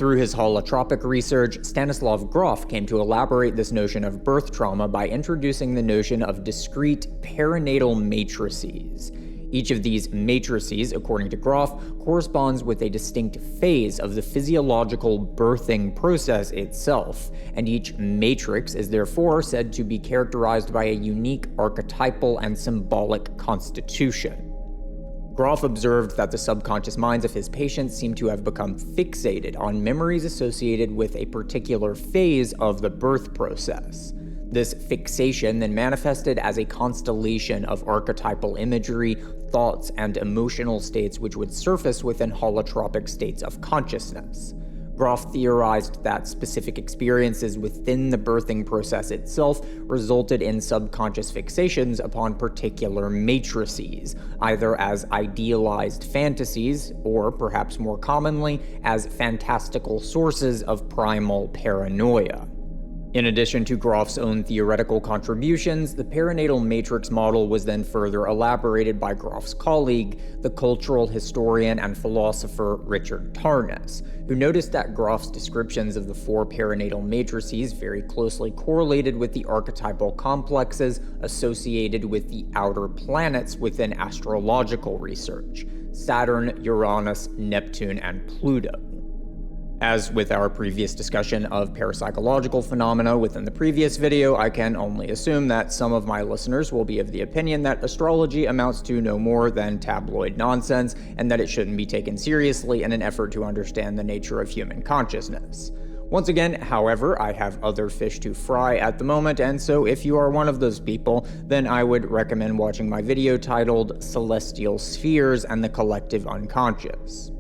Through his holotropic research, Stanislav Grof came to elaborate this notion of birth trauma by introducing the notion of discrete perinatal matrices. Each of these matrices, according to Grof, corresponds with a distinct phase of the physiological birthing process itself, and each matrix is therefore said to be characterized by a unique archetypal and symbolic constitution. Grof observed that the subconscious minds of his patients seem to have become fixated on memories associated with a particular phase of the birth process. This fixation then manifested as a constellation of archetypal imagery, thoughts, and emotional states which would surface within holotropic states of consciousness. Grof theorized that specific experiences within the birthing process itself resulted in subconscious fixations upon particular matrices, either as idealized fantasies, or perhaps more commonly, as fantastical sources of primal paranoia. In addition to Grof's own theoretical contributions, the perinatal matrix model was then further elaborated by Grof's colleague, the cultural historian and philosopher Richard Tarnas, who noticed that Grof's descriptions of the four perinatal matrices very closely correlated with the archetypal complexes associated with the outer planets within astrological research: Saturn, Uranus, Neptune, and Pluto. As with our previous discussion of parapsychological phenomena within the previous video, I can only assume that some of my listeners will be of the opinion that astrology amounts to no more than tabloid nonsense, and that it shouldn't be taken seriously in an effort to understand the nature of human consciousness. Once again, however, I have other fish to fry at the moment, and so if you are one of those people, then I would recommend watching my video titled Celestial Spheres and the Collective Unconscious.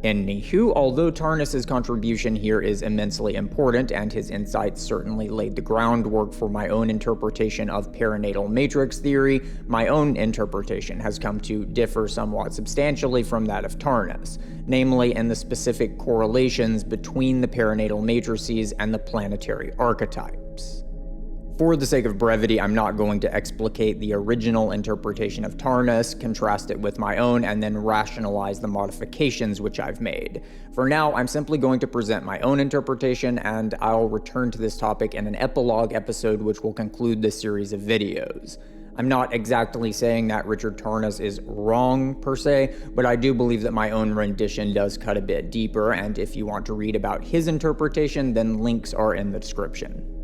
Anywho, although Tarnas's contribution here is immensely important, and his insights certainly laid the groundwork for my own interpretation of perinatal matrix theory, my own interpretation has come to differ somewhat substantially from that of Tarnas, namely in the specific correlations between the perinatal matrices and the planetary archetypes. For the sake of brevity, I'm not going to explicate the original interpretation of Tarnas, contrast it with my own, and then rationalize the modifications which I've made. For now, I'm simply going to present my own interpretation, and I'll return to this topic in an epilogue episode which will conclude this series of videos. I'm not exactly saying that Richard Tarnas is wrong, per se, but I do believe that my own rendition does cut a bit deeper, and if you want to read about his interpretation, then links are in the description.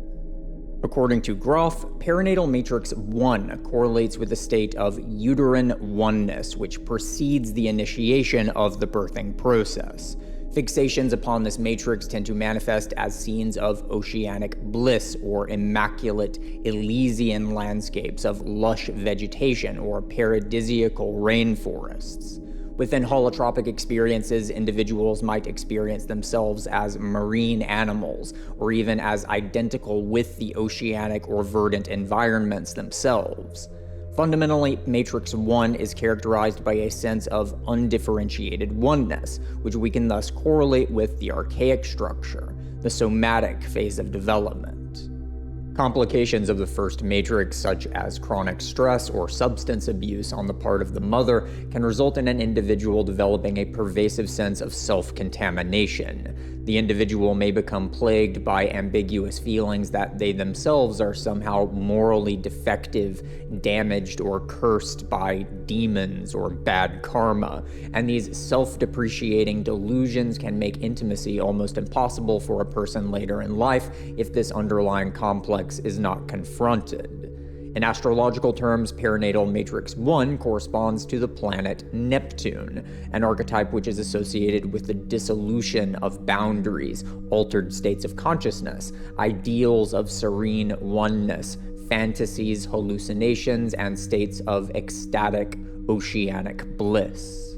According to Grof, perinatal matrix 1 correlates with a state of uterine oneness, which precedes the initiation of the birthing process. Fixations upon this matrix tend to manifest as scenes of oceanic bliss or immaculate Elysian landscapes of lush vegetation or paradisiacal rainforests. Within holotropic experiences, individuals might experience themselves as marine animals, or even as identical with the oceanic or verdant environments themselves. Fundamentally, Matrix 1 is characterized by a sense of undifferentiated oneness, which we can thus correlate with the archaic structure, the somatic phase of development. Complications of the first matrix, such as chronic stress or substance abuse on the part of the mother, can result in an individual developing a pervasive sense of self-contamination. The individual may become plagued by ambiguous feelings that they themselves are somehow morally defective, damaged, or cursed by demons or bad karma, and these self-depreciating delusions can make intimacy almost impossible for a person later in life if this underlying complex is not confronted. In astrological terms, perinatal matrix 1 corresponds to the planet Neptune, an archetype which is associated with the dissolution of boundaries, altered states of consciousness, ideals of serene oneness, fantasies, hallucinations, and states of ecstatic oceanic bliss.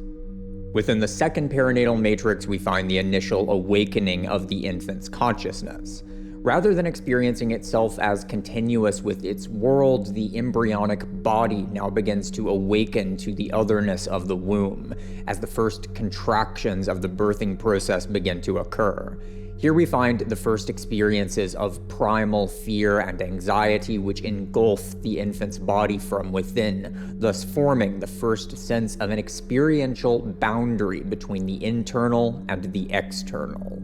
Within the second perinatal matrix, we find the initial awakening of the infant's consciousness. Rather than experiencing itself as continuous with its world, the embryonic body now begins to awaken to the otherness of the womb, as the first contractions of the birthing process begin to occur. Here we find the first experiences of primal fear and anxiety which engulf the infant's body from within, thus forming the first sense of an experiential boundary between the internal and the external.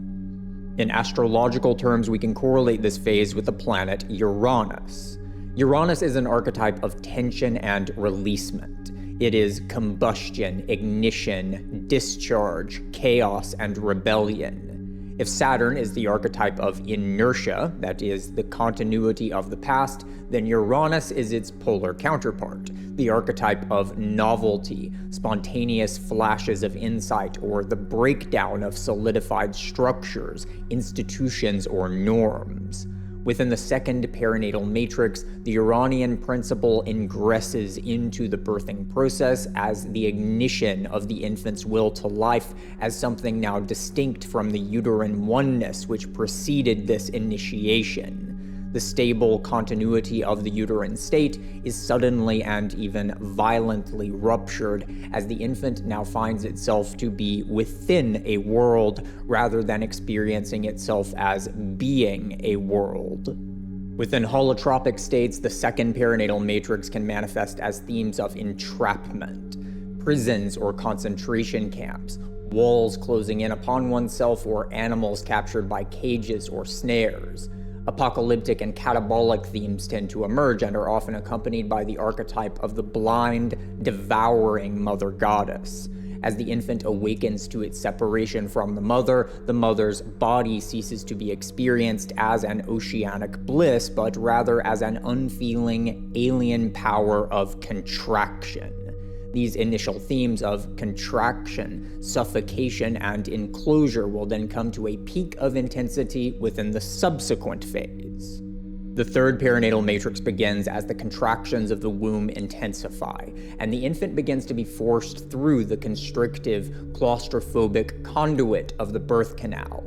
In astrological terms, we can correlate this phase with the planet Uranus. Uranus is an archetype of tension and releasement. It is combustion, ignition, discharge, chaos, and rebellion. If Saturn is the archetype of inertia, that is, the continuity of the past, then Uranus is its polar counterpart, the archetype of novelty, spontaneous flashes of insight, or the breakdown of solidified structures, institutions, or norms. Within the second perinatal matrix, the Uranian principle ingresses into the birthing process as the ignition of the infant's will to life, as something now distinct from the uterine oneness which preceded this initiation. The stable continuity of the uterine state is suddenly and even violently ruptured as the infant now finds itself to be within a world rather than experiencing itself as being a world. Within holotropic states, the second perinatal matrix can manifest as themes of entrapment, prisons or concentration camps, walls closing in upon oneself, or animals captured by cages or snares. Apocalyptic and catabolic themes tend to emerge and are often accompanied by the archetype of the blind, devouring mother goddess. As the infant awakens to its separation from the mother's body ceases to be experienced as an oceanic bliss, but rather as an unfeeling, alien power of contraction. These initial themes of contraction, suffocation, and enclosure will then come to a peak of intensity within the subsequent phase. The third perinatal matrix begins as the contractions of the womb intensify, and the infant begins to be forced through the constrictive, claustrophobic conduit of the birth canal.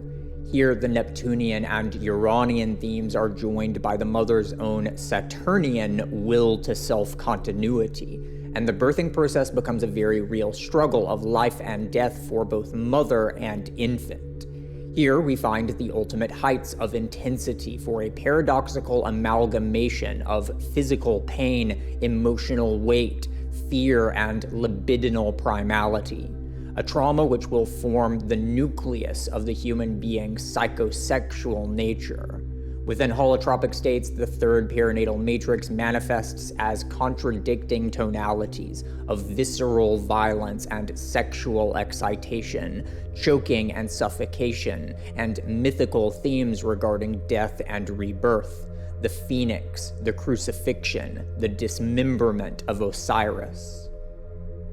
Here, the Neptunian and Uranian themes are joined by the mother's own Saturnian will to self-continuity, and the birthing process becomes a very real struggle of life and death for both mother and infant. Here we find the ultimate heights of intensity for a paradoxical amalgamation of physical pain, emotional weight, fear, and libidinal primality. A trauma which will form the nucleus of the human being's psychosexual nature. Within holotropic states, the third perinatal matrix manifests as contradicting tonalities of visceral violence and sexual excitation, choking and suffocation, and mythical themes regarding death and rebirth, the phoenix, the crucifixion, the dismemberment of Osiris.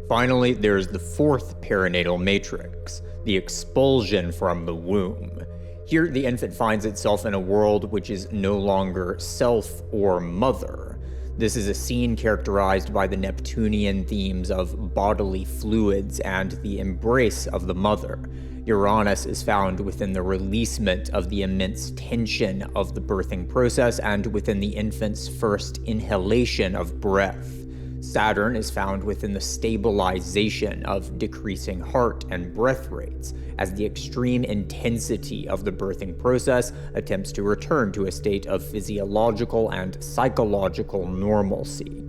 Finally, there's the fourth perinatal matrix, the expulsion from the womb. Here, the infant finds itself in a world which is no longer self or mother. This is a scene characterized by the Neptunian themes of bodily fluids and the embrace of the mother. Uranus is found within the releasement of the immense tension of the birthing process and within the infant's first inhalation of breath. Saturn is found within the stabilization of decreasing heart and breath rates, as the extreme intensity of the birthing process attempts to return to a state of physiological and psychological normalcy.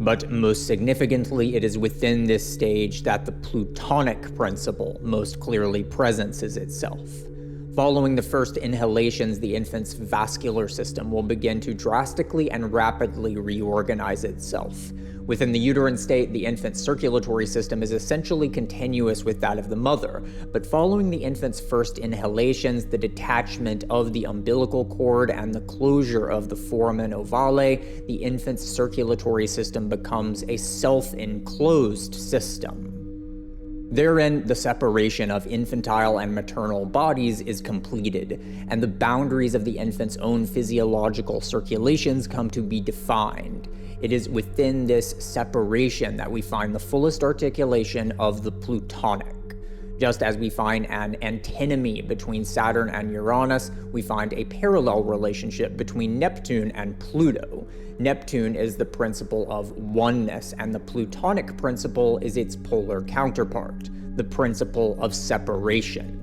But most significantly, it is within this stage that the Plutonic principle most clearly presences itself. Following the first inhalations, the infant's vascular system will begin to drastically and rapidly reorganize itself. Within the uterine state, the infant's circulatory system is essentially continuous with that of the mother, but following the infant's first inhalations, the detachment of the umbilical cord and the closure of the foramen ovale, the infant's circulatory system becomes a self-enclosed system. Therein, the separation of infantile and maternal bodies is completed, and the boundaries of the infant's own physiological circulations come to be defined. It is within this separation that we find the fullest articulation of the Plutonic. Just as we find an antinomy between Saturn and Uranus, we find a parallel relationship between Neptune and Pluto. Neptune is the principle of oneness, and the Plutonic principle is its polar counterpart, the principle of separation.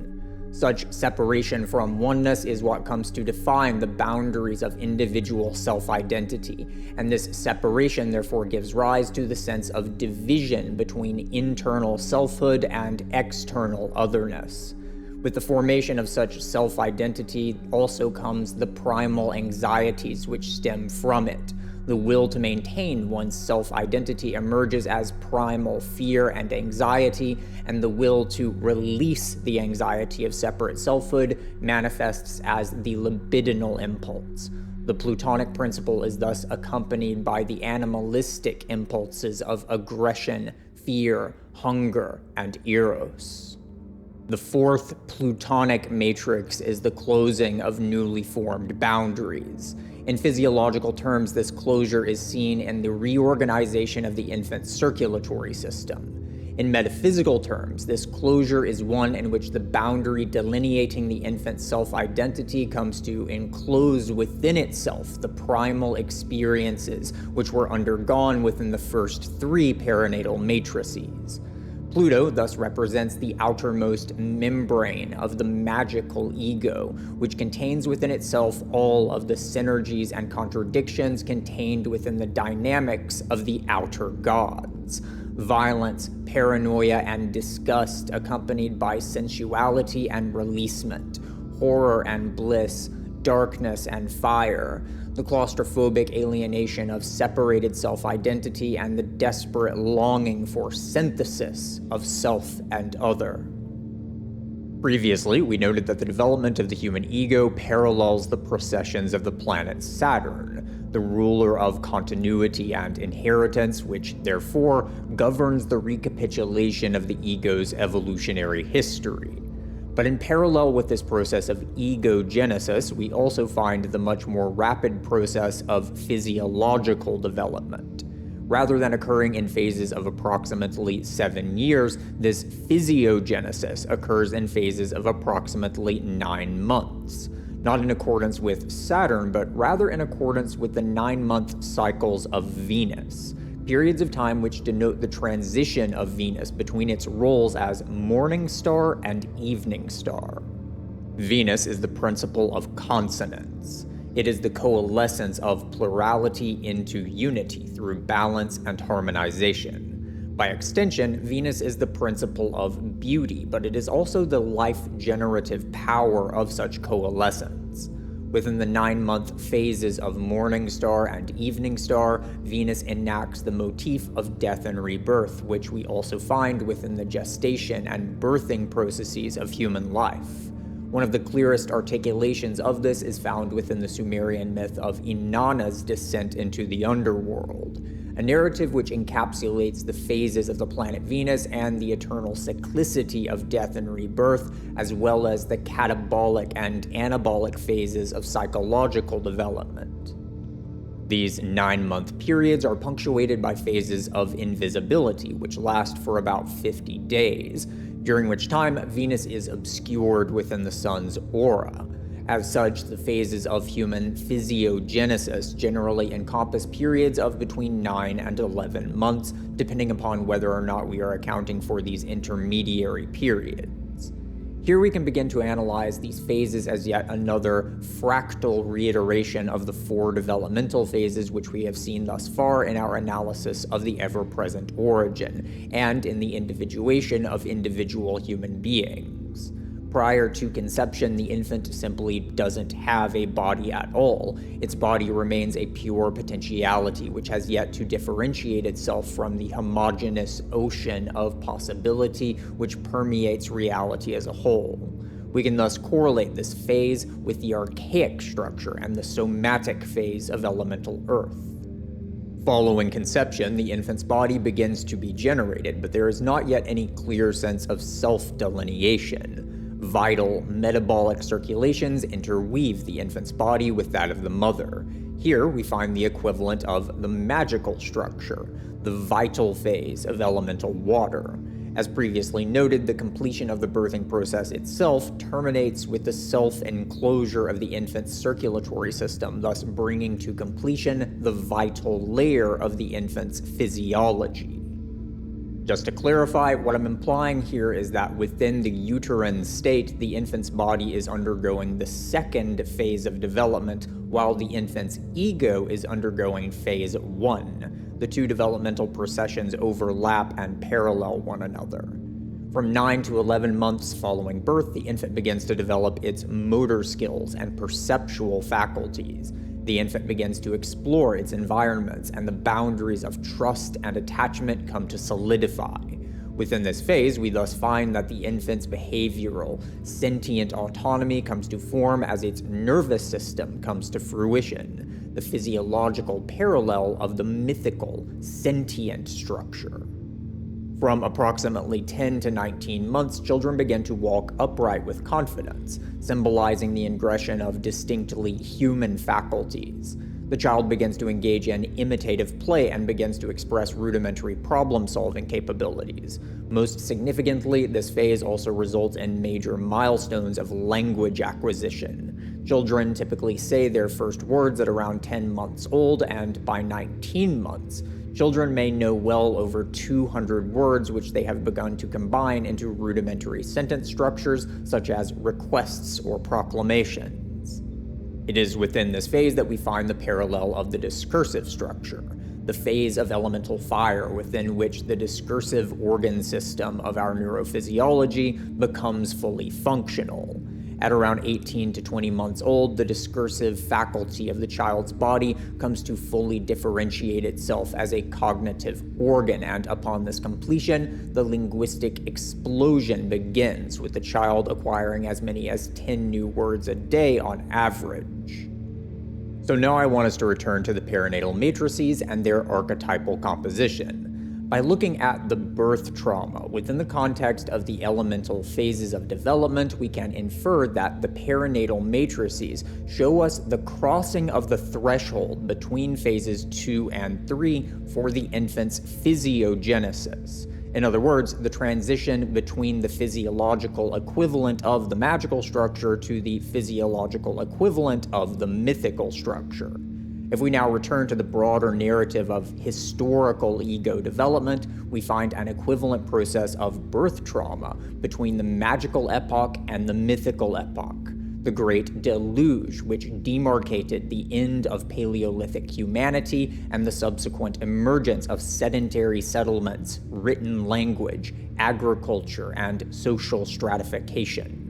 Such separation from oneness is what comes to define the boundaries of individual self-identity, and this separation therefore gives rise to the sense of division between internal selfhood and external otherness. With the formation of such self-identity also comes the primal anxieties which stem from it. The will to maintain one's self-identity emerges as primal fear and anxiety, and the will to release the anxiety of separate selfhood manifests as the libidinal impulse. The Plutonic principle is thus accompanied by the animalistic impulses of aggression, fear, hunger, and eros. The fourth Plutonic matrix is the closing of newly formed boundaries. In physiological terms, this closure is seen in the reorganization of the infant's circulatory system. In metaphysical terms, this closure is one in which the boundary delineating the infant's self-identity comes to enclose within itself the primal experiences which were undergone within the first three perinatal matrices. Pluto thus represents the outermost membrane of the magical ego, which contains within itself all of the synergies and contradictions contained within the dynamics of the outer gods. Violence, paranoia, and disgust accompanied by sensuality and releasement, horror and bliss, darkness and fire, the claustrophobic alienation of separated self-identity, and the desperate longing for synthesis of self and other. Previously, we noted that the development of the human ego parallels the processions of the planet Saturn, the ruler of continuity and inheritance, which therefore governs the recapitulation of the ego's evolutionary history. But in parallel with this process of egogenesis, we also find the much more rapid process of physiological development. Rather than occurring in phases of approximately 7 years, this physiogenesis occurs in phases of approximately 9 months. Not in accordance with Saturn, but rather in accordance with the 9-month cycles of Venus. Periods of time which denote the transition of Venus between its roles as morning star and evening star. Venus is the principle of consonance. It is the coalescence of plurality into unity through balance and harmonization. By extension, Venus is the principle of beauty, but it is also the life-generative power of such coalescence. Within the 9-month phases of morning star and evening star, Venus enacts the motif of death and rebirth, which we also find within the gestation and birthing processes of human life. One of the clearest articulations of this is found within the Sumerian myth of Inanna's descent into the underworld, a narrative which encapsulates the phases of the planet Venus and the eternal cyclicity of death and rebirth, as well as the catabolic and anabolic phases of psychological development. These 9-month periods are punctuated by phases of invisibility, which last for about 50 days, during which time Venus is obscured within the sun's aura. As such, the phases of human physiogenesis generally encompass periods of between 9 and 11 months, depending upon whether or not we are accounting for these intermediary periods. Here we can begin to analyze these phases as yet another fractal reiteration of the 4 developmental phases which we have seen thus far in our analysis of the ever-present origin, and in the individuation of individual human beings. Prior to conception, the infant simply doesn't have a body at all. Its body remains a pure potentiality, which has yet to differentiate itself from the homogeneous ocean of possibility which permeates reality as a whole. We can thus correlate this phase with the archaic structure and the somatic phase of elemental Earth. Following conception, the infant's body begins to be generated, but there is not yet any clear sense of self-delineation. Vital metabolic circulations interweave the infant's body with that of the mother. Here we find the equivalent of the magical structure, the vital phase of elemental water. As previously noted, the completion of the birthing process itself terminates with the self-enclosure of the infant's circulatory system, thus bringing to completion the vital layer of the infant's physiology. Just to clarify, what I'm implying here is that within the uterine state, the infant's body is undergoing the second phase of development, while the infant's ego is undergoing phase 1. The 2 developmental processions overlap and parallel one another. From 9 to 11 months following birth, the infant begins to develop its motor skills and perceptual faculties. The infant begins to explore its environments, and the boundaries of trust and attachment come to solidify. Within this phase, we thus find that the infant's behavioral, sentient autonomy comes to form as its nervous system comes to fruition, the physiological parallel of the mythical, sentient structure. From approximately 10 to 19 months, children begin to walk upright with confidence, symbolizing the ingression of distinctly human faculties. The child begins to engage in imitative play and begins to express rudimentary problem-solving capabilities. Most significantly, this phase also results in major milestones of language acquisition. Children typically say their first words at around 10 months old, and by 19 months, children may know well over 200 words, which they have begun to combine into rudimentary sentence structures such as requests or proclamations. It is within this phase that we find the parallel of the discursive structure, the phase of elemental fire within which the discursive organ system of our neurophysiology becomes fully functional. At around 18 to 20 months old, the discursive faculty of the child's body comes to fully differentiate itself as a cognitive organ, and upon this completion, the linguistic explosion begins, with the child acquiring as many as 10 new words a day on average. So now I want us to return to the perinatal matrices and their archetypal composition. By looking at the birth trauma within the context of the elemental phases of development, we can infer that the perinatal matrices show us the crossing of the threshold between phases 2 and 3 for the infant's physiogenesis. In other words, the transition between the physiological equivalent of the magical structure to the physiological equivalent of the mythical structure. If we now return to the broader narrative of historical ego development, we find an equivalent process of birth trauma between the magical epoch and the mythical epoch. The Great Deluge, which demarcated the end of Paleolithic humanity and the subsequent emergence of sedentary settlements, written language, agriculture, and social stratification.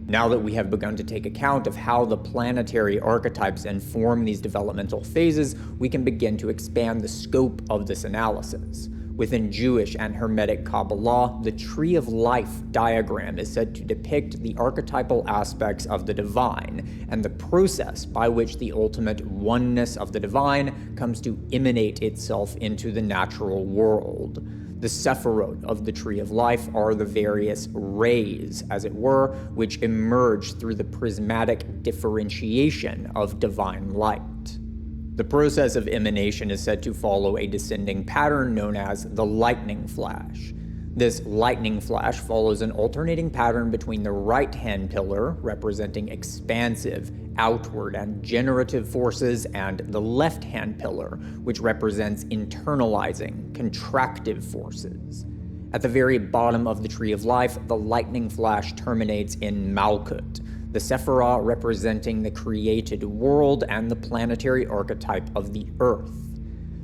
Now that we have begun to take account of how the planetary archetypes inform these developmental phases, we can begin to expand the scope of this analysis. Within Jewish and Hermetic Kabbalah, the Tree of Life diagram is said to depict the archetypal aspects of the divine, and the process by which the ultimate oneness of the divine comes to emanate itself into the natural world. The Sephirot of the Tree of Life are the various rays, as it were, which emerge through the prismatic differentiation of divine light. The process of emanation is said to follow a descending pattern known as the lightning flash. This lightning flash follows an alternating pattern between the right-hand pillar, representing expansive, outward, and generative forces, and the left-hand pillar, which represents internalizing, contractive forces. At the very bottom of the Tree of Life, the lightning flash terminates in Malkut, the Sephirah representing the created world and the planetary archetype of the Earth.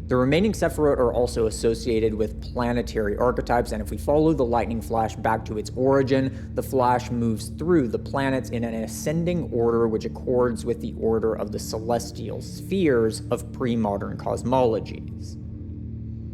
The remaining Sephirot are also associated with planetary archetypes, and if we follow the lightning flash back to its origin, the flash moves through the planets in an ascending order which accords with the order of the celestial spheres of pre-modern cosmologies.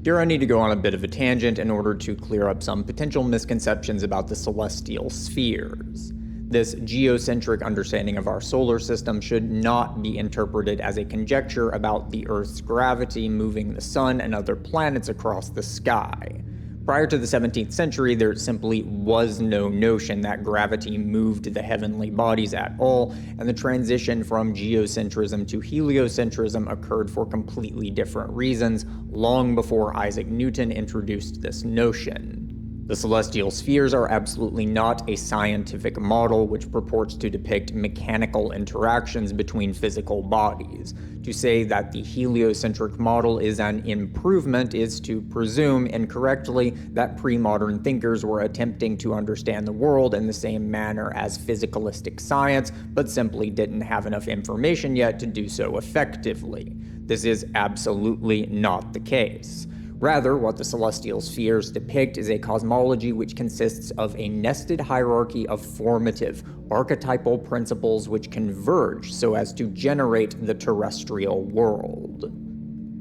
Here I need to go on a bit of a tangent in order to clear up some potential misconceptions about the celestial spheres. This geocentric understanding of our solar system should not be interpreted as a conjecture about the Earth's gravity moving the sun and other planets across the sky. Prior to the 17th century, there simply was no notion that gravity moved the heavenly bodies at all, and the transition from geocentrism to heliocentrism occurred for completely different reasons, long before Isaac Newton introduced this notion. The celestial spheres are absolutely not a scientific model which purports to depict mechanical interactions between physical bodies. To say that the heliocentric model is an improvement is to presume incorrectly that pre-modern thinkers were attempting to understand the world in the same manner as physicalistic science, but simply didn't have enough information yet to do so effectively. This is absolutely not the case. Rather, what the celestial spheres depict is a cosmology which consists of a nested hierarchy of formative, archetypal principles which converge so as to generate the terrestrial world.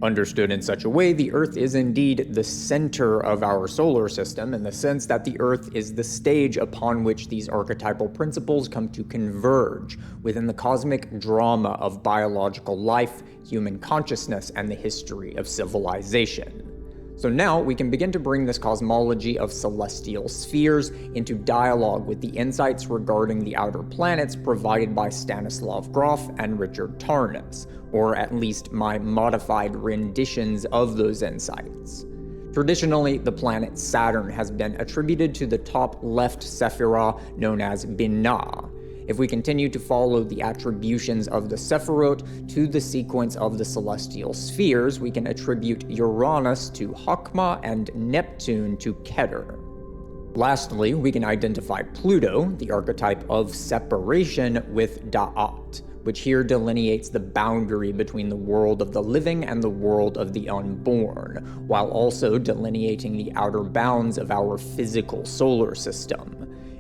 Understood in such a way, the Earth is indeed the center of our solar system in the sense that the Earth is the stage upon which these archetypal principles come to converge within the cosmic drama of biological life, human consciousness, and the history of civilization. So now we can begin to bring this cosmology of celestial spheres into dialogue with the insights regarding the outer planets provided by Stanislav Grof and Richard Tarnas, or at least my modified renditions of those insights. Traditionally, the planet Saturn has been attributed to the top left sephira known as Binah. If we continue to follow the attributions of the Sephirot to the sequence of the celestial spheres, we can attribute Uranus to Chokmah and Neptune to Keter. Lastly, we can identify Pluto, the archetype of separation, with Da'at, which here delineates the boundary between the world of the living and the world of the unborn, while also delineating the outer bounds of our physical solar system.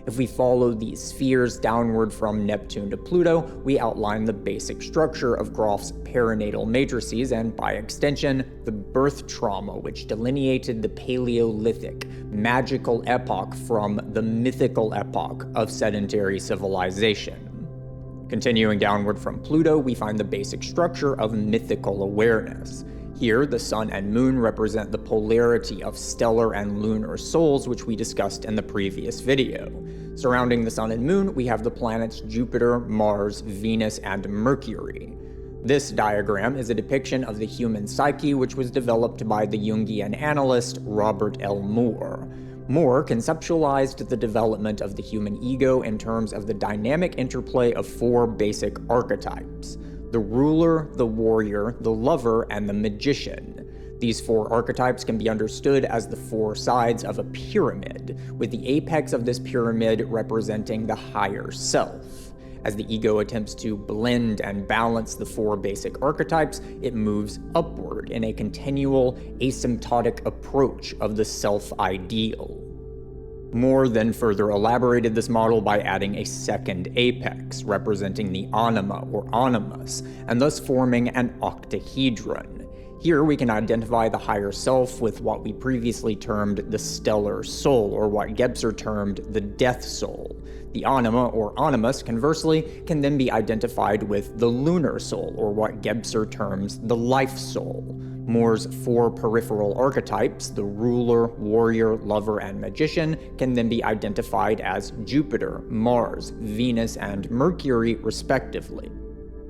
If we follow these spheres downward from Neptune to Pluto, we outline the basic structure of Grof's perinatal matrices and, by extension, the birth trauma which delineated the Paleolithic, magical epoch from the mythical epoch of sedentary civilization. Continuing downward from Pluto, we find the basic structure of mythical awareness. Here, the sun and moon represent the polarity of stellar and lunar souls, which we discussed in the previous video. Surrounding the sun and moon, we have the planets Jupiter, Mars, Venus, and Mercury. This diagram is a depiction of the human psyche, which was developed by the Jungian analyst Robert L. Moore. Moore conceptualized the development of the human ego in terms of the dynamic interplay of four basic archetypes: the ruler, the warrior, the lover, and the magician. These four archetypes can be understood as the four sides of a pyramid, with the apex of this pyramid representing the higher self. As the ego attempts to blend and balance the four basic archetypes, it moves upward in a continual, asymptotic approach of the self-ideal. Moore then further elaborated this model by adding a second apex, representing the anima or animus, and thus forming an octahedron. Here we can identify the higher self with what we previously termed the stellar soul, or what Gebser termed the death soul. The anima, or animus, conversely, can then be identified with the lunar soul, or what Gebser terms the life soul. Moore's four peripheral archetypes, the ruler, warrior, lover, and magician, can then be identified as Jupiter, Mars, Venus, and Mercury, respectively.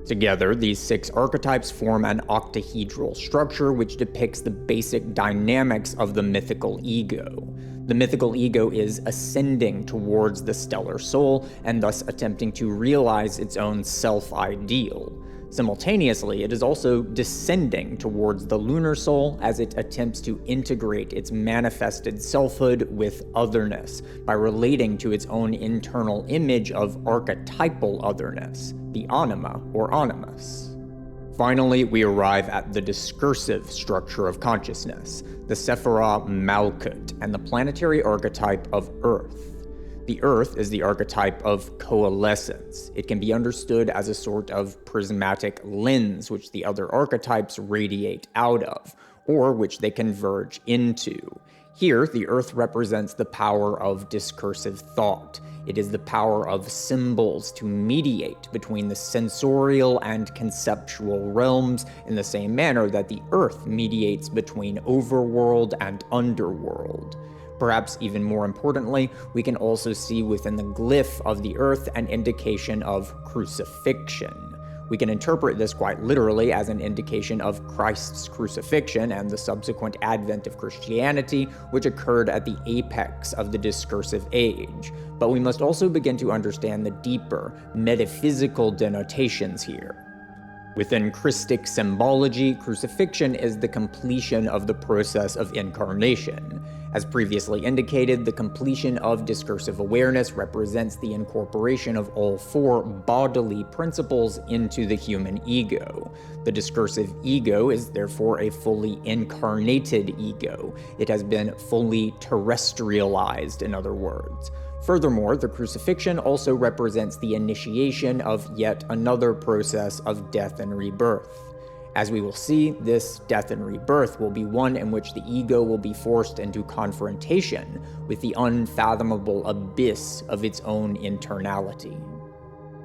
Together, these six archetypes form an octahedral structure which depicts the basic dynamics of the mythical ego. The mythical ego is ascending towards the stellar soul, and thus attempting to realize its own self-ideal. Simultaneously, it is also descending towards the lunar soul as it attempts to integrate its manifested selfhood with otherness by relating to its own internal image of archetypal otherness, the anima or animus. Finally, we arrive at the discursive structure of consciousness, the Sephirah Malkut, and the planetary archetype of Earth. The Earth is the archetype of coalescence. It can be understood as a sort of prismatic lens which the other archetypes radiate out of, or which they converge into. Here, the Earth represents the power of discursive thought. It is the power of symbols to mediate between the sensorial and conceptual realms in the same manner that the Earth mediates between overworld and underworld. Perhaps even more importantly, we can also see within the glyph of the Earth an indication of crucifixion. We can interpret this quite literally as an indication of Christ's crucifixion and the subsequent advent of Christianity, which occurred at the apex of the discursive age. But we must also begin to understand the deeper, metaphysical denotations here. Within Christic symbology, crucifixion is the completion of the process of incarnation. As previously indicated, the completion of discursive awareness represents the incorporation of all four bodily principles into the human ego. The discursive ego is therefore a fully incarnated ego. It has been fully terrestrialized, in other words. Furthermore, the crucifixion also represents the initiation of yet another process of death and rebirth. As we will see, this death and rebirth will be one in which the ego will be forced into confrontation with the unfathomable abyss of its own internality.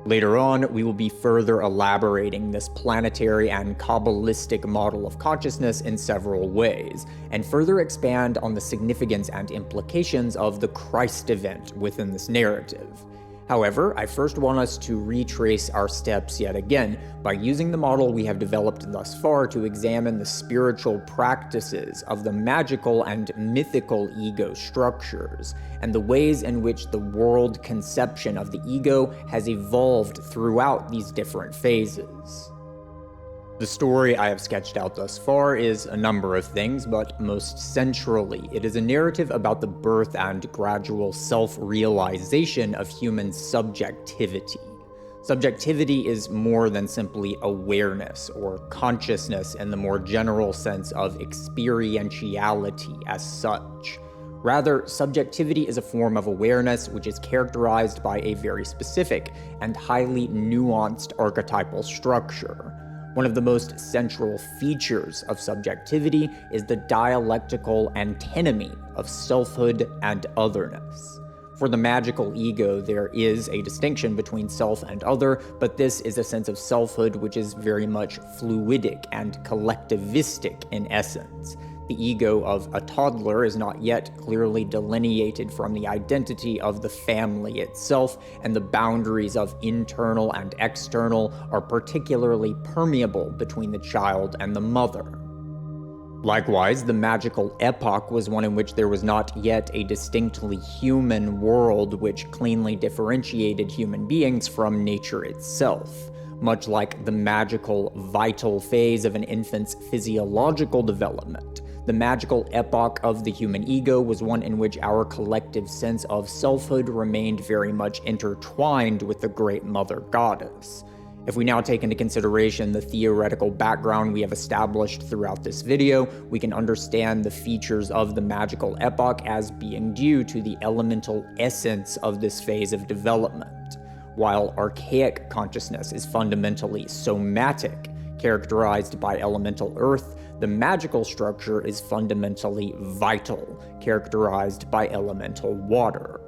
Later on, we will be further elaborating this planetary and Kabbalistic model of consciousness in several ways, and further expand on the significance and implications of the Christ event within this narrative. However, I first want us to retrace our steps yet again by using the model we have developed thus far to examine the spiritual practices of the magical and mythical ego structures, and the ways in which the world conception of the ego has evolved throughout these different phases. The story I have sketched out thus far is a number of things, but most centrally, it is a narrative about the birth and gradual self-realization of human subjectivity. Subjectivity is more than simply awareness or consciousness in the more general sense of experientiality as such. Rather, subjectivity is a form of awareness which is characterized by a very specific and highly nuanced archetypal structure. One of the most central features of subjectivity is the dialectical antinomy of selfhood and otherness. For the magical ego, there is a distinction between self and other, but this is a sense of selfhood which is very much fluidic and collectivistic in essence. The ego of a toddler is not yet clearly delineated from the identity of the family itself, and the boundaries of internal and external are particularly permeable between the child and the mother. Likewise, the magical epoch was one in which there was not yet a distinctly human world which cleanly differentiated human beings from nature itself. Much like the magical, vital phase of an infant's physiological development, the magical epoch of the human ego was one in which our collective sense of selfhood remained very much intertwined with the Great Mother Goddess. If we now take into consideration the theoretical background we have established throughout this video, we can understand the features of the magical epoch as being due to the elemental essence of this phase of development. While archaic consciousness is fundamentally somatic, characterized by elemental earth, the magical structure is fundamentally vital, characterized by elemental water.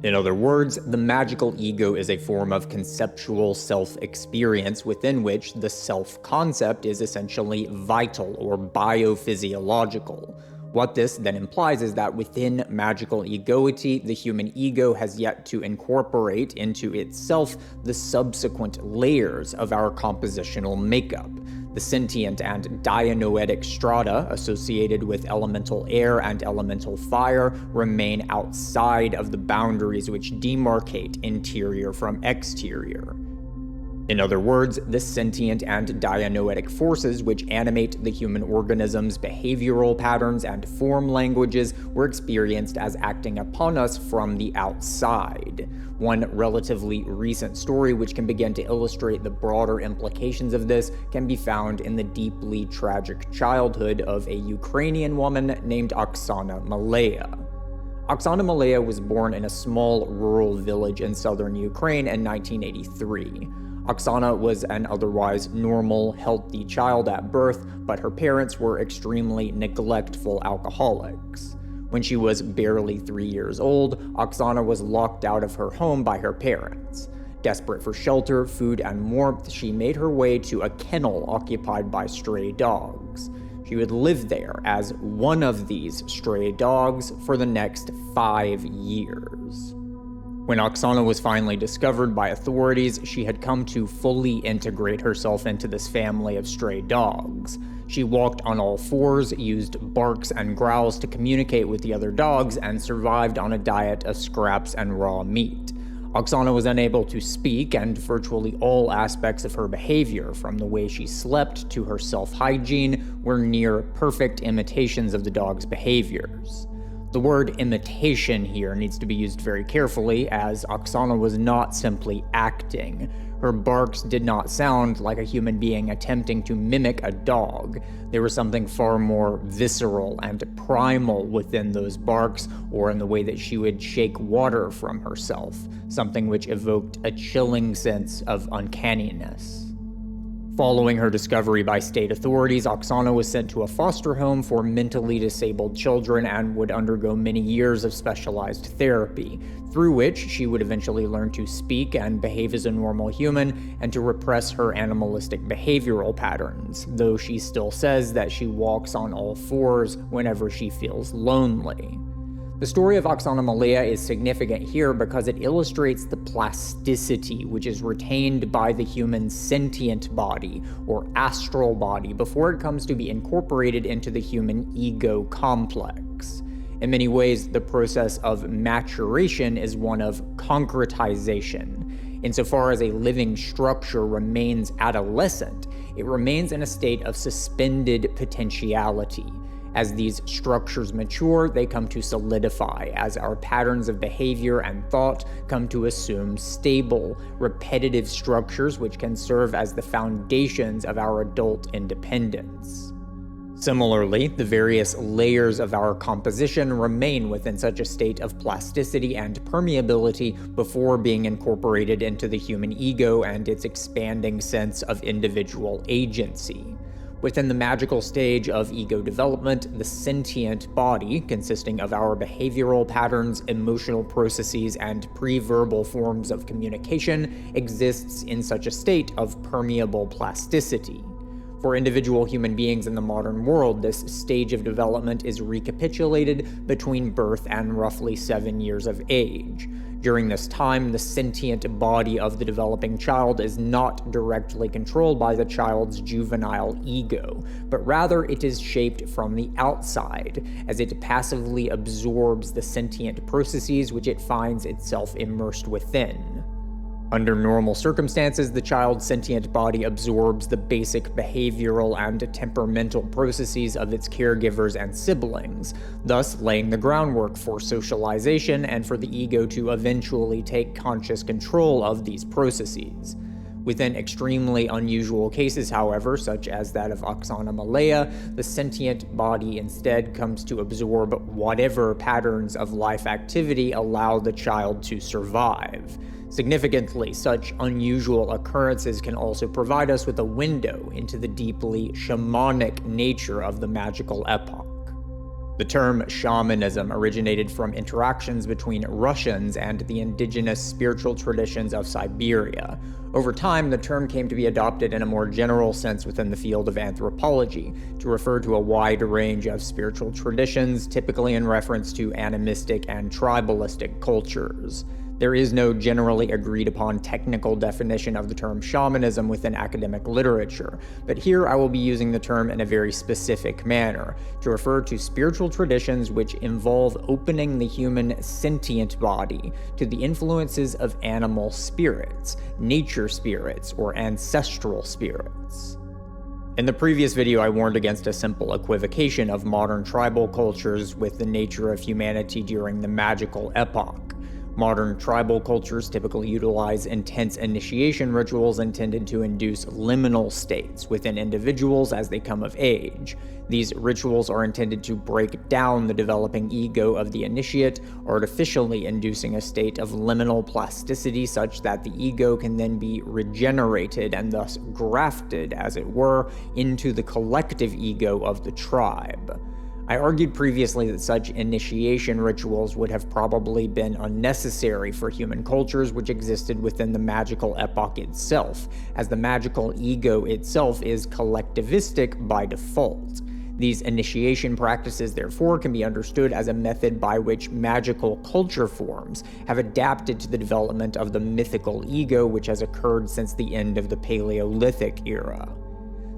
In other words, the magical ego is a form of conceptual self-experience within which the self-concept is essentially vital or biophysiological. What this then implies is that within magical egoity, the human ego has yet to incorporate into itself the subsequent layers of our compositional makeup. The sentient and dianoetic strata associated with elemental air and elemental fire remain outside of the boundaries which demarcate interior from exterior. In other words, the sentient and dianoetic forces which animate the human organism's behavioral patterns and form languages were experienced as acting upon us from the outside. One relatively recent story which can begin to illustrate the broader implications of this can be found in the deeply tragic childhood of a Ukrainian woman named Oksana Malaya. Oksana Malaya was born in a small rural village in southern Ukraine in 1983. Oksana was an otherwise normal, healthy child at birth, but her parents were extremely neglectful alcoholics. When she was barely 3 years old, Oksana was locked out of her home by her parents. Desperate for shelter, food, and warmth, she made her way to a kennel occupied by stray dogs. She would live there as one of these stray dogs for the next 5 years. When Oksana was finally discovered by authorities, she had come to fully integrate herself into this family of stray dogs. She walked on all fours, used barks and growls to communicate with the other dogs, and survived on a diet of scraps and raw meat. Oksana was unable to speak, and virtually all aspects of her behavior, from the way she slept to her self-hygiene, were near perfect imitations of the dog's behaviors. The word imitation here needs to be used very carefully, as Oksana was not simply acting. Her barks did not sound like a human being attempting to mimic a dog. There was something far more visceral and primal within those barks, or in the way that she would shake water from herself, something which evoked a chilling sense of uncanniness. Following her discovery by state authorities, Oksana was sent to a foster home for mentally disabled children and would undergo many years of specialized therapy, through which she would eventually learn to speak and behave as a normal human and to repress her animalistic behavioral patterns, though she still says that she walks on all fours whenever she feels lonely. The story of Oksana Malaya is significant here because it illustrates the plasticity which is retained by the human sentient body, or astral body, before it comes to be incorporated into the human ego complex. In many ways, the process of maturation is one of concretization. Insofar as a living structure remains adolescent, it remains in a state of suspended potentiality. As these structures mature, they come to solidify, as our patterns of behavior and thought come to assume stable, repetitive structures which can serve as the foundations of our adult independence. Similarly, the various layers of our composition remain within such a state of plasticity and permeability before being incorporated into the human ego and its expanding sense of individual agency. Within the magical stage of ego development, the sentient body, consisting of our behavioral patterns, emotional processes, and pre-verbal forms of communication, exists in such a state of permeable plasticity. For individual human beings in the modern world, this stage of development is recapitulated between birth and roughly 7 years of age. During this time, the sentient body of the developing child is not directly controlled by the child's juvenile ego, but rather it is shaped from the outside, as it passively absorbs the sentient processes which it finds itself immersed within. Under normal circumstances, the child's sentient body absorbs the basic behavioral and temperamental processes of its caregivers and siblings, thus laying the groundwork for socialization and for the ego to eventually take conscious control of these processes. Within extremely unusual cases, however, such as that of Oksana Malaya, the sentient body instead comes to absorb whatever patterns of life activity allow the child to survive. Significantly, such unusual occurrences can also provide us with a window into the deeply shamanic nature of the magical epoch. The term shamanism originated from interactions between Russians and the indigenous spiritual traditions of Siberia. Over time, the term came to be adopted in a more general sense within the field of anthropology, to refer to a wide range of spiritual traditions, typically in reference to animistic and tribalistic cultures. There is no generally agreed upon technical definition of the term shamanism within academic literature, but here I will be using the term in a very specific manner, to refer to spiritual traditions which involve opening the human sentient body to the influences of animal spirits, nature spirits, or ancestral spirits. In the previous video, I warned against a simple equivocation of modern tribal cultures with the nature of humanity during the magical epoch. Modern tribal cultures typically utilize intense initiation rituals intended to induce liminal states within individuals as they come of age. These rituals are intended to break down the developing ego of the initiate, artificially inducing a state of liminal plasticity such that the ego can then be regenerated and thus grafted, as it were, into the collective ego of the tribe. I argued previously that such initiation rituals would have probably been unnecessary for human cultures which existed within the magical epoch itself, as the magical ego itself is collectivistic by default. These initiation practices, therefore, can be understood as a method by which magical culture forms have adapted to the development of the mythical ego which has occurred since the end of the Paleolithic era.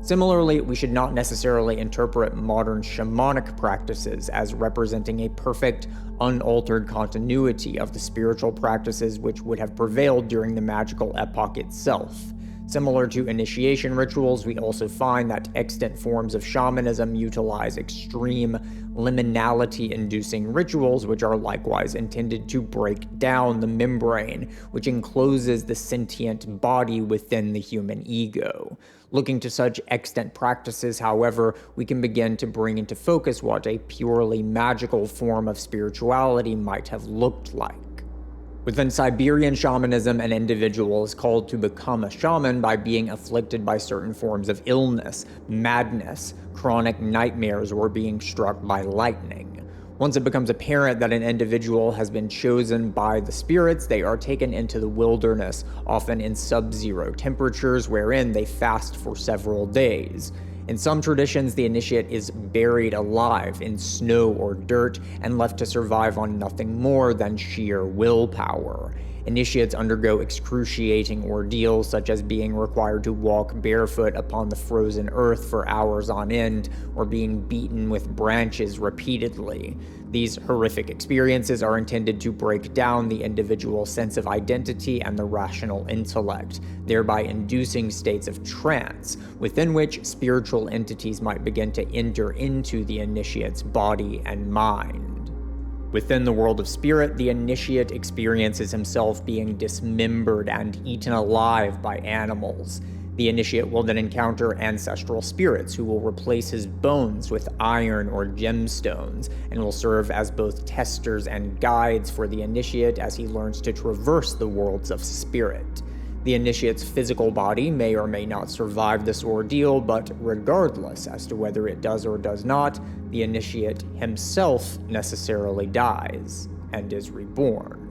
Similarly, we should not necessarily interpret modern shamanic practices as representing a perfect, unaltered continuity of the spiritual practices which would have prevailed during the magical epoch itself. Similar to initiation rituals, we also find that extant forms of shamanism utilize extreme, liminality-inducing rituals which are likewise intended to break down the membrane which encloses the sentient body within the human ego. Looking to such extant practices, however, we can begin to bring into focus what a purely magical form of spirituality might have looked like. Within Siberian shamanism, an individual is called to become a shaman by being afflicted by certain forms of illness, madness, chronic nightmares, or being struck by lightning. Once it becomes apparent that an individual has been chosen by the spirits, they are taken into the wilderness, often in sub-zero temperatures, wherein they fast for several days. In some traditions, the initiate is buried alive in snow or dirt and left to survive on nothing more than sheer willpower. Initiates undergo excruciating ordeals, such as being required to walk barefoot upon the frozen earth for hours on end, or being beaten with branches repeatedly. These horrific experiences are intended to break down the individual's sense of identity and the rational intellect, thereby inducing states of trance, within which spiritual entities might begin to enter into the initiate's body and mind. Within the world of spirit, the initiate experiences himself being dismembered and eaten alive by animals. The initiate will then encounter ancestral spirits who will replace his bones with iron or gemstones, and will serve as both testers and guides for the initiate as he learns to traverse the worlds of spirit. The initiate's physical body may or may not survive this ordeal, but regardless as to whether it does or does not, the initiate himself necessarily dies and is reborn.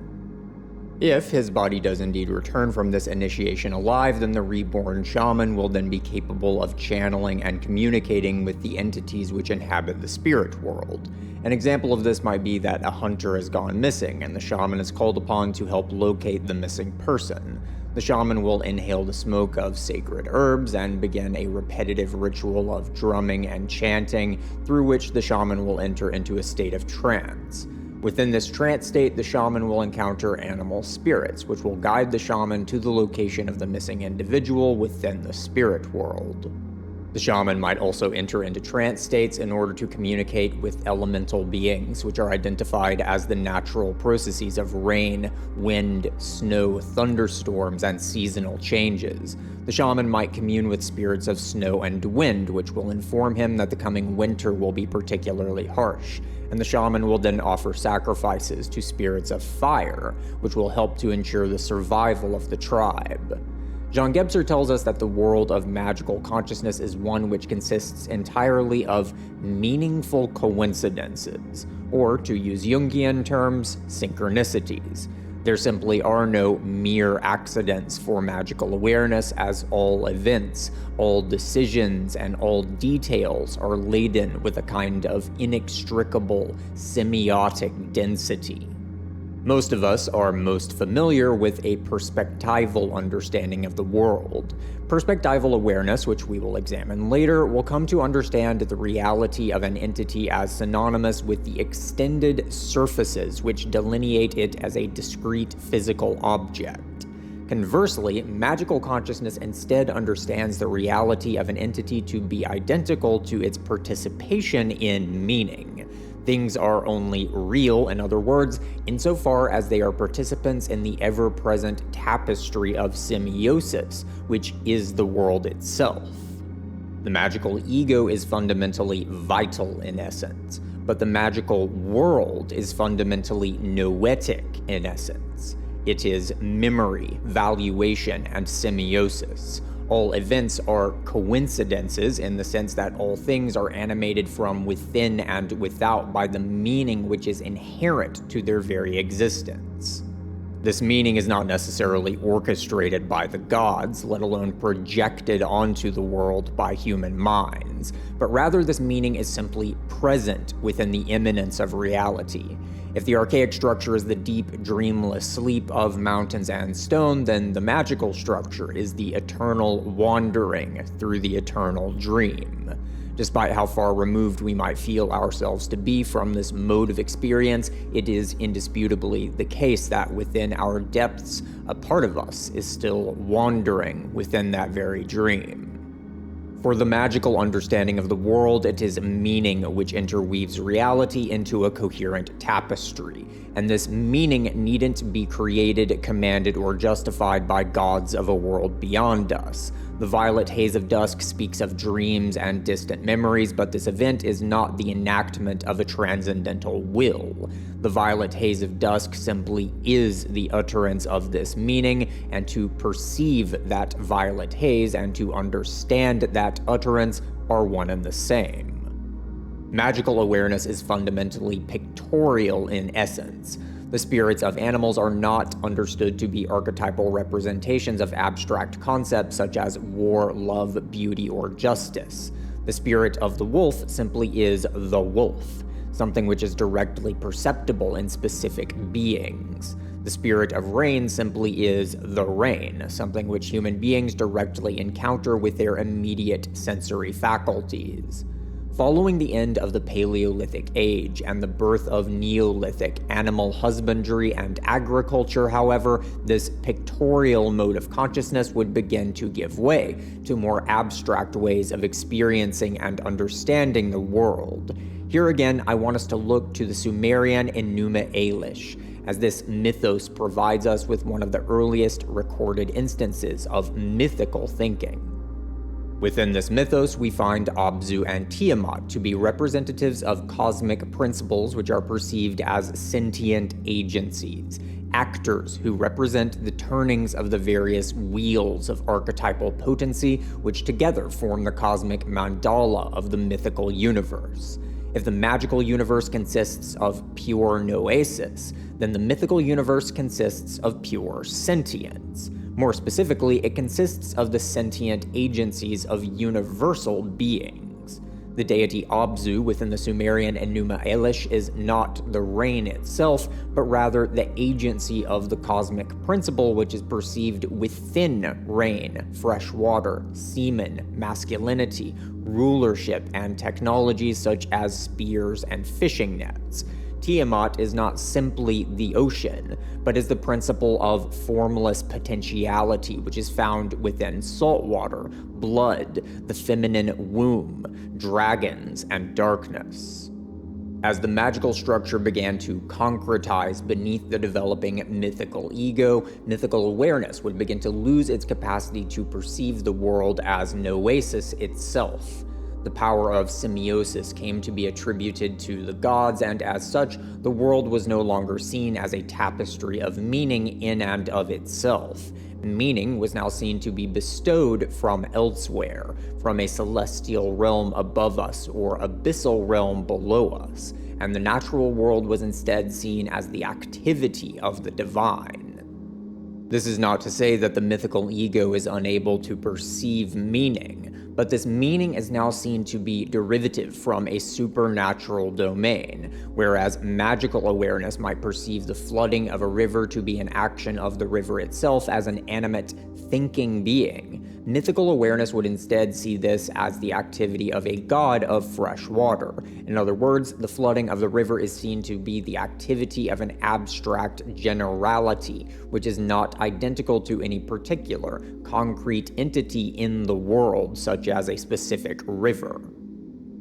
If his body does indeed return from this initiation alive, then the reborn shaman will then be capable of channeling and communicating with the entities which inhabit the spirit world. An example of this might be that a hunter has gone missing, and the shaman is called upon to help locate the missing person. The shaman will inhale the smoke of sacred herbs and begin a repetitive ritual of drumming and chanting, through which the shaman will enter into a state of trance. Within this trance state, the shaman will encounter animal spirits, which will guide the shaman to the location of the missing individual within the spirit world. The shaman might also enter into trance states in order to communicate with elemental beings, which are identified as the natural processes of rain, wind, snow, thunderstorms, and seasonal changes. The shaman might commune with spirits of snow and wind, which will inform him that the coming winter will be particularly harsh, and the shaman will then offer sacrifices to spirits of fire, which will help to ensure the survival of the tribe. John Gebser tells us that the world of magical consciousness is one which consists entirely of meaningful coincidences, or to use Jungian terms, synchronicities. There simply are no mere accidents for magical awareness, as all events, all decisions, and all details are laden with a kind of inextricable semiotic density. Most of us are most familiar with a perspectival understanding of the world. Perspectival awareness, which we will examine later, will come to understand the reality of an entity as synonymous with the extended surfaces which delineate it as a discrete physical object. Conversely, magical consciousness instead understands the reality of an entity to be identical to its participation in meaning. Things are only real, in other words, insofar as they are participants in the ever-present tapestry of semiosis, which is the world itself. The magical ego is fundamentally vital in essence, but the magical world is fundamentally noetic in essence. It is memory, valuation, and semiosis. All events are coincidences in the sense that all things are animated from within and without by the meaning which is inherent to their very existence. This meaning is not necessarily orchestrated by the gods, let alone projected onto the world by human minds, but rather this meaning is simply present within the immanence of reality. If the archaic structure is the deep, dreamless sleep of mountains and stone, then the magical structure is the eternal wandering through the eternal dream. Despite how far removed we might feel ourselves to be from this mode of experience, it is indisputably the case that within our depths, a part of us is still wandering within that very dream. For the magical understanding of the world, it is meaning which interweaves reality into a coherent tapestry, and this meaning needn't be created, commanded, or justified by gods of a world beyond us. The violet haze of dusk speaks of dreams and distant memories, but this event is not the enactment of a transcendental will. The violet haze of dusk simply is the utterance of this meaning, and to perceive that violet haze and to understand that utterance are one and the same. Magical awareness is fundamentally pictorial in essence. The spirits of animals are not understood to be archetypal representations of abstract concepts such as war, love, beauty, or justice. The spirit of the wolf simply is the wolf, something which is directly perceptible in specific beings. The spirit of rain simply is the rain, something which human beings directly encounter with their immediate sensory faculties. Following the end of the Paleolithic Age and the birth of Neolithic animal husbandry and agriculture, however, this pictorial mode of consciousness would begin to give way to more abstract ways of experiencing and understanding the world. Here again, I want us to look to the Sumerian Enuma Elish, as this mythos provides us with one of the earliest recorded instances of mythical thinking. Within this mythos, we find Abzu and Tiamat to be representatives of cosmic principles which are perceived as sentient agencies, actors who represent the turnings of the various wheels of archetypal potency which together form the cosmic mandala of the mythical universe. If the magical universe consists of pure noesis, then the mythical universe consists of pure sentience. More specifically, it consists of the sentient agencies of universal beings. The deity Abzu within the Sumerian Enuma Elish is not the rain itself, but rather the agency of the cosmic principle which is perceived within rain, fresh water, semen, masculinity, rulership, and technologies such as spears and fishing nets. Tiamat is not simply the ocean, but is the principle of formless potentiality which is found within salt water, blood, the feminine womb, dragons, and darkness. As the magical structure began to concretize beneath the developing mythical ego, mythical awareness would begin to lose its capacity to perceive the world as noesis itself. The power of semiosis came to be attributed to the gods, and as such, the world was no longer seen as a tapestry of meaning in and of itself. Meaning was now seen to be bestowed from elsewhere, from a celestial realm above us or abyssal realm below us, and the natural world was instead seen as the activity of the divine. This is not to say that the mythical ego is unable to perceive meaning, but this meaning is now seen to be derivative from a supernatural domain, whereas magical awareness might perceive the flooding of a river to be an action of the river itself as an animate, thinking being. Mythical awareness would instead see this as the activity of a god of fresh water. In other words, the flooding of the river is seen to be the activity of an abstract generality, which is not identical to any particular, concrete entity in the world, such as a specific river.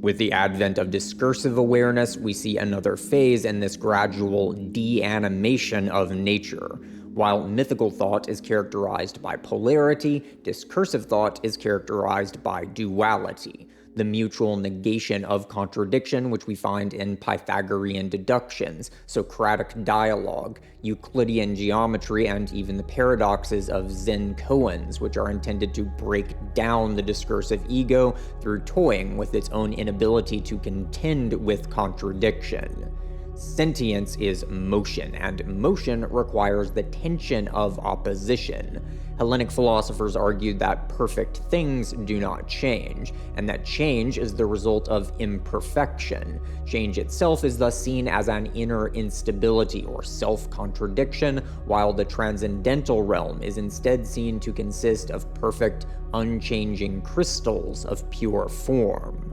With the advent of discursive awareness, we see another phase in this gradual deanimation of nature. While mythical thought is characterized by polarity, discursive thought is characterized by duality, the mutual negation of contradiction which we find in Pythagorean deductions, Socratic dialogue, Euclidean geometry, and even the paradoxes of Zen koans, which are intended to break down the discursive ego through toying with its own inability to contend with contradiction. Sentience is motion, and motion requires the tension of opposition. Hellenic philosophers argued that perfect things do not change, and that change is the result of imperfection. Change itself is thus seen as an inner instability or self-contradiction, while the transcendental realm is instead seen to consist of perfect, unchanging crystals of pure form.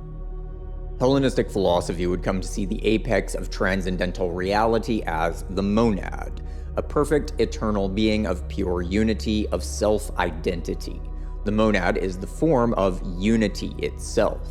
Hellenistic philosophy would come to see the apex of transcendental reality as the monad, a perfect eternal being of pure unity, of self-identity. The monad is the form of unity itself.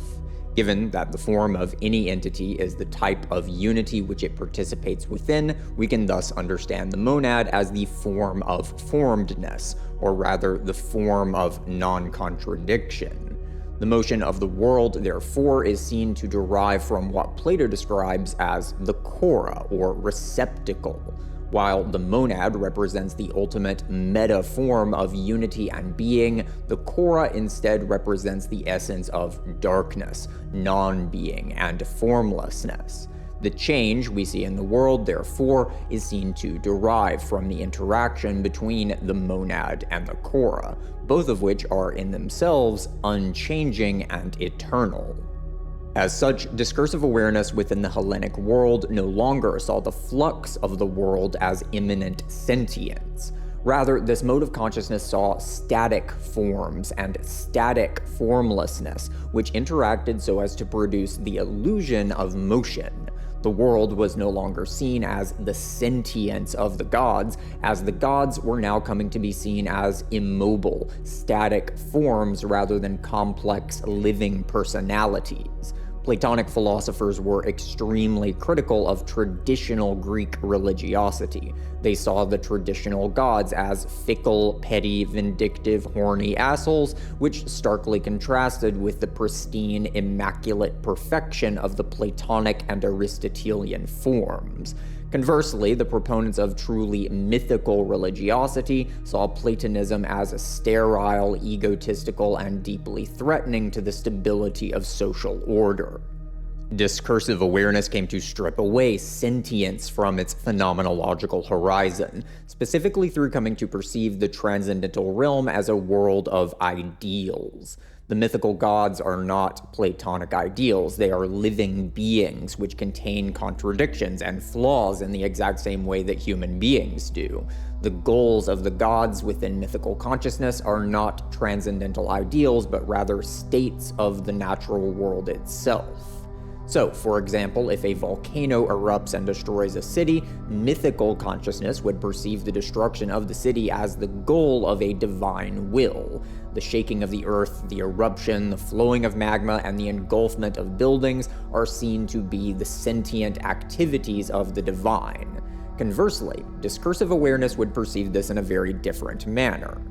Given that the form of any entity is the type of unity which it participates within, we can thus understand the monad as the form of formedness, or rather the form of non-contradiction. The motion of the world, therefore, is seen to derive from what Plato describes as the chora, or receptacle, while the monad represents the ultimate meta form of unity and being. The chora instead represents the essence of darkness, non-being, and formlessness. The change we see in the world, therefore, is seen to derive from the interaction between the monad and the chora, both of which are in themselves unchanging and eternal. As such, discursive awareness within the Hellenic world no longer saw the flux of the world as immanent sentience. Rather, this mode of consciousness saw static forms and static formlessness, which interacted so as to produce the illusion of motion. The world was no longer seen as the sentience of the gods, as the gods were now coming to be seen as immobile, static forms rather than complex, living personalities. Platonic philosophers were extremely critical of traditional Greek religiosity. They saw the traditional gods as fickle, petty, vindictive, horny assholes, which starkly contrasted with the pristine, immaculate perfection of the Platonic and Aristotelian forms. Conversely, the proponents of truly mythical religiosity saw Platonism as sterile, egotistical, and deeply threatening to the stability of social order. Discursive awareness came to strip away sentience from its phenomenological horizon, specifically through coming to perceive the transcendental realm as a world of ideals. The mythical gods are not Platonic ideals, they are living beings which contain contradictions and flaws in the exact same way that human beings do. The goals of the gods within mythical consciousness are not transcendental ideals, but rather states of the natural world itself. So, for example, if a volcano erupts and destroys a city, mythical consciousness would perceive the destruction of the city as the goal of a divine will. The shaking of the earth, the eruption, the flowing of magma, and the engulfment of buildings are seen to be the sentient activities of the divine. Conversely, discursive awareness would perceive this in a very different manner.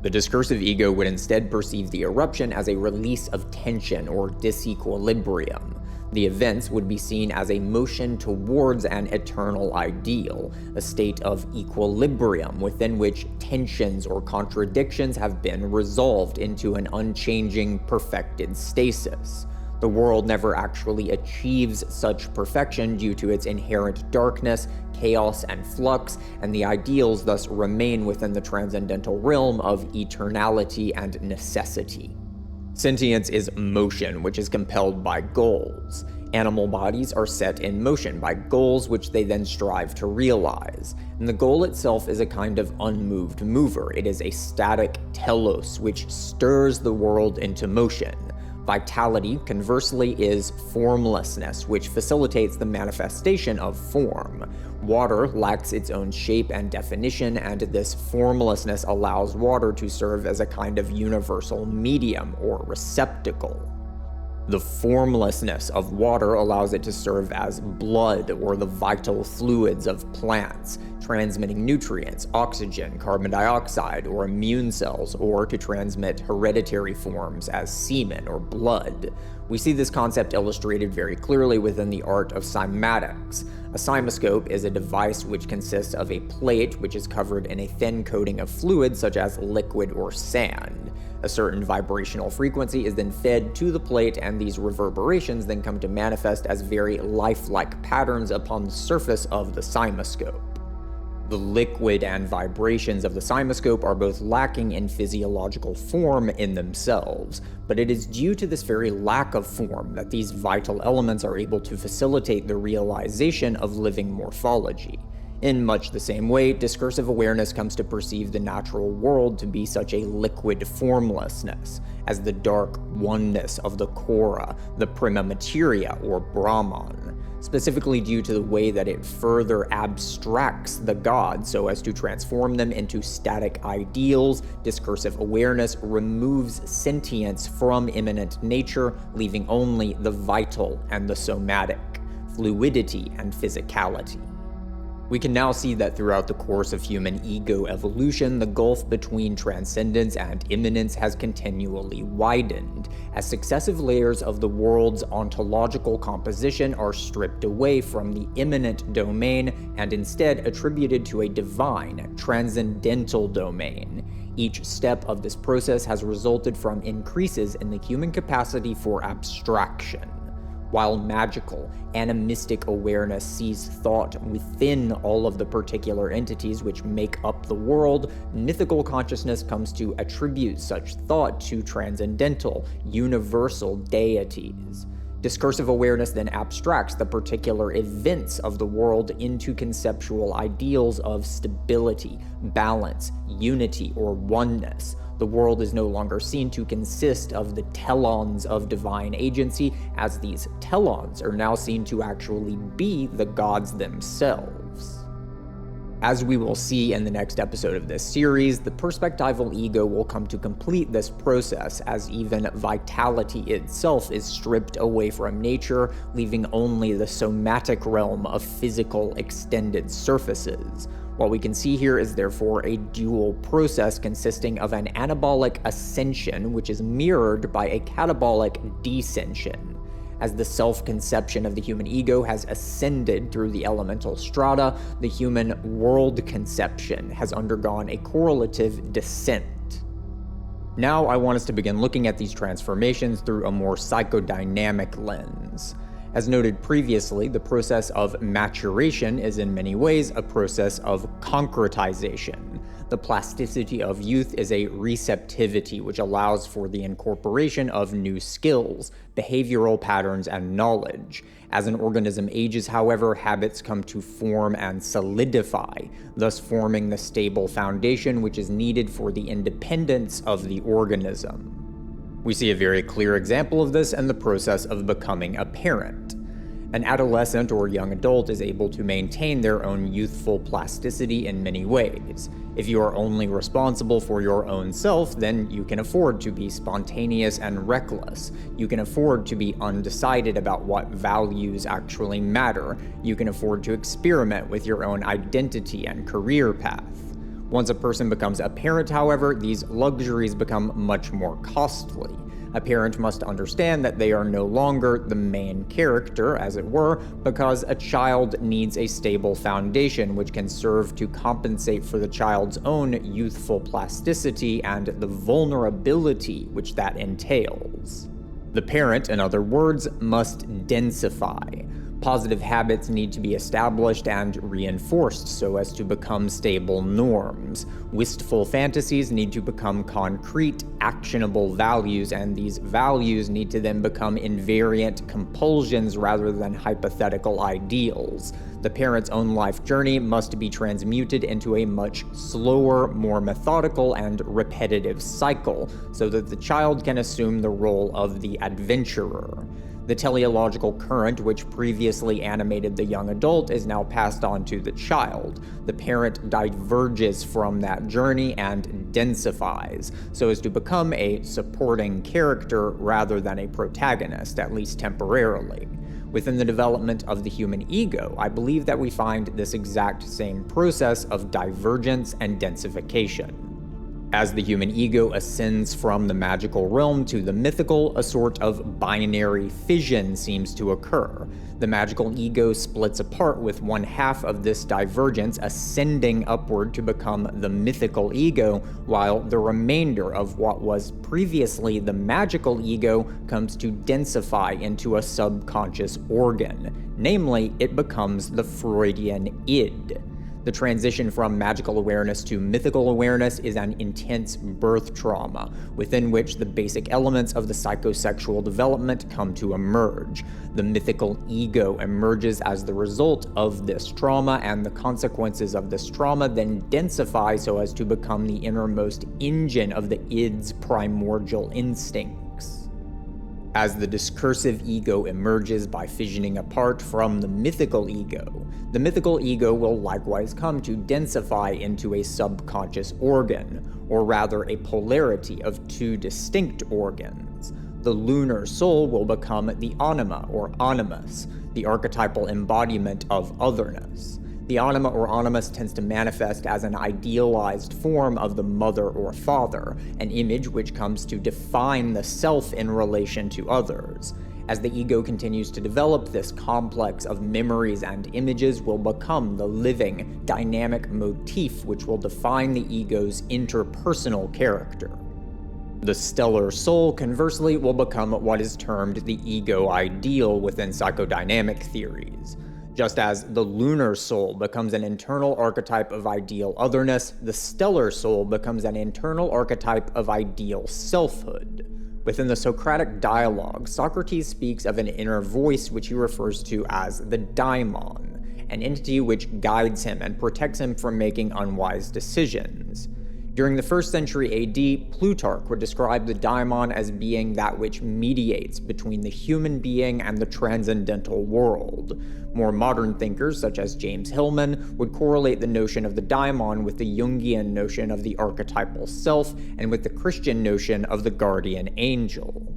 The discursive ego would instead perceive the eruption as a release of tension or disequilibrium. The events would be seen as a motion towards an eternal ideal, a state of equilibrium within which tensions or contradictions have been resolved into an unchanging, perfected stasis. The world never actually achieves such perfection due to its inherent darkness, chaos, and flux, and the ideals thus remain within the transcendental realm of eternality and necessity. Sentience is motion, which is compelled by goals. Animal bodies are set in motion by goals which they then strive to realize. And the goal itself is a kind of unmoved mover. It is a static telos which stirs the world into motion. Vitality, conversely, is formlessness, which facilitates the manifestation of form. Water lacks its own shape and definition, and this formlessness allows water to serve as a kind of universal medium or receptacle. The formlessness of water allows it to serve as blood or the vital fluids of plants, transmitting nutrients, oxygen, carbon dioxide, or immune cells, or to transmit hereditary forms as semen or blood. We see this concept illustrated very clearly within the art of cymatics. A cymoscope is a device which consists of a plate which is covered in a thin coating of fluid such as liquid or sand. A certain vibrational frequency is then fed to the plate, and these reverberations then come to manifest as very lifelike patterns upon the surface of the cymoscope. The liquid and vibrations of the cymoscope are both lacking in physiological form in themselves, but it is due to this very lack of form that these vital elements are able to facilitate the realization of living morphology. In much the same way, discursive awareness comes to perceive the natural world to be such a liquid formlessness, as the dark oneness of the chora, the prima materia or Brahman. specifically due to the way that it further abstracts the gods so as to transform them into static ideals. Discursive awareness removes sentience from immanent nature, leaving only the vital and the somatic, fluidity and physicality. We can now see that throughout the course of human ego evolution, the gulf between transcendence and immanence has continually widened, as successive layers of the world's ontological composition are stripped away from the immanent domain and instead attributed to a divine, transcendental domain. Each step of this process has resulted from increases in the human capacity for abstraction. While magical, animistic awareness sees thought within all of the particular entities which make up the world, mythical consciousness comes to attribute such thought to transcendental, universal deities. Discursive awareness then abstracts the particular events of the world into conceptual ideals of stability, balance, unity, or oneness. The world is no longer seen to consist of the telons of divine agency, as these telons are now seen to actually be the gods themselves. As we will see in the next episode of this series, the perspectival ego will come to complete this process, as even vitality itself is stripped away from nature, leaving only the somatic realm of physical extended surfaces. What we can see here is therefore a dual process consisting of an anabolic ascension, which is mirrored by a catabolic descension. As the self-conception of the human ego has ascended through the elemental strata, the human world conception has undergone a correlative descent. Now I want us to begin looking at these transformations through a more psychodynamic lens. As noted previously, the process of maturation is in many ways a process of concretization. The plasticity of youth is a receptivity which allows for the incorporation of new skills, behavioral patterns, and knowledge. As an organism ages, however, habits come to form and solidify, thus forming the stable foundation which is needed for the independence of the organism. We see a very clear example of this in the process of becoming a parent. An adolescent or young adult is able to maintain their own youthful plasticity in many ways. If you are only responsible for your own self, then you can afford to be spontaneous and reckless. You can afford to be undecided about what values actually matter. You can afford to experiment with your own identity and career path. Once a person becomes a parent, however, these luxuries become much more costly. A parent must understand that they are no longer the main character, as it were, because a child needs a stable foundation which can serve to compensate for the child's own youthful plasticity and the vulnerability which that entails. The parent, in other words, must densify. Positive habits need to be established and reinforced so as to become stable norms. Wistful fantasies need to become concrete, actionable values, and these values need to then become invariant compulsions rather than hypothetical ideals. The parent's own life journey must be transmuted into a much slower, more methodical, and repetitive cycle so that the child can assume the role of the adventurer. The teleological current which previously animated the young adult is now passed on to the child. The parent diverges from that journey and densifies, so as to become a supporting character rather than a protagonist, at least temporarily. Within the development of the human ego, I believe that we find this exact same process of divergence and densification. As the human ego ascends from the magical realm to the mythical, a sort of binary fission seems to occur. The magical ego splits apart with one half of this divergence ascending upward to become the mythical ego, while the remainder of what was previously the magical ego comes to densify into a subconscious organ. Namely, it becomes the Freudian id. The transition from magical awareness to mythical awareness is an intense birth trauma, within which the basic elements of the psychosexual development come to emerge. The mythical ego emerges as the result of this trauma, and the consequences of this trauma then densify so as to become the innermost engine of the id's primordial instincts. As the discursive ego emerges by fissioning apart from the mythical ego will likewise come to densify into a subconscious organ, or rather a polarity of two distinct organs. The lunar soul will become the anima or animus, the archetypal embodiment of otherness. The anima or animus tends to manifest as an idealized form of the mother or father, an image which comes to define the self in relation to others. As the ego continues to develop, this complex of memories and images will become the living, dynamic motif which will define the ego's interpersonal character. The stellar soul, conversely, will become what is termed the ego ideal within psychodynamic theories. Just as the lunar soul becomes an internal archetype of ideal otherness, the stellar soul becomes an internal archetype of ideal selfhood. Within the Socratic dialogue, Socrates speaks of an inner voice which he refers to as the daimon, an entity which guides him and protects him from making unwise decisions. During the 1st century AD, Plutarch would describe the daimon as being that which mediates between the human being and the transcendental world. More modern thinkers, such as James Hillman, would correlate the notion of the daimon with the Jungian notion of the archetypal self and with the Christian notion of the guardian angel.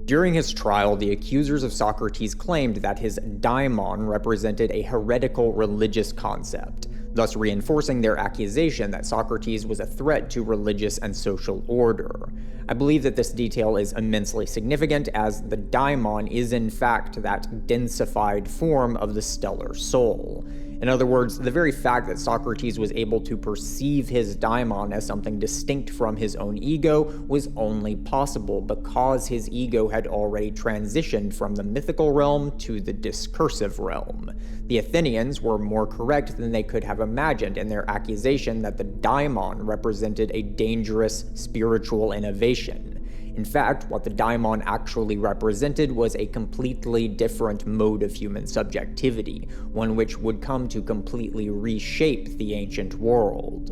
During his trial, the accusers of Socrates claimed that his daimon represented a heretical religious concept, thus reinforcing their accusation that Socrates was a threat to religious and social order. I believe that this detail is immensely significant, as the daimon is in fact that densified form of the stellar soul. In other words, the very fact that Socrates was able to perceive his daimon as something distinct from his own ego was only possible because his ego had already transitioned from the mythical realm to the discursive realm. The Athenians were more correct than they could have imagined in their accusation that the daimon represented a dangerous spiritual innovation. In fact, what the daimon actually represented was a completely different mode of human subjectivity, one which would come to completely reshape the ancient world.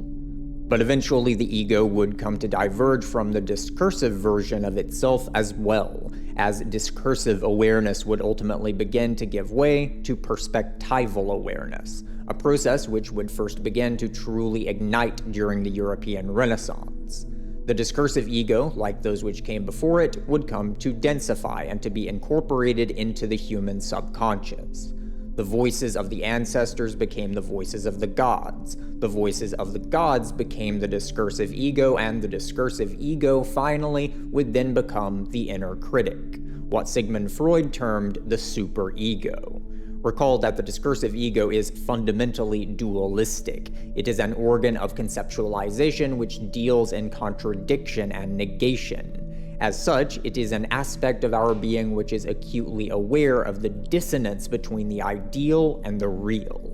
But eventually the ego would come to diverge from the discursive version of itself as well, as discursive awareness would ultimately begin to give way to perspectival awareness, a process which would first begin to truly ignite during the European Renaissance. The discursive ego, like those which came before it, would come to densify and to be incorporated into the human subconscious. The voices of the ancestors became the voices of the gods. The voices of the gods became the discursive ego, and the discursive ego, finally, would then become the inner critic, what Sigmund Freud termed the superego. Recall that the discursive ego is fundamentally dualistic. It is an organ of conceptualization which deals in contradiction and negation. As such, it is an aspect of our being which is acutely aware of the dissonance between the ideal and the real.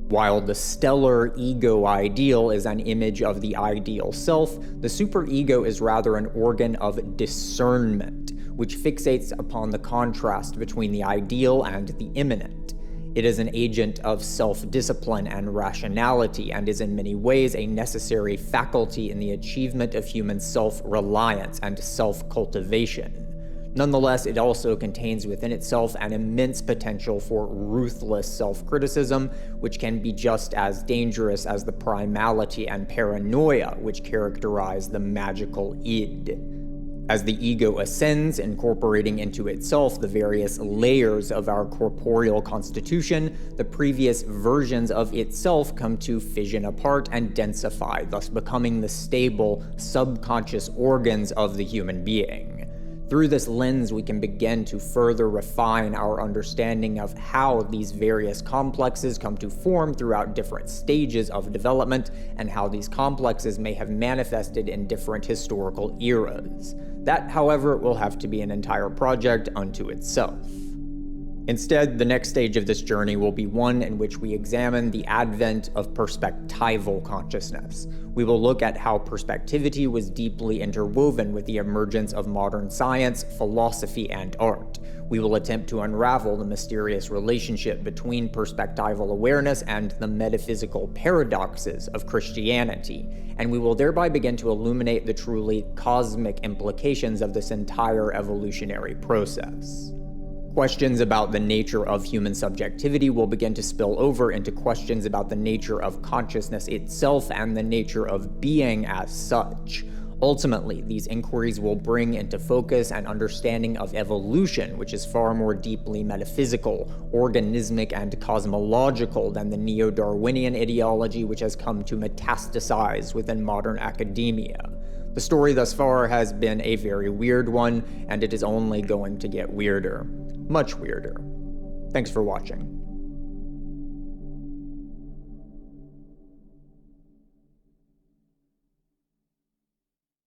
While the stellar ego ideal is an image of the ideal self, the superego is rather an organ of discernment, which fixates upon the contrast between the ideal and the immanent. It is an agent of self-discipline and rationality, and is in many ways a necessary faculty in the achievement of human self-reliance and self-cultivation. Nonetheless, it also contains within itself an immense potential for ruthless self-criticism, which can be just as dangerous as the primality and paranoia which characterize the magical id. As the ego ascends, incorporating into itself the various layers of our corporeal constitution, the previous versions of itself come to fission apart and densify, thus becoming the stable, subconscious organs of the human being. Through this lens, we can begin to further refine our understanding of how these various complexes come to form throughout different stages of development, and how these complexes may have manifested in different historical eras. That, however, will have to be an entire project unto itself. Instead, the next stage of this journey will be one in which we examine the advent of perspectival consciousness. We will look at how perspectivity was deeply interwoven with the emergence of modern science, philosophy, and art. We will attempt to unravel the mysterious relationship between perspectival awareness and the metaphysical paradoxes of Christianity, and we will thereby begin to illuminate the truly cosmic implications of this entire evolutionary process. Questions about the nature of human subjectivity will begin to spill over into questions about the nature of consciousness itself and the nature of being as such. Ultimately, these inquiries will bring into focus an understanding of evolution, which is far more deeply metaphysical, organismic, and cosmological than the neo-Darwinian ideology which has come to metastasize within modern academia. The story thus far has been a very weird one, and it is only going to get weirder. Much weirder. Thanks for watching.